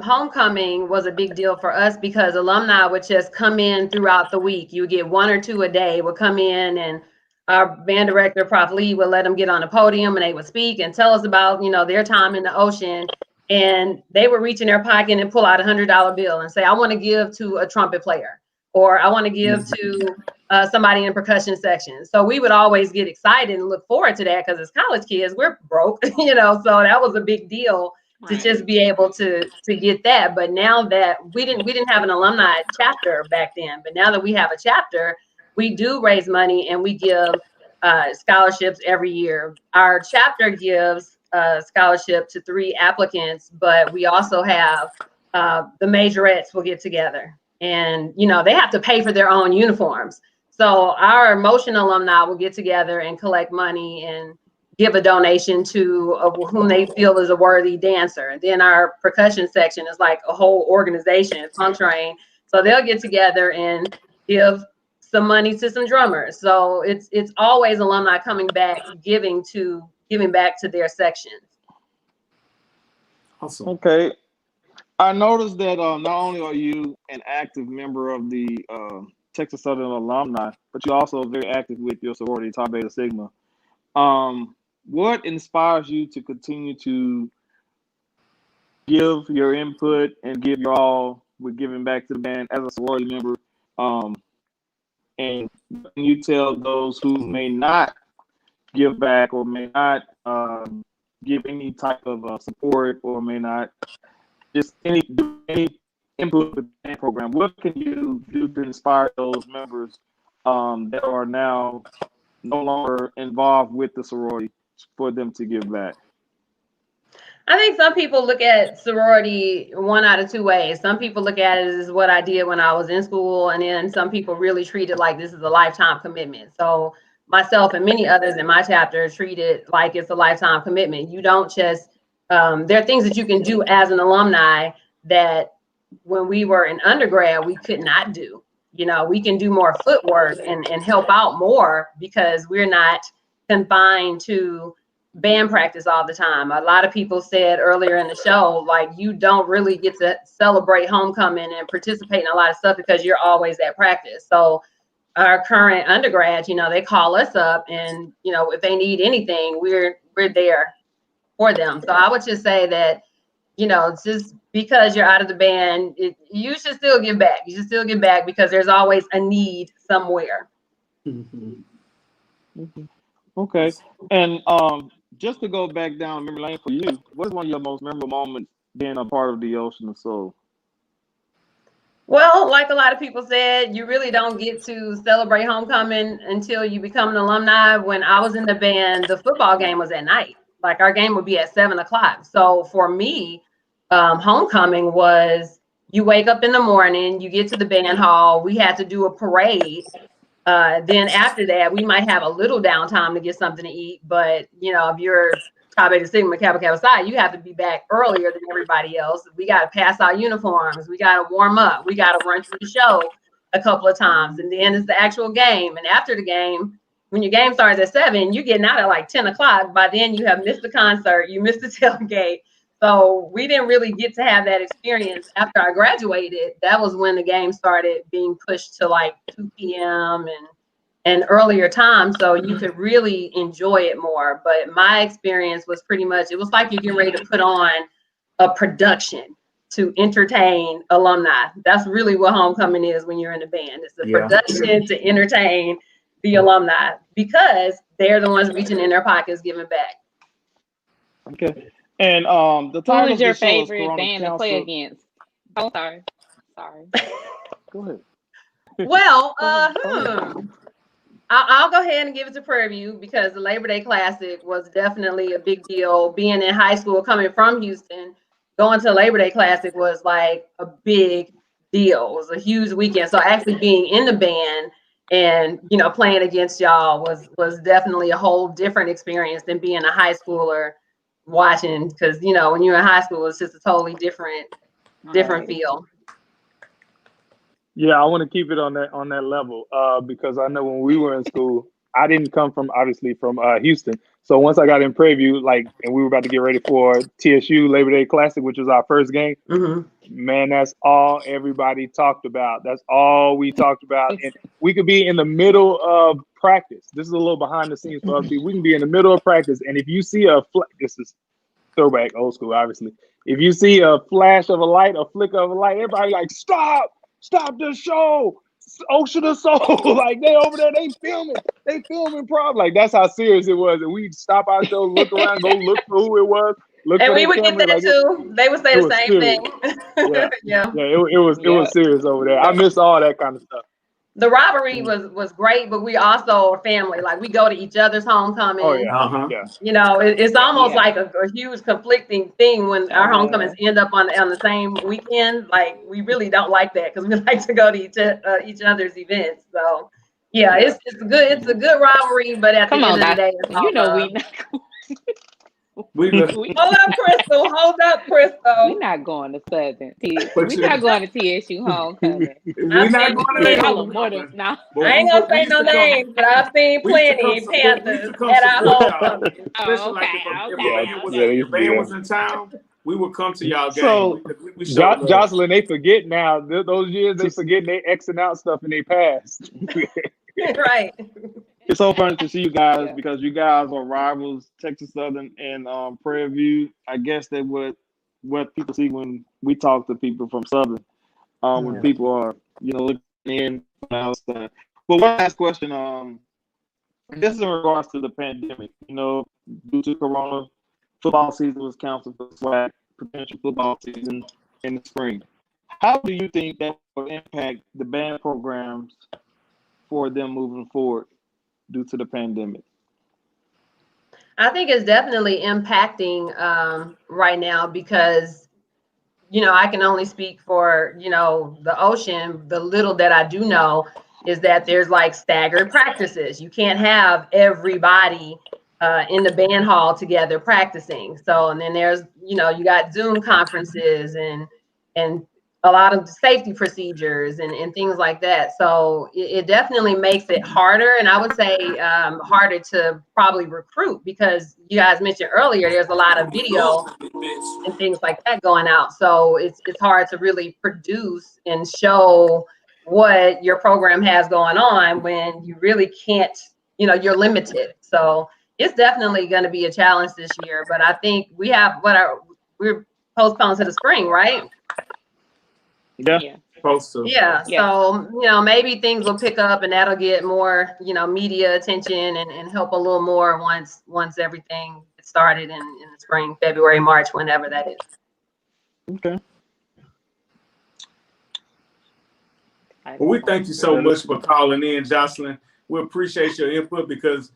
homecoming was a big deal for us because alumni would just come in throughout the week. You would get one or two a day would come in, and our band director, Prof. Lee, would let them get on the podium and they would speak and tell us about, you know, their time in the ocean. And they would reach in their pocket and pull out $100 bill and say, I want to give to a trumpet player, or I want to give to somebody in percussion section. So we would always get excited and look forward to that because as college kids, we're broke, you know, so that was a big deal to just be able to get that. But now that we didn't have an alumni chapter back then, but now that we have a chapter, we do raise money and we give scholarships every year. Our chapter gives scholarship to 3 applicants, but we also have the majorettes will get together, and you know they have to pay for their own uniforms. So our Motion alumni will get together and collect money and give a donation to whom they feel is a worthy dancer. And then our percussion section is like a whole organization, Funk Train. So they'll get together and give some money to some drummers. So it's always alumni coming back, giving back to their sections. Awesome. Okay. I noticed that not only are you an active member of the Texas Southern alumni, but you're also very active with your sorority, Psi Beta Sigma. What inspires you to continue to give your input and give your all with giving back to the band as a sorority member? And can you tell those who may not give back or may not give any type of support or may not just any input with the program, what can you do to inspire those members that are now no longer involved with the sorority for them to give back? I think some people look at sorority one out of two ways. Some people look at it as what I did when I was in school, and then some people really treat it like this is a lifetime commitment. So myself and many others in my chapter treat it like it's a lifetime commitment. You don't just, there are things that you can do as an alumni that when we were in undergrad, we could not do. You know, we can do more footwork and help out more because we're not confined to band practice all the time. A lot of people said earlier in the show, like, you don't really get to celebrate homecoming and participate in a lot of stuff because you're always at practice. So our current undergrads, you know, they call us up and, you know, if they need anything, we're there for them. So I would just say that, you know, just because you're out of the band, you should still give back. You should still give back because there's always a need somewhere. Okay. And just to go back down memory lane for you, what is one of your most memorable moments being a part of the Ocean of Soul? Well, like a lot of people said, you really don't get to celebrate homecoming until you become an alumni. When I was in the band, the football game was at night. Like our game would be at 7:00. So for me, homecoming was you wake up in the morning, you get to the band hall, we had to do a parade. Then after that, we might have a little downtime to get something to eat. But if you're Phi Beta Sigma Kappa Kappa Psi, you have to be back earlier than everybody else. We got to pass out uniforms. We got to warm up. We got to run through the show a couple of times, and then it's the actual game. And after the game, when your game starts at 7, you're getting out at like 10:00. By then, you have missed the concert. You missed the tailgate. So we didn't really get to have that experience after I graduated. That was when the game started being pushed to like 2 p.m. and earlier time, so you could really enjoy it more. But my experience was pretty much, it was like you're getting ready to put on a production to entertain alumni. That's really what homecoming is when you're in a band. It's a production to entertain the alumni because they're the ones reaching in their pockets giving back. Okay. And the Who title is of your the show is favorite Corona band to play Council. against? Oh, sorry. Go ahead. Well, I'll go ahead and give it to Prairie View because the Labor Day Classic was definitely a big deal. Being in high school, coming from Houston, going to Labor Day Classic was like a big deal. It was a huge weekend. So actually being in the band and playing against y'all was definitely a whole different experience than being a high schooler watching, because when you're in high school, it's just a totally different feel. Yeah, I want to keep it on that level because I know when we were in school, I didn't come from Houston. So once I got in Prairie View, and we were about to get ready for TSU Labor Day Classic, which was our first game, man, that's all everybody talked about. That's all we talked about. And we could be in the middle of practice. This is a little behind the scenes for other people. We can be in the middle of practice, and if you see this is throwback, old school, obviously. If you see a flash of a light, a flicker of a light, everybody like, stop the show, Ocean of Soul. Like they over there, they filming problem. Like that's how serious it was. And we'd stop our show, look around, go look for who it was, And we would get that too. They would say the same thing. It was serious over there. I miss all that kind of stuff. The rivalry was great, but we also a family. Like we go to each other's homecoming. Oh yeah. It's almost like a huge conflicting thing when our homecomings end up on the same weekend. Like we really don't like that because we like to go to each other's events. So it's a good rivalry, but at the end of the day, it's all Hold up, Crystal. We're not going to Southern. We're not going to TSU homecoming. We're not going to no. I ain't gonna say no names, but I've seen plenty Panthers at our homecoming. Especially if the band was in town, we would come to y'all game. So, Jocelyn, they forget now. Those years, they forget they Xing out stuff in their past. Right. It's so funny to see you guys because you guys are rivals, Texas Southern and Prairie View. I guess that what people see when we talk to people from Southern, when people are looking in from the outside. But one last question, this is in regards to the pandemic. Due to Corona, football season was canceled for SWAC, potential football season in the spring. How do you think that will impact the band programs for them moving forward due to the pandemic? I think it's definitely impacting right now because, I can only speak for, the Ocean. The little that I do know is that there's like staggered practices. You can't have everybody in the band hall together practicing. So, and then there's, you got Zoom conferences and a lot of safety procedures and things like that. So it definitely makes it harder. And I would say harder to probably recruit because you guys mentioned earlier, there's a lot of video and things like that going out. So it's hard to really produce and show what your program has going on when you really can't, you're limited. So it's definitely going to be a challenge this year. But I think we're postponed to the spring, right? Yeah. Supposed to. Yeah. So, maybe things will pick up and that'll get more, media attention and help a little more once everything It started in the spring, February, March, whenever that is. Okay. Well, we thank you so much for calling in, Jocelyn. We appreciate your input because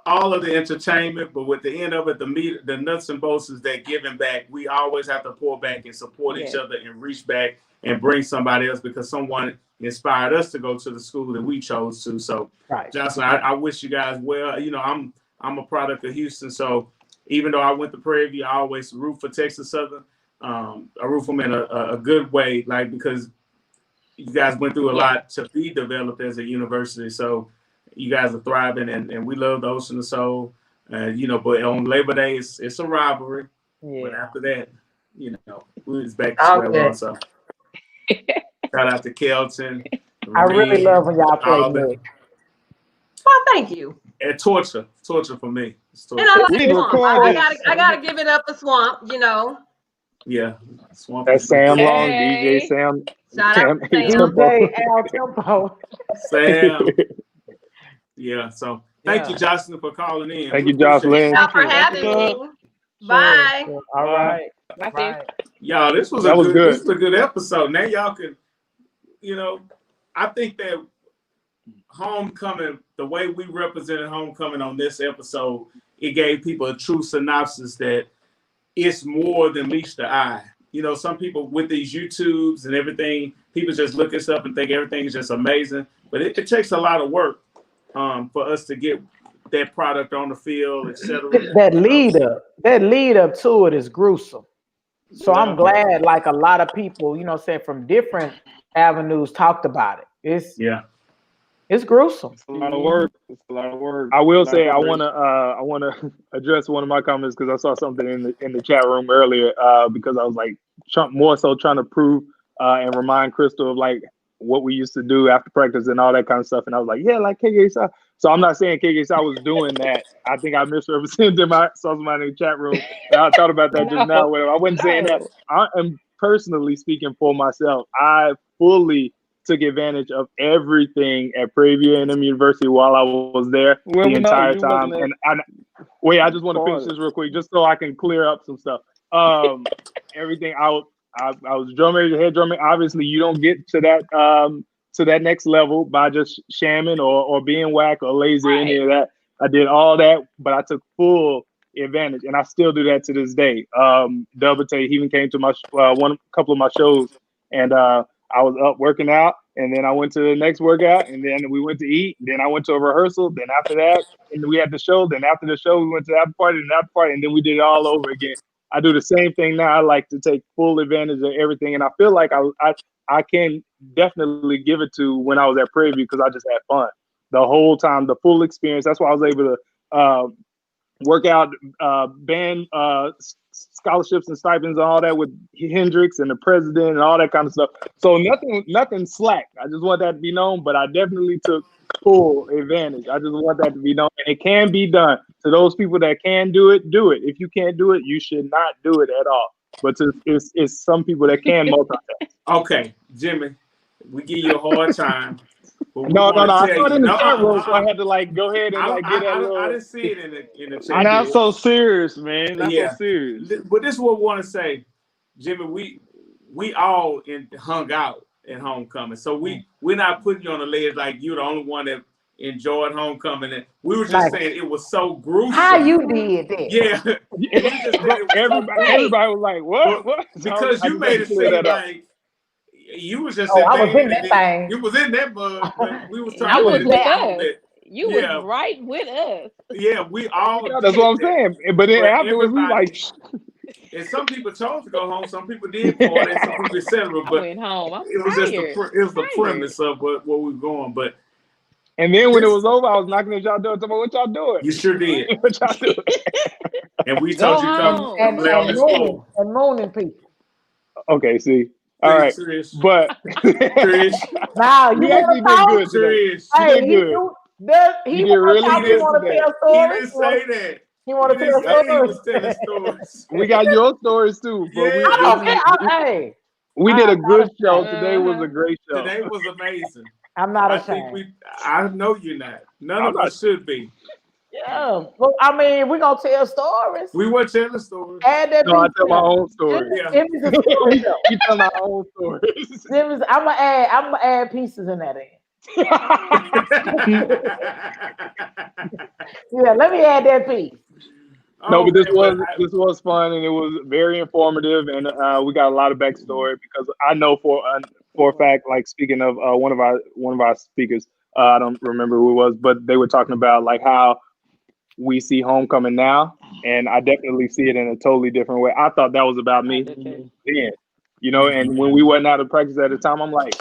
all of the entertainment, but with the end of it, the nuts and bolts is that giving back. We always have to pour back and support each other and reach back and bring somebody else because someone inspired us to go to the school that we chose to. So, Jocelyn, I wish you guys well. You know, I'm a product of Houston, so even though I went to Prairie View, I always root for Texas Southern. I root for them in a good way, like because you guys went through a lot to be developed as a university. So you guys are thriving, and we love the Ocean of Soul. You know, but on Labor Day, it's a rivalry. Yeah. But after that, you know, we was back to square one. So shout out to Kelton. I really love when y'all play Nick. Well, thank you. And torture for me. And I like Swamp. I gotta give it up to Swamp. You know. Yeah, Swamp. That's Sam Long, DJ Sam. Shout out to Sam. DJ Al Tempo. Sam. Yeah, so thank you, Jocelyn, for calling in. Thank you, Jocelyn. Thank you for having me. Bye. All right. Bye. Y'all, this was a good episode. Now y'all can, you know, I think that homecoming, the way we represented homecoming on this episode, it gave people a true synopsis that it's more than meets the eye. You know, some people with these YouTubes and everything, people just look at stuff and think everything is just amazing. But it takes a lot of work for us to get that product on the field, etc. That lead up to it is gruesome. So I'm glad, like a lot of people, you know, saying from different avenues talked about it. It's gruesome. It's a lot of work. It's a lot of work. I will say I wanna address one of my comments because I saw something in the chat room earlier because I was like more so trying to prove and remind Crystal of like what we used to do after practice and all that kind of stuff. And I was like, yeah, like KK South. So I'm not saying KK South was doing that. I think I misrepresented him. I saw somebody in the chat room. And I thought about that just now. I wasn't saying that. I am personally speaking for myself. I fully took advantage of everything at Prairie View A&M University while I was there the entire time. And I just want to finish this real quick, just so I can clear up some stuff. Everything out. I was drum major, head drum major. Obviously, you don't get to that next level by just shamming or being whack or lazy, any of that. I did all that, but I took full advantage, and I still do that to this day. He even came to my couple of my shows, and I was up working out, and then I went to the next workout, and then we went to eat. Then I went to a rehearsal. Then after that, and we had the show. Then after the show, we went to the after party, and then we did it all over again. I do the same thing now. I like to take full advantage of everything, and I feel like I can definitely give it to when I was at Prairie View because I just had fun the whole time, the full experience. That's why I was able to work out band scholarships and stipends and all that with Hendrix and the president and all that kind of stuff. So nothing slack. I just want that to be known, but I definitely took full advantage. I just want that to be known. And it can be done. To those people that can do it, do it. If you can't do it, you should not do it at all. But it's some people that can multitask. Okay, Jimmy, we give you a hard time. No. I saw it in the chat room, so I had to like go ahead and get that little. I didn't see it in the chat. Not so serious, man. Not so serious. But this is what we want to say, Jimmy. We all hung out at homecoming, so we're not putting you on the ledge like you're the only one that enjoyed homecoming. And we were just saying it was so gruesome. How you did that? Yeah. Everybody was like, "What?" Because you made it seem like. You was just I was in that thing. You was in that mud. We was I was with us. It. You was right with us. Yeah, we all. Yeah, that's what I'm saying. But then afterwards, we like. And some people chose to go home. Some people did for it. And some people etc. But I went home. It was just the premise of where we were going. But and then when it was over, I was knocking at y'all door. Talking about what y'all doing. You sure did. What y'all doing? And we told you come and lay on this floor. And moaning people. Okay, see. All right, but Trish. Now you actually did good. Trish. Hey, you did good. He did really good. He want to tell stories. He didn't say that. He want to tell stories. He was telling stories. We got your stories too. But we did a good show. Today was a great show. Today was amazing. I'm not ashamed. I know you're not. None of us should be. Yeah. Well, I mean, we're gonna tell stories. We were telling stories. Add that No, I piece tell my there. own story. Yeah. Jimmy's a storyteller. You tell my own stories. I'm gonna add pieces in that end. Yeah, let me add that piece. No, Oh but man, but this was fun and it was very informative, and we got a lot of backstory because I know for a fact, like speaking of one of our speakers, I don't remember who it was, but they were talking about like how we see homecoming now, and I definitely see it in a totally different way. I thought that was about me then, and when we wasn't out of practice at the time, I'm like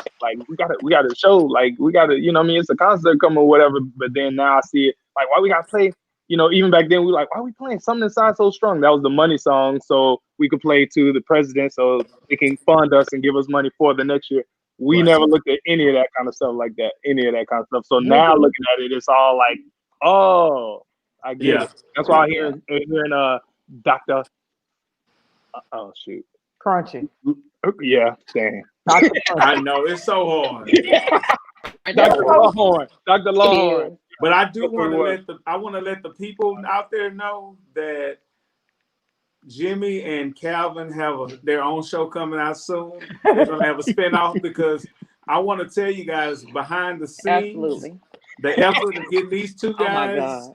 we gotta show, like we gotta, what I mean, it's a concert coming or whatever. But then now I see it like, why we gotta play, even back then we were like, why are we playing Something Inside So Strong? That was the money song, so we could play to the president so they can fund us and give us money for the next year. We never looked at any of that kind of stuff like that, any of that kind of stuff. So now looking at it, it's all like, oh, I get it. That's why I'm hearing Dr. Oh shoot. Crunchy. Yeah, dang. I know it's so hard. Dr. Longhorn. Dr. Longhorn. But I do want to let the people out there know that Jimmy and Calvin have their own show coming out soon. They're gonna have a spinoff because I want to tell you guys behind the scenes, the effort of getting these two guys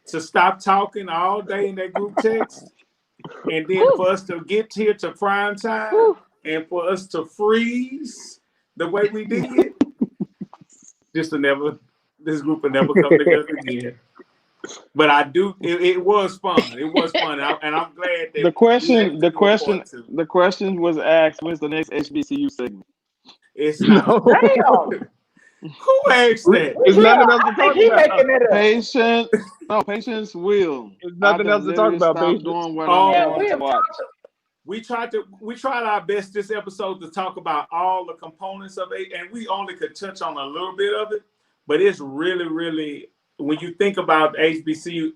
to stop talking all day in that group text, and then for us to get here to prime time, and for us to freeze the way we did, this group will never come together again. But I do. It was fun. It was fun, and I'm glad that the question was asked. When's the next HBCU segment? It's not. Damn. Who asked that? There's nothing else to talk about. Patience will. There's nothing else to talk about. Stop doing what I'm going to watch. We tried our best this episode to talk about all the components of it, and we only could touch on a little bit of it. But it's really, really, when you think about HBCU,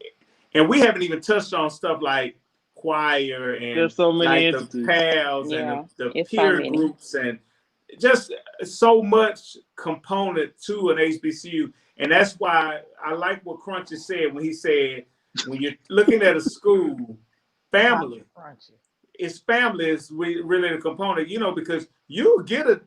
and we haven't even touched on stuff like choir and there's so many like the pals and the so peer many. groups and just so much component to an HBCU. And that's why I like what Crunchy said when he said, when you're looking at a school, family, it's family is really the component, because you'll get an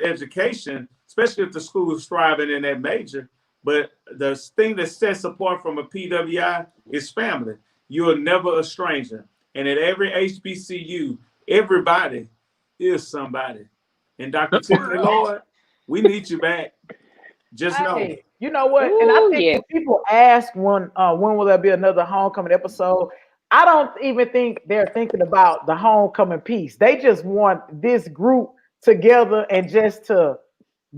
education, especially if the school is thriving in that major. But the thing that sets apart from a PWI is family. You're never a stranger. And at every HBCU, everybody is somebody. And Dr. Tiffany Lloyd, we need you back. Just know. You know what? And I think when people ask when will there be another homecoming episode, I don't even think they're thinking about the homecoming piece. They just want this group together and just to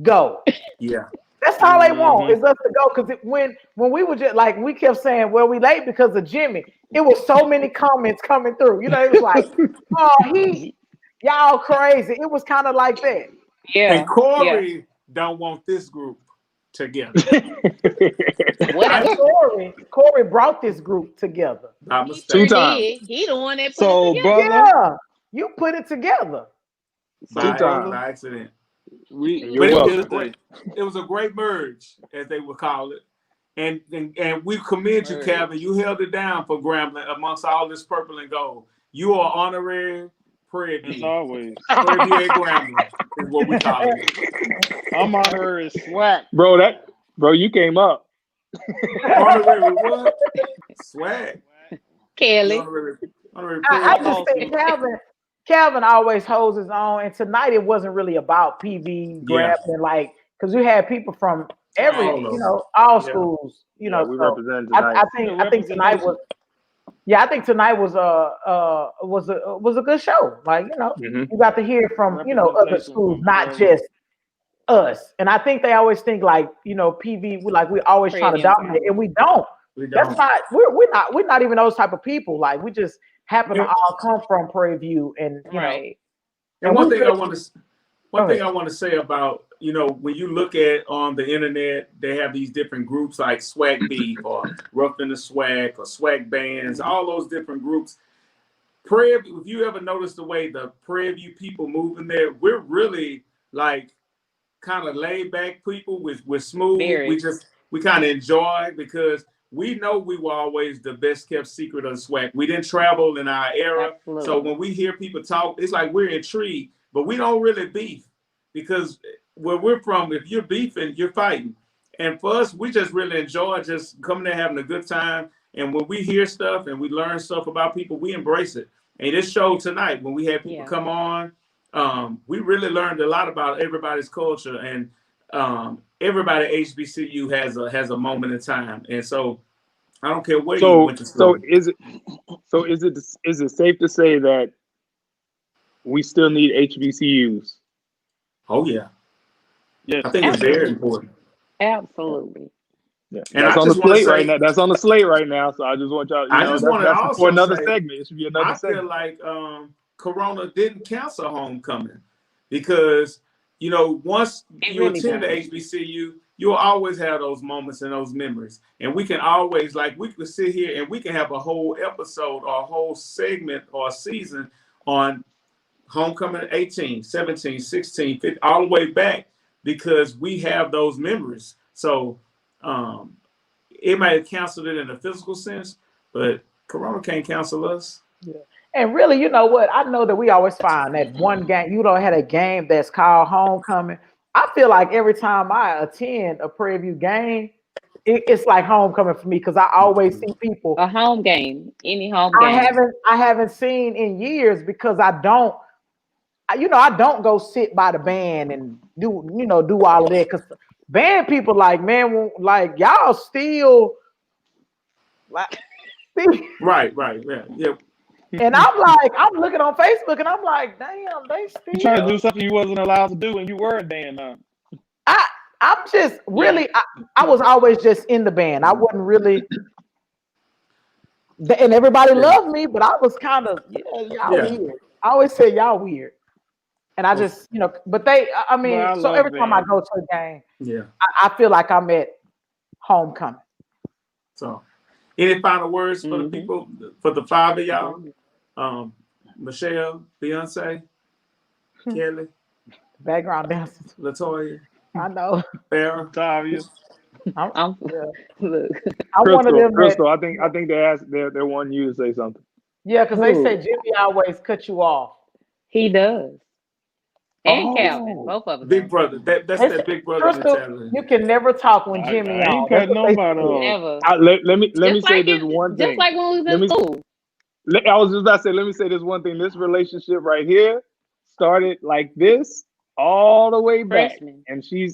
go. Yeah. That's all they want is us to go. Because when we were just like, we kept saying, well, we late because of Jimmy. It was so many comments coming through. It was like, oh, y'all crazy. It was kind of like that. Yeah. And Corey don't want this group together. Corey brought this group together. Two times. He the one that put So, it together. brother, Yeah, you put it together. By accident. It was a great merge, as they would call it. And we commend you, Calvin. You held it down for Grambling amongst all this purple and gold. You are honorary Prairie View. As always. Prairie View and Grambling is what we call it. I'm out here is swag. Bro, you came up. Honorary what? Swag. Kelly. I just think Calvin always holds his own, and tonight it wasn't really about PV Grambling, because you had people from every, all schools, we so represent tonight. I think tonight was. Yeah, I think tonight was a good show. You got to hear from other schools, not just us. And I think they always think PV, we always trying to dominate, and we don't. That's not. We're not even those type of people. We just happen to all come from Prairie View, and know. And one thing I want to say about when you look at on the internet, they have these different groups like Swag Beef or Rough in the Swag or Swag Bands, all those different groups. Prairie View, if you ever notice the way the Prairie View people move in there, we're really kind of laid back people with smooth. Very. We kind of enjoy because we know we were always the best kept secret of the SWAC. We didn't travel in our era. Absolutely. So when we hear people talk, it's like we're intrigued, but we don't really beef because where we're from, if you're beefing, you're fighting. And for us, we just really enjoy just coming there having a good time. And when we hear stuff and we learn stuff about people, we embrace it. And this show tonight, when we had people come on, we really learned a lot about everybody's culture, and everybody at HBCU has a moment in time. And so I don't care where you went to school. So is it safe to say that we still need HBCUs? Oh yeah. Yes. I think it's very important. Absolutely. Yeah. And that's I on the just wanna slate say- right now. That's on the slate right now. So I just want y'all. I just want to that's also for another say, segment. It should be another I segment. feel like Corona didn't cancel homecoming because once you really attend the does. HBCU, you'll always have those moments and those memories, and we can always we could sit here and we can have a whole episode or a whole segment or a season on homecoming 18, 17, 16, 15, all the way back because we have those memories. So it might have canceled it in a physical sense, but Corona can't cancel us. Yeah. And really, you know what? I know that we always find that one game, you don't have a game that's called homecoming. I feel like every time I attend a Prairie View game, it's like homecoming for me because I always see people. A home game, any home game. I haven't seen in years because I don't go sit by the band and do all of that because band people man, y'all still Right, yeah. And I'm looking on Facebook and I'm like, damn, they still You trying to do something you wasn't allowed to do, and you were a band. I'm just really, I was always just in the band. I wasn't really, and everybody loved me, but I was kind of, y'all weird. I always say y'all weird. And I just, but so every time I go to a game, I feel like I'm at homecoming. So, any final words for the people, for the five of y'all? Michelle, Beyonce, Kelly, background dancers, Latoya. I know. Farrah, Tavia. Look. I'm one of them. Crystal, I think they want you to say something. Yeah, because they say Jimmy always cut you off. He does. And Calvin, both of them. Big brother. That's that big brother mentality. You can never talk when Jimmy I ain't cutting nobody off. Never. Let me say this one thing. Just like when we was in school. I was just about to say, let me say this one thing. This relationship right here started like this all the way back. Freshman. And she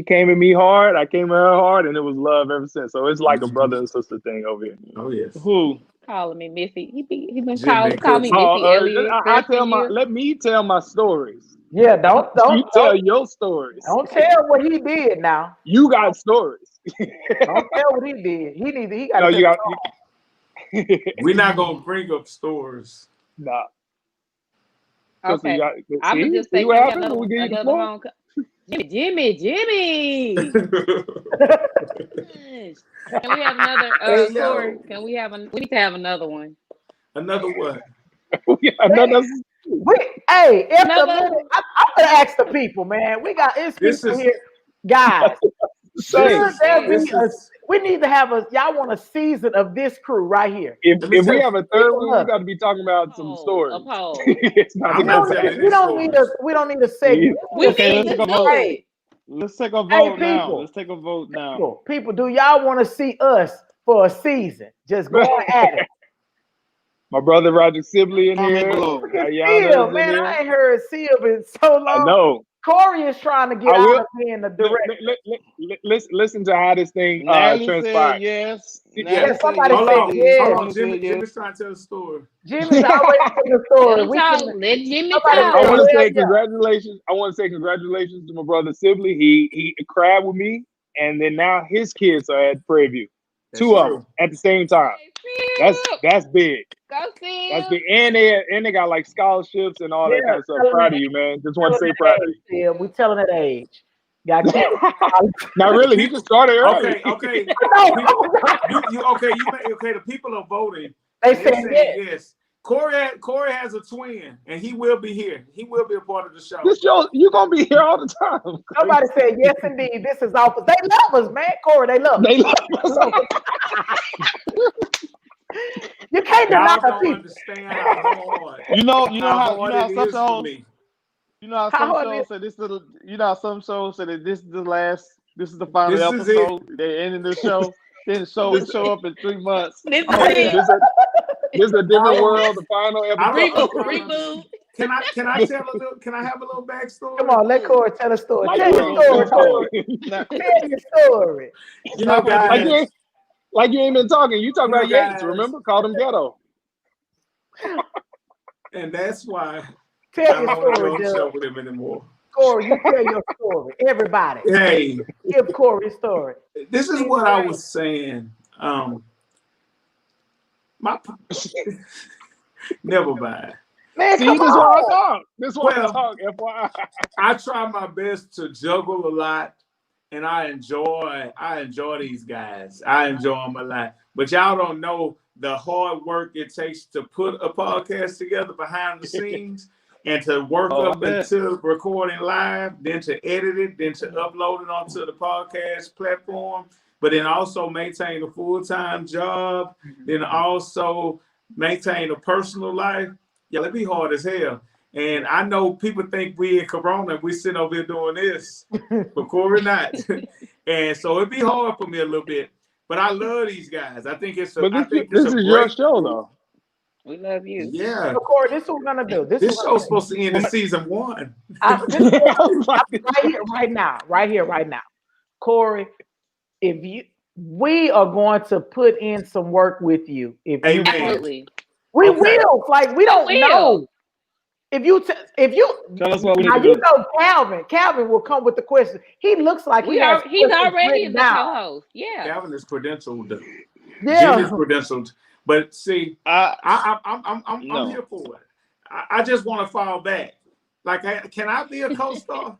came at me hard. I came at her hard, and it was love ever since. So it's like a brother and sister thing over here. Oh yes. Who? Calling me Missy. He been calling me Missy Elliott. Let me tell my stories. Yeah, don't tell your stories. Don't tell what he did now. You got stories. Don't tell what he did. He got. We're not gonna bring up stores. Nah. Okay. I'm gonna just say another home. Jimmy. Can we have another story? Can we have we need to have another one. Another what? Another. Hey, I'm gonna ask the people, man. We got people here, guys. We need to have y'all want a season of this crew right here. If we have a third one, we got to be talking about some stories. We don't need a segment. Let's take a vote now. Let's take a vote now. People, do y'all want to see us for a season? Just going at it. My brother Roger Sibley in here. Seal, man, I ain't heard Seal in so long. I know. Corey is trying to get out of being the director. Listen to how this thing transpired. Yes. Somebody said yes. Hold on. Jimmy's trying to tell the story. Jimmy's always telling the story. Let Jimmy talk. I want to say congratulations. I want to say congratulations to my brother Sibley. He cried with me, and then now his kids are at Prairie View. Two of them at the same time. That's big. Go see. That's big. And they got like scholarships and all that kind of stuff. Proud of you, man. Just want to say proud of you. Yeah, we telling that age. Got Not really. He just started early. Okay. The people are voting. They said yes. Corey has a twin, and he will be here. He will be a part of the show. This show, you're gonna be here all the time. Somebody said, yes, indeed, this is office. They love us, man. Corey, they love us. They love us. You can't Y'all deny don't people. understand how hard. You know how hard it some is for shows. me. You know how How some hard shows is- say this is the. You know how some shows say that this is the last. This is the final This is it. episode. They ending the show. Then the show will show up in 3 months. This is Oh, it. this is a different world. The final episode. Reboot. Can I tell a little? Can I have a little backstory? Come on, let Corey tell a story. Like Tell you your ain't story, been Corey. talking. Tell your story. You know, guys. Like you ain't been talking. You talk You know, about Yates, guys. remember? Called him ghetto. And that's why Tell I your don't want to story, go on the Doug. show with him anymore. Corey, you tell your story. Everybody. Hey, Give Corey's story. this is what I was saying. My never mind. Man, See, come this is why I on. talk. This is why I Well, talk. FYI. I try my best to juggle a lot, and I enjoy these guys. I enjoy them a lot. But y'all don't know the hard work it takes to put a podcast together behind the scenes and to work up until recording live, then to edit it, then to upload it onto the podcast platform, but then also maintain a full-time job, then also maintain a personal life. Yeah, it'd be hard as hell. And I know people think we in Corona, we sitting over here doing this, but Corey not. And so it'd be hard for me a little bit. But I love these guys. I think it's a, But I think this it's a is your great show, though. We love you. Yeah. So, Corey, this is what we're gonna do. This show's supposed to end in season 1. Right now. Corey, we are going to put in some work with you. If you Absolutely. we will. Like we don't know. If you tell us what we need now to you do. know Calvin will come with the question. He looks like He's already the co-host. Yeah. Calvin is credentialed. Yeah. Jim is credentialed. But see, I'm here for it. I just want to fall back. Like, can I be a co-star?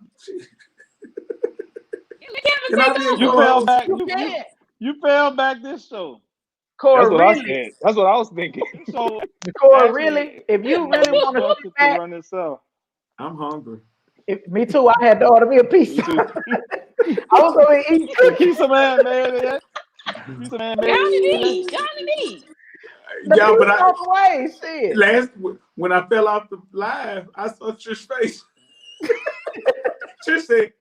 Can I be a You fell back. You fell back this show. Corey, That's what I really? said. That's what I was thinking. So, Corey, really? If you really want to to sit back, run itself. I'm hungry. me too. I had to order me a pizza. I was going to eat Pizza man, man. Pizza man, man. Johnny. Yeah, but away. Shit. When I fell off the live, I saw Trish's face. Trish said,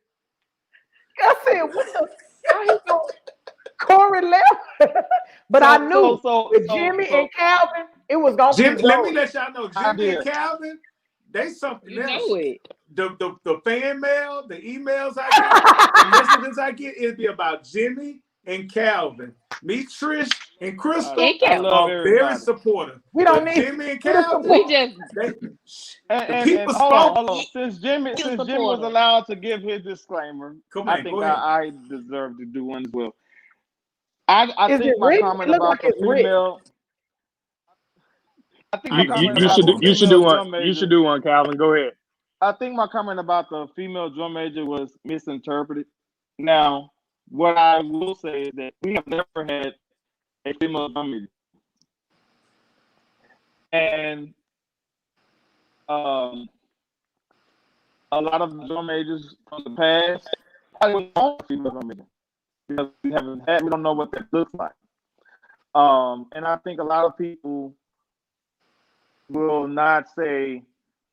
I said, what the? How he going? Corey left. But I knew with Jimmy and Calvin, it was going to be let me let y'all know, Jimmy and Calvin, they something else. Know it. The fan mail, the emails I get, the messages I get, it'd be about Jimmy and Calvin. Me, Trish, and Crystal are very supportive. We don't need Jimmy and Calvin. We just people hold on. Since Jimmy was allowed to give his disclaimer, I think I deserve to do one as well. I think my comment about the female. I think you should do one, Calvin. Go ahead. I think my comment about the female drum major was misinterpreted. Now, what I will say is that we have never had a female drum major, and a lot of the drum majors from the past probably don't have a female drum major because we don't know what that looks like. And I think a lot of people will not say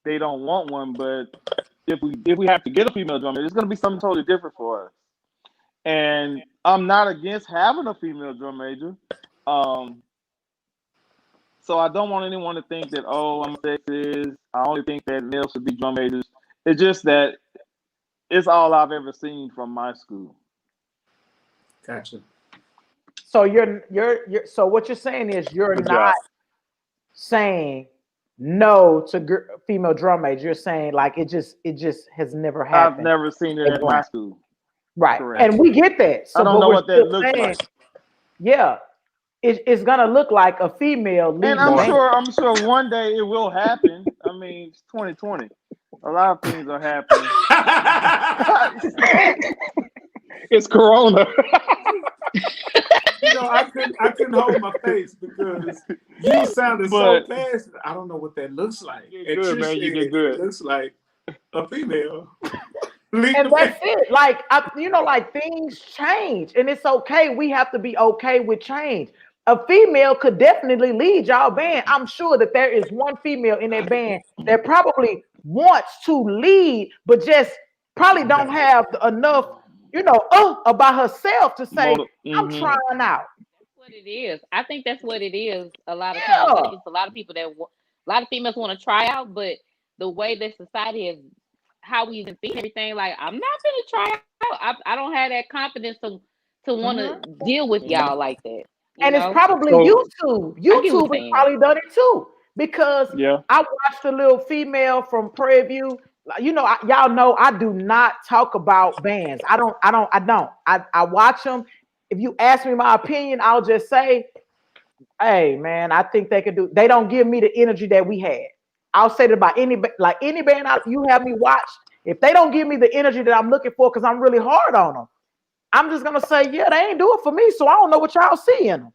they don't want one, but if we have to get a female drum major, it's going to be something totally different for us. And I'm not against having a female drum major. So I don't want anyone to think that, I'm sexist. I only think that males should be drum majors. It's just that it's all I've ever seen from my school. Gotcha. So so what you're saying is you're not saying no to female drum major. You're saying like it just has never happened. I've never seen it at my school. Right. Correct. And we get that. So I don't know what that looks like. Yeah. It's gonna look like a female lead. And I'm sure one day it will happen. I mean, it's 2020. A lot of things are happening. It's Corona. I couldn't hold my face because you sounded so But passionate. I don't know what that looks like. you And did good, Trish man. said You did it good. looks like a female. Lead And the that's way. it. Like like things change, and it's okay. We have to be okay with change. A female could definitely lead y'all band. I'm sure that there is one female in that band that probably wants to lead, but just probably don't have enough, about herself to say, "I'm Mm-hmm. trying out." That's what it is. I think that's what it is. A lot of times, I Yeah. think it's a lot of people that a lot of females want to try out, but the way that society is, how we even see everything, like I'm not gonna try out. I don't have that confidence to want to Mhm. deal with Yeah. y'all like that. You And it's know, probably So YouTube. I get what YouTube you're has saying. probably done it too. Because yeah. I watched a little female from Prairie View. Y'all know I do not talk about bands. I watch them. If you ask me my opinion, I'll just say, hey man, I think they could do. They don't give me the energy that we had. I'll say that about any band you have me watch. If they don't give me the energy that I'm looking for, because I'm really hard on them, I'm just gonna say, yeah, they ain't do it for me. So I don't know what y'all see in them.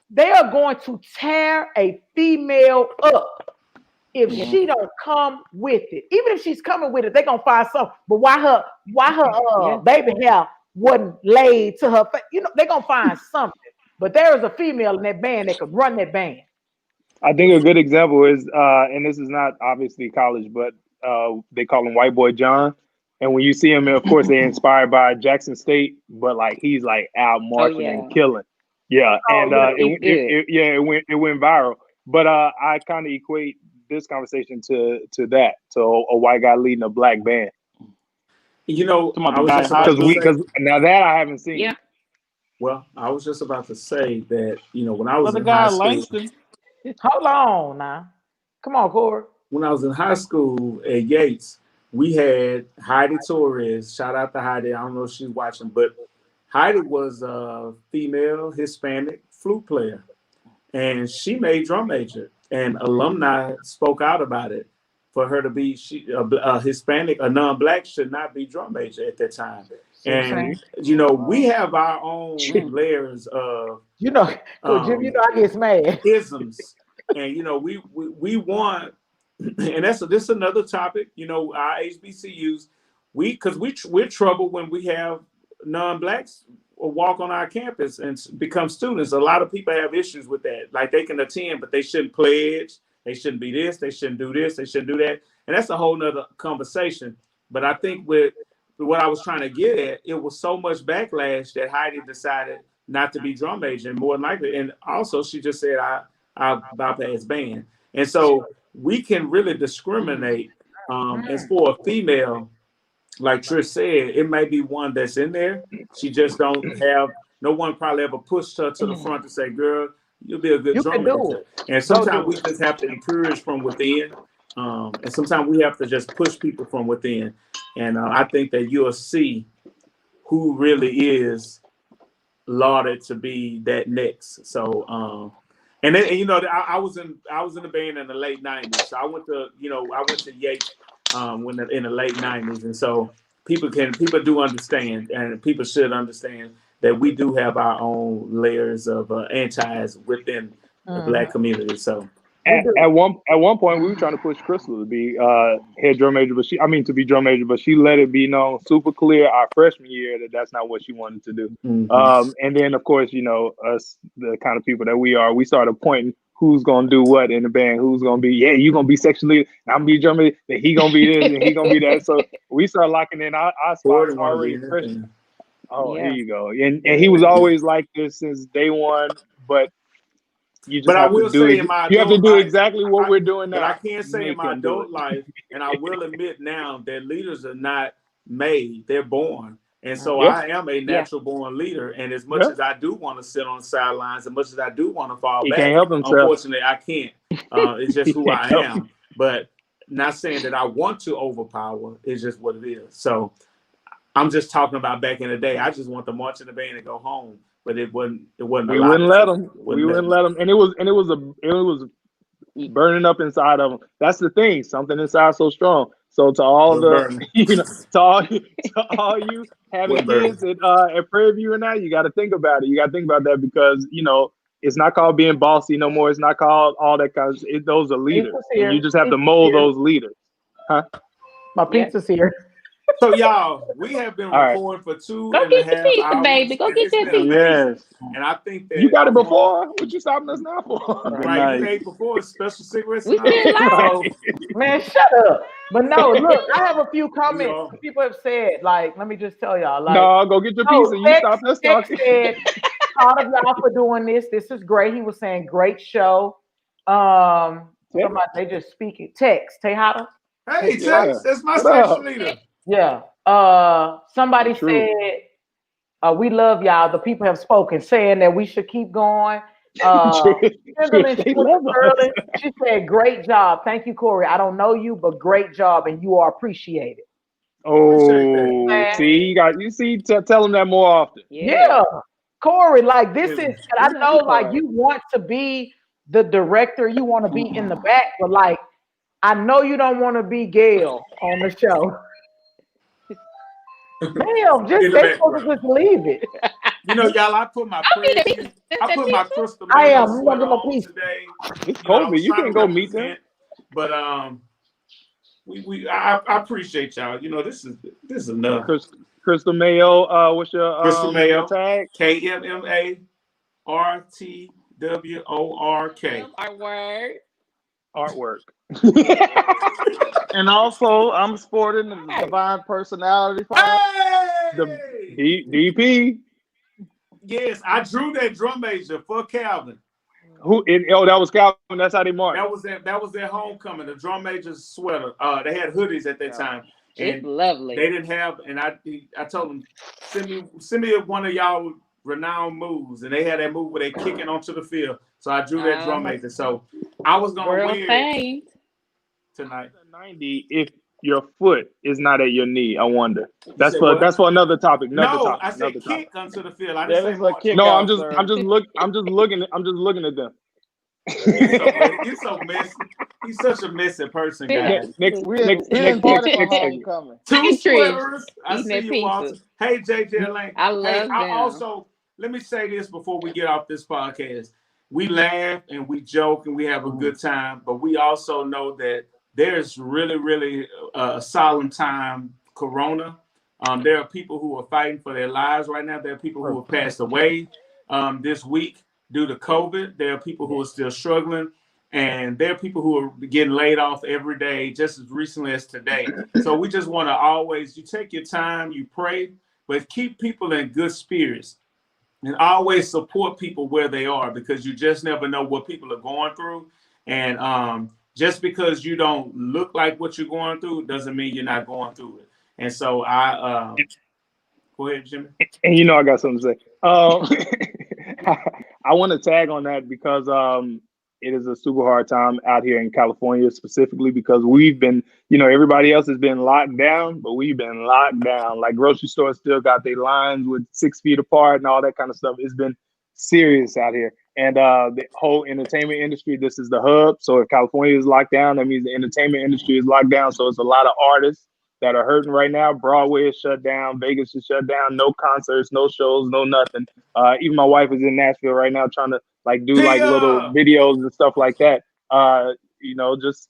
They are going to tear a female up if Mm-hmm. she don't come with it. Even if she's coming with it, they're gonna find something. But why her Yeah. baby hair wasn't laid to her face? They're gonna find something. But there is a female in that band that could run that band. I think a good example is, and this is not obviously college, but they call him White Boy John. And when you see him, of course, they're inspired by Jackson State, but like he's like out Oh marching and yeah, killing. Yeah, Oh and yeah. he's good. it went viral. But I kind of equate this conversation to that, to a white guy leading a black band. Talking about I the was guy in just high about to school. say. Because now that I haven't seen. Yeah. Well, I was just about to say that when I Well, was the in high guy in school, Langston. Hold on now. Come on, Corey. at Yates, we had Heidi Torres. Shout out to Heidi. I don't know if she's watching, but Heidi was a female Hispanic flute player, and she made drum major. And alumni spoke out about it. For her to be a Hispanic, a non-black should not be drum major at that time. See what I'm And saying? we have our own Mm. layers of Coach Jim, um, I get mad. isms, and we want, and this is another topic. Our HBCUs, we're troubled when we have non-blacks walk on our campus and become students. A lot of people have issues with that. Like they can attend, but they shouldn't pledge. They shouldn't be this. They shouldn't do this. They shouldn't do that. And that's a whole nother conversation. But I think with what I was trying to get at, it was so much backlash that Heidi decided not to be drum major, and more than likely, and also she just said I bypass band. And so we can really discriminate. As for a female, like Trish said, it may be one that's in there. She just don't have no one probably ever pushed her to the front to say, "Girl, you'll be a good You can drum do major." it. And Go sometimes do we it. just have to encourage from within, and sometimes we have to just push people from within. And I think that you'll see who really is lauded to be that next. So, and then I was in the band in the late '90s. So I went to Yates in the late '90s, and so people do understand, and people should understand that we do have our own layers of antis within the Mhm. Black community. So We do. At one point, we were trying to push Crystal to be head drum major, but to be drum major, but she let it be known super clear our freshman year that that's not what she wanted to do. And then, of course, us, the kind of people that we are, we started pointing who's gonna do what in the band, who's gonna be, you gonna be section leader, I'm gonna be drum major, then he gonna be this and he gonna be that. So we started locking in our spots Gordon want to be already in freshman. anything. Oh, here Yeah. you go. And he was always like this since day one, but you just But I have to will do say it. in my You have to adult do life, exactly what we're doing but I now. can't say in Men my can't do it. adult life, and I will admit now that leaders are not made, they're born. And so Yeah, I am a Yeah. natural born leader. And as much yeah. as I do want to sit on the sidelines, as much as I do want to fall He can't back, help himself. unfortunately, I can't. It's just He who can't I help. am. But not saying that I want to overpower, it's just what it is. So I'm just talking about back in the day. I just want to march in the band and go home. But it wasn't We wouldn't allotted let to him. We wouldn't let wouldn't me. let him. And it was burning up inside of him. That's the thing. Something inside so strong. So to all What's the, burning? to all you having What's burning? kids at Prairie View and that, you got to think about it. You got to think about that because it's not called being bossy no more. It's not called all that kind of. Those are leaders, Pizza's and here. you just have to Pizza's mold here. those leaders, huh? My pizza's here. So y'all, we have been All right. recording for two Go and a get your half pizza, hours, baby. Go and get it's that been pizza. amazing. Yes, And I think that you got it I want before. What you stopping us now for? Good right. You night. ate before special cigarettes We and all. still live. So, man, shut up. But no, look, I have a few We comments are. people have said. Like, let me just tell y'all. Like, No, go get your no, pizza. You stopped us Tex talking. said, proud of y'all for doing this. This is great. He was saying, great show. Somebody they just speaking. Tex, Tejada. Hey, Yeah. Tex, that's my What section up? leader. Yeah. Somebody True. said, we love y'all. The people have spoken, saying that we should keep going. True. Kimberly, They love us. Sterling, she said, great job. Thank you, Corey. I don't know you, but great job, and you are appreciated. Appreciate that. Oh, Man, see, tell them that more often. yeah. Corey, like this Yeah. is, I We love know, you, like Corey. you want to be the director, you want to be in the back, but like, I know you don't want to be Gail on the show. Damn, just In the they supposed to background. just leave it. You know, y'all, I put my I need that Prairie pizza. View, I put my Crystal I Mayo am. You gonna sweater get my on piece. today. It's You know, I COVID. was You trying can to go meet them. represent, but I appreciate y'all. You know, this is enough. Crystal Mayo, what's Crystal your Mayo, tag? KMMARTWORK. Artwork. And also, I'm sporting the Divine Personality Fund. The Hey! DP. Yes, I drew that drum major for Calvin. That was Calvin. That's how they marched. That was their homecoming. The drum major's sweater. They had hoodies at that time, It's and lovely. they didn't have. And I told them send me one of y'all renowned moves, and they had that move where they kicking onto the field. So I drew that drum major. So I was gonna World wear famed. it tonight. 90 if your foot is not at your knee. I wonder. You That's said for what? another topic. No, I said kick onto the field. I didn't That say is a march. kick No, out, I'm sir. just looking at them. You're so messy. He's such a messy person, guys. Next We didn't party for segment. homecoming. Two Hey, Trish, sweaters. I eating see that you, pizza. Walter. Hey, JJ Lane. I Hey, love I them. also let me say this before we get off this podcast. We laugh and we joke and we have a good time, but we also know that there's really, really a solemn time. Corona. There are people who are fighting for their lives right now. There are people who have passed away this week due to COVID. There are people who are still struggling. And there are people who are getting laid off every day, just as recently as today. So we just want to always, you take your time, you pray, but keep people in good spirits and always support people where they are because you just never know what people are going through. And just because you don't look like what you're going through doesn't mean you're not going through it. And so go ahead, Jimmy. And you know I got something to say. I want to tag on that because it is a super hard time out here in California, specifically because we've been, everybody else has been locked down, but we've been locked down. Like grocery stores still got their lines with 6 feet apart and all that kind of stuff. It's been serious out here. And the whole entertainment industry, this is the hub. So if California is locked down, that means the entertainment industry is locked down. So it's a lot of artists that are hurting right now. Broadway is shut down. Vegas is shut down. No concerts, no shows, no nothing. Even my wife is in Nashville right now trying to do little videos and stuff like that. Just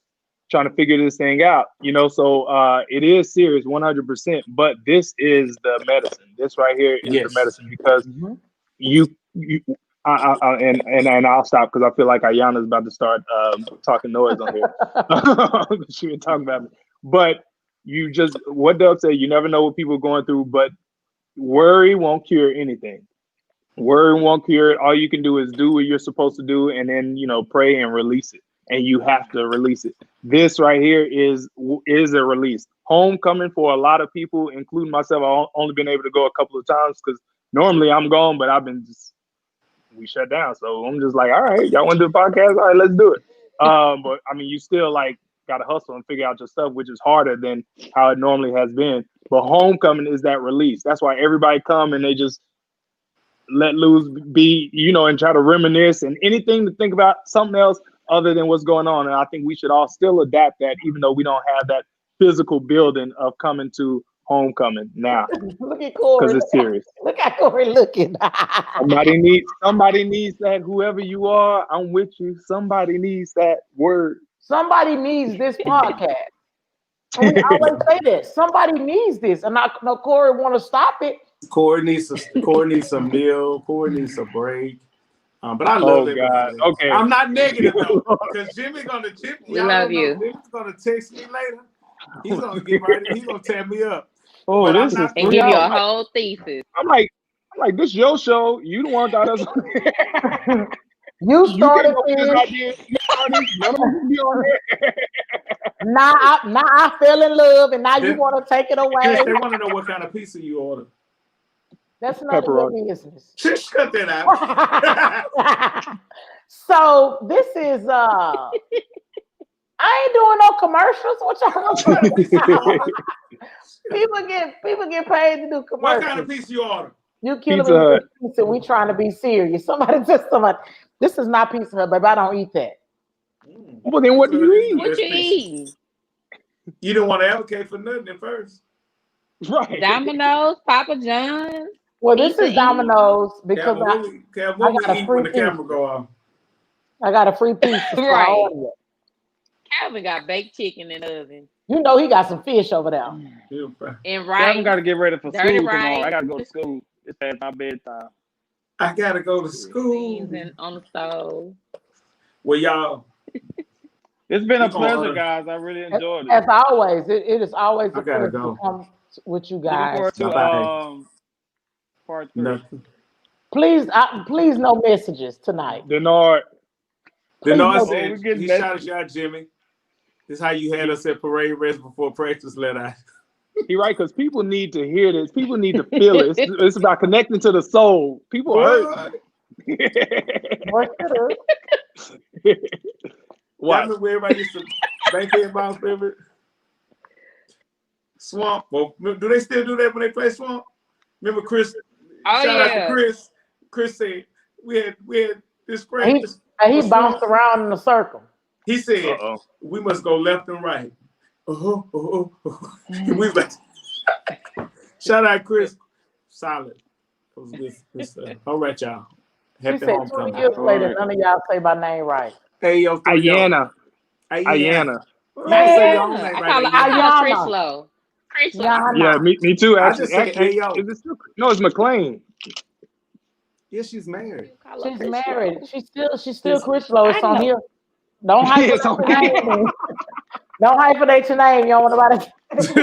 trying to figure this thing out. So it is serious, 100%. But this is the medicine. This right here is the medicine because and I'll stop because I feel like Ayana's about to start talking noise on here. She been talking about me, but. What Doug said, you never know what people are going through, but worry won't cure anything. Worry won't cure it. All you can do is do what you're supposed to do and then, pray and release it. And you have to release it. This right here is a release. Homecoming for a lot of people, including myself. I've only been able to go a couple of times because normally I'm gone, but we shut down. So I'm just like, all right, y'all want to do a podcast? All right, let's do it. But I mean, you still got to hustle and figure out your stuff, which is harder than how it normally has been. But homecoming is that release. That's why everybody come and they just let loose, be, and try to reminisce and anything to think about something else other than what's going on. And I think we should all still adapt that, even though we don't have that physical building of coming to homecoming now. Look at Corey. Because it's serious. Look at Corey looking. Somebody needs that. Whoever you are, I'm with you. Somebody needs that word. Somebody needs this podcast. And we always say that. Somebody needs this. And I know Corey want to stop it. Corey needs a meal. Corey needs a break. But I love everybody. God. Okay. I'm not negative though, because Jimmy's gonna text me later. He's gonna get right. He's gonna tear me up. Oh, this is and give you a whole thesis. I'm like, this is your show. You the one got us. You started this. Now I fell in love, and now you want to take it away. Chris, they want to know what kind of pizza you order. That's none of your business. Just cut that out. So this is I ain't doing no commercials. What y'all people get paid to do commercials. What kind of pizza you order? You killing me with pizza. We trying to be serious. Somebody just this is not Pizza Hut, baby. I don't eat that. Well, then what do you eat? What you eating? You didn't want to advocate for nothing at first. Right. Domino's, Papa John's. Well, this is Domino's because I got a free piece. Camera go off. I got a free piece. Right. Calvin got baked chicken in the oven. You know he got some fish over there. And Calvin got to get ready for school tomorrow. Right. I got to go to school. It's past my bedtime. I got to go to school. On the stove. Well, y'all. It's been a pleasure, guys. I really enjoyed it. As always, it is always a pleasure to come with you guys. Part 3. Nothing. Please, no messages tonight. Denard said he shot a shot, Jimmy. This is how you had us at parade rest before practice let out. You're right, because people need to hear this. People need to feel it. It's about connecting to the soul. People hurt. What? Remember where everybody used to bank bounce favorite? Swamp. Well, do they still do that when they play Swamp? Remember Chris? Shout out to Chris. Chris said we had this practice. He bounced around in a circle. He said we must go left and right. We was like, shout out Chris. Solid. It was good stuff. All right, y'all. Happy homecoming. 20 years later, none of y'all say my name right. Hey, yo, Ayana. Man, I call it Crislow. Yeah, me too. Actually, no, it's McLean. Yeah, she's married. She's married. She's still Crislow. It's on here. Don't hyphenate your name. Don't hyphenate your name. You don't want nobody. Okay.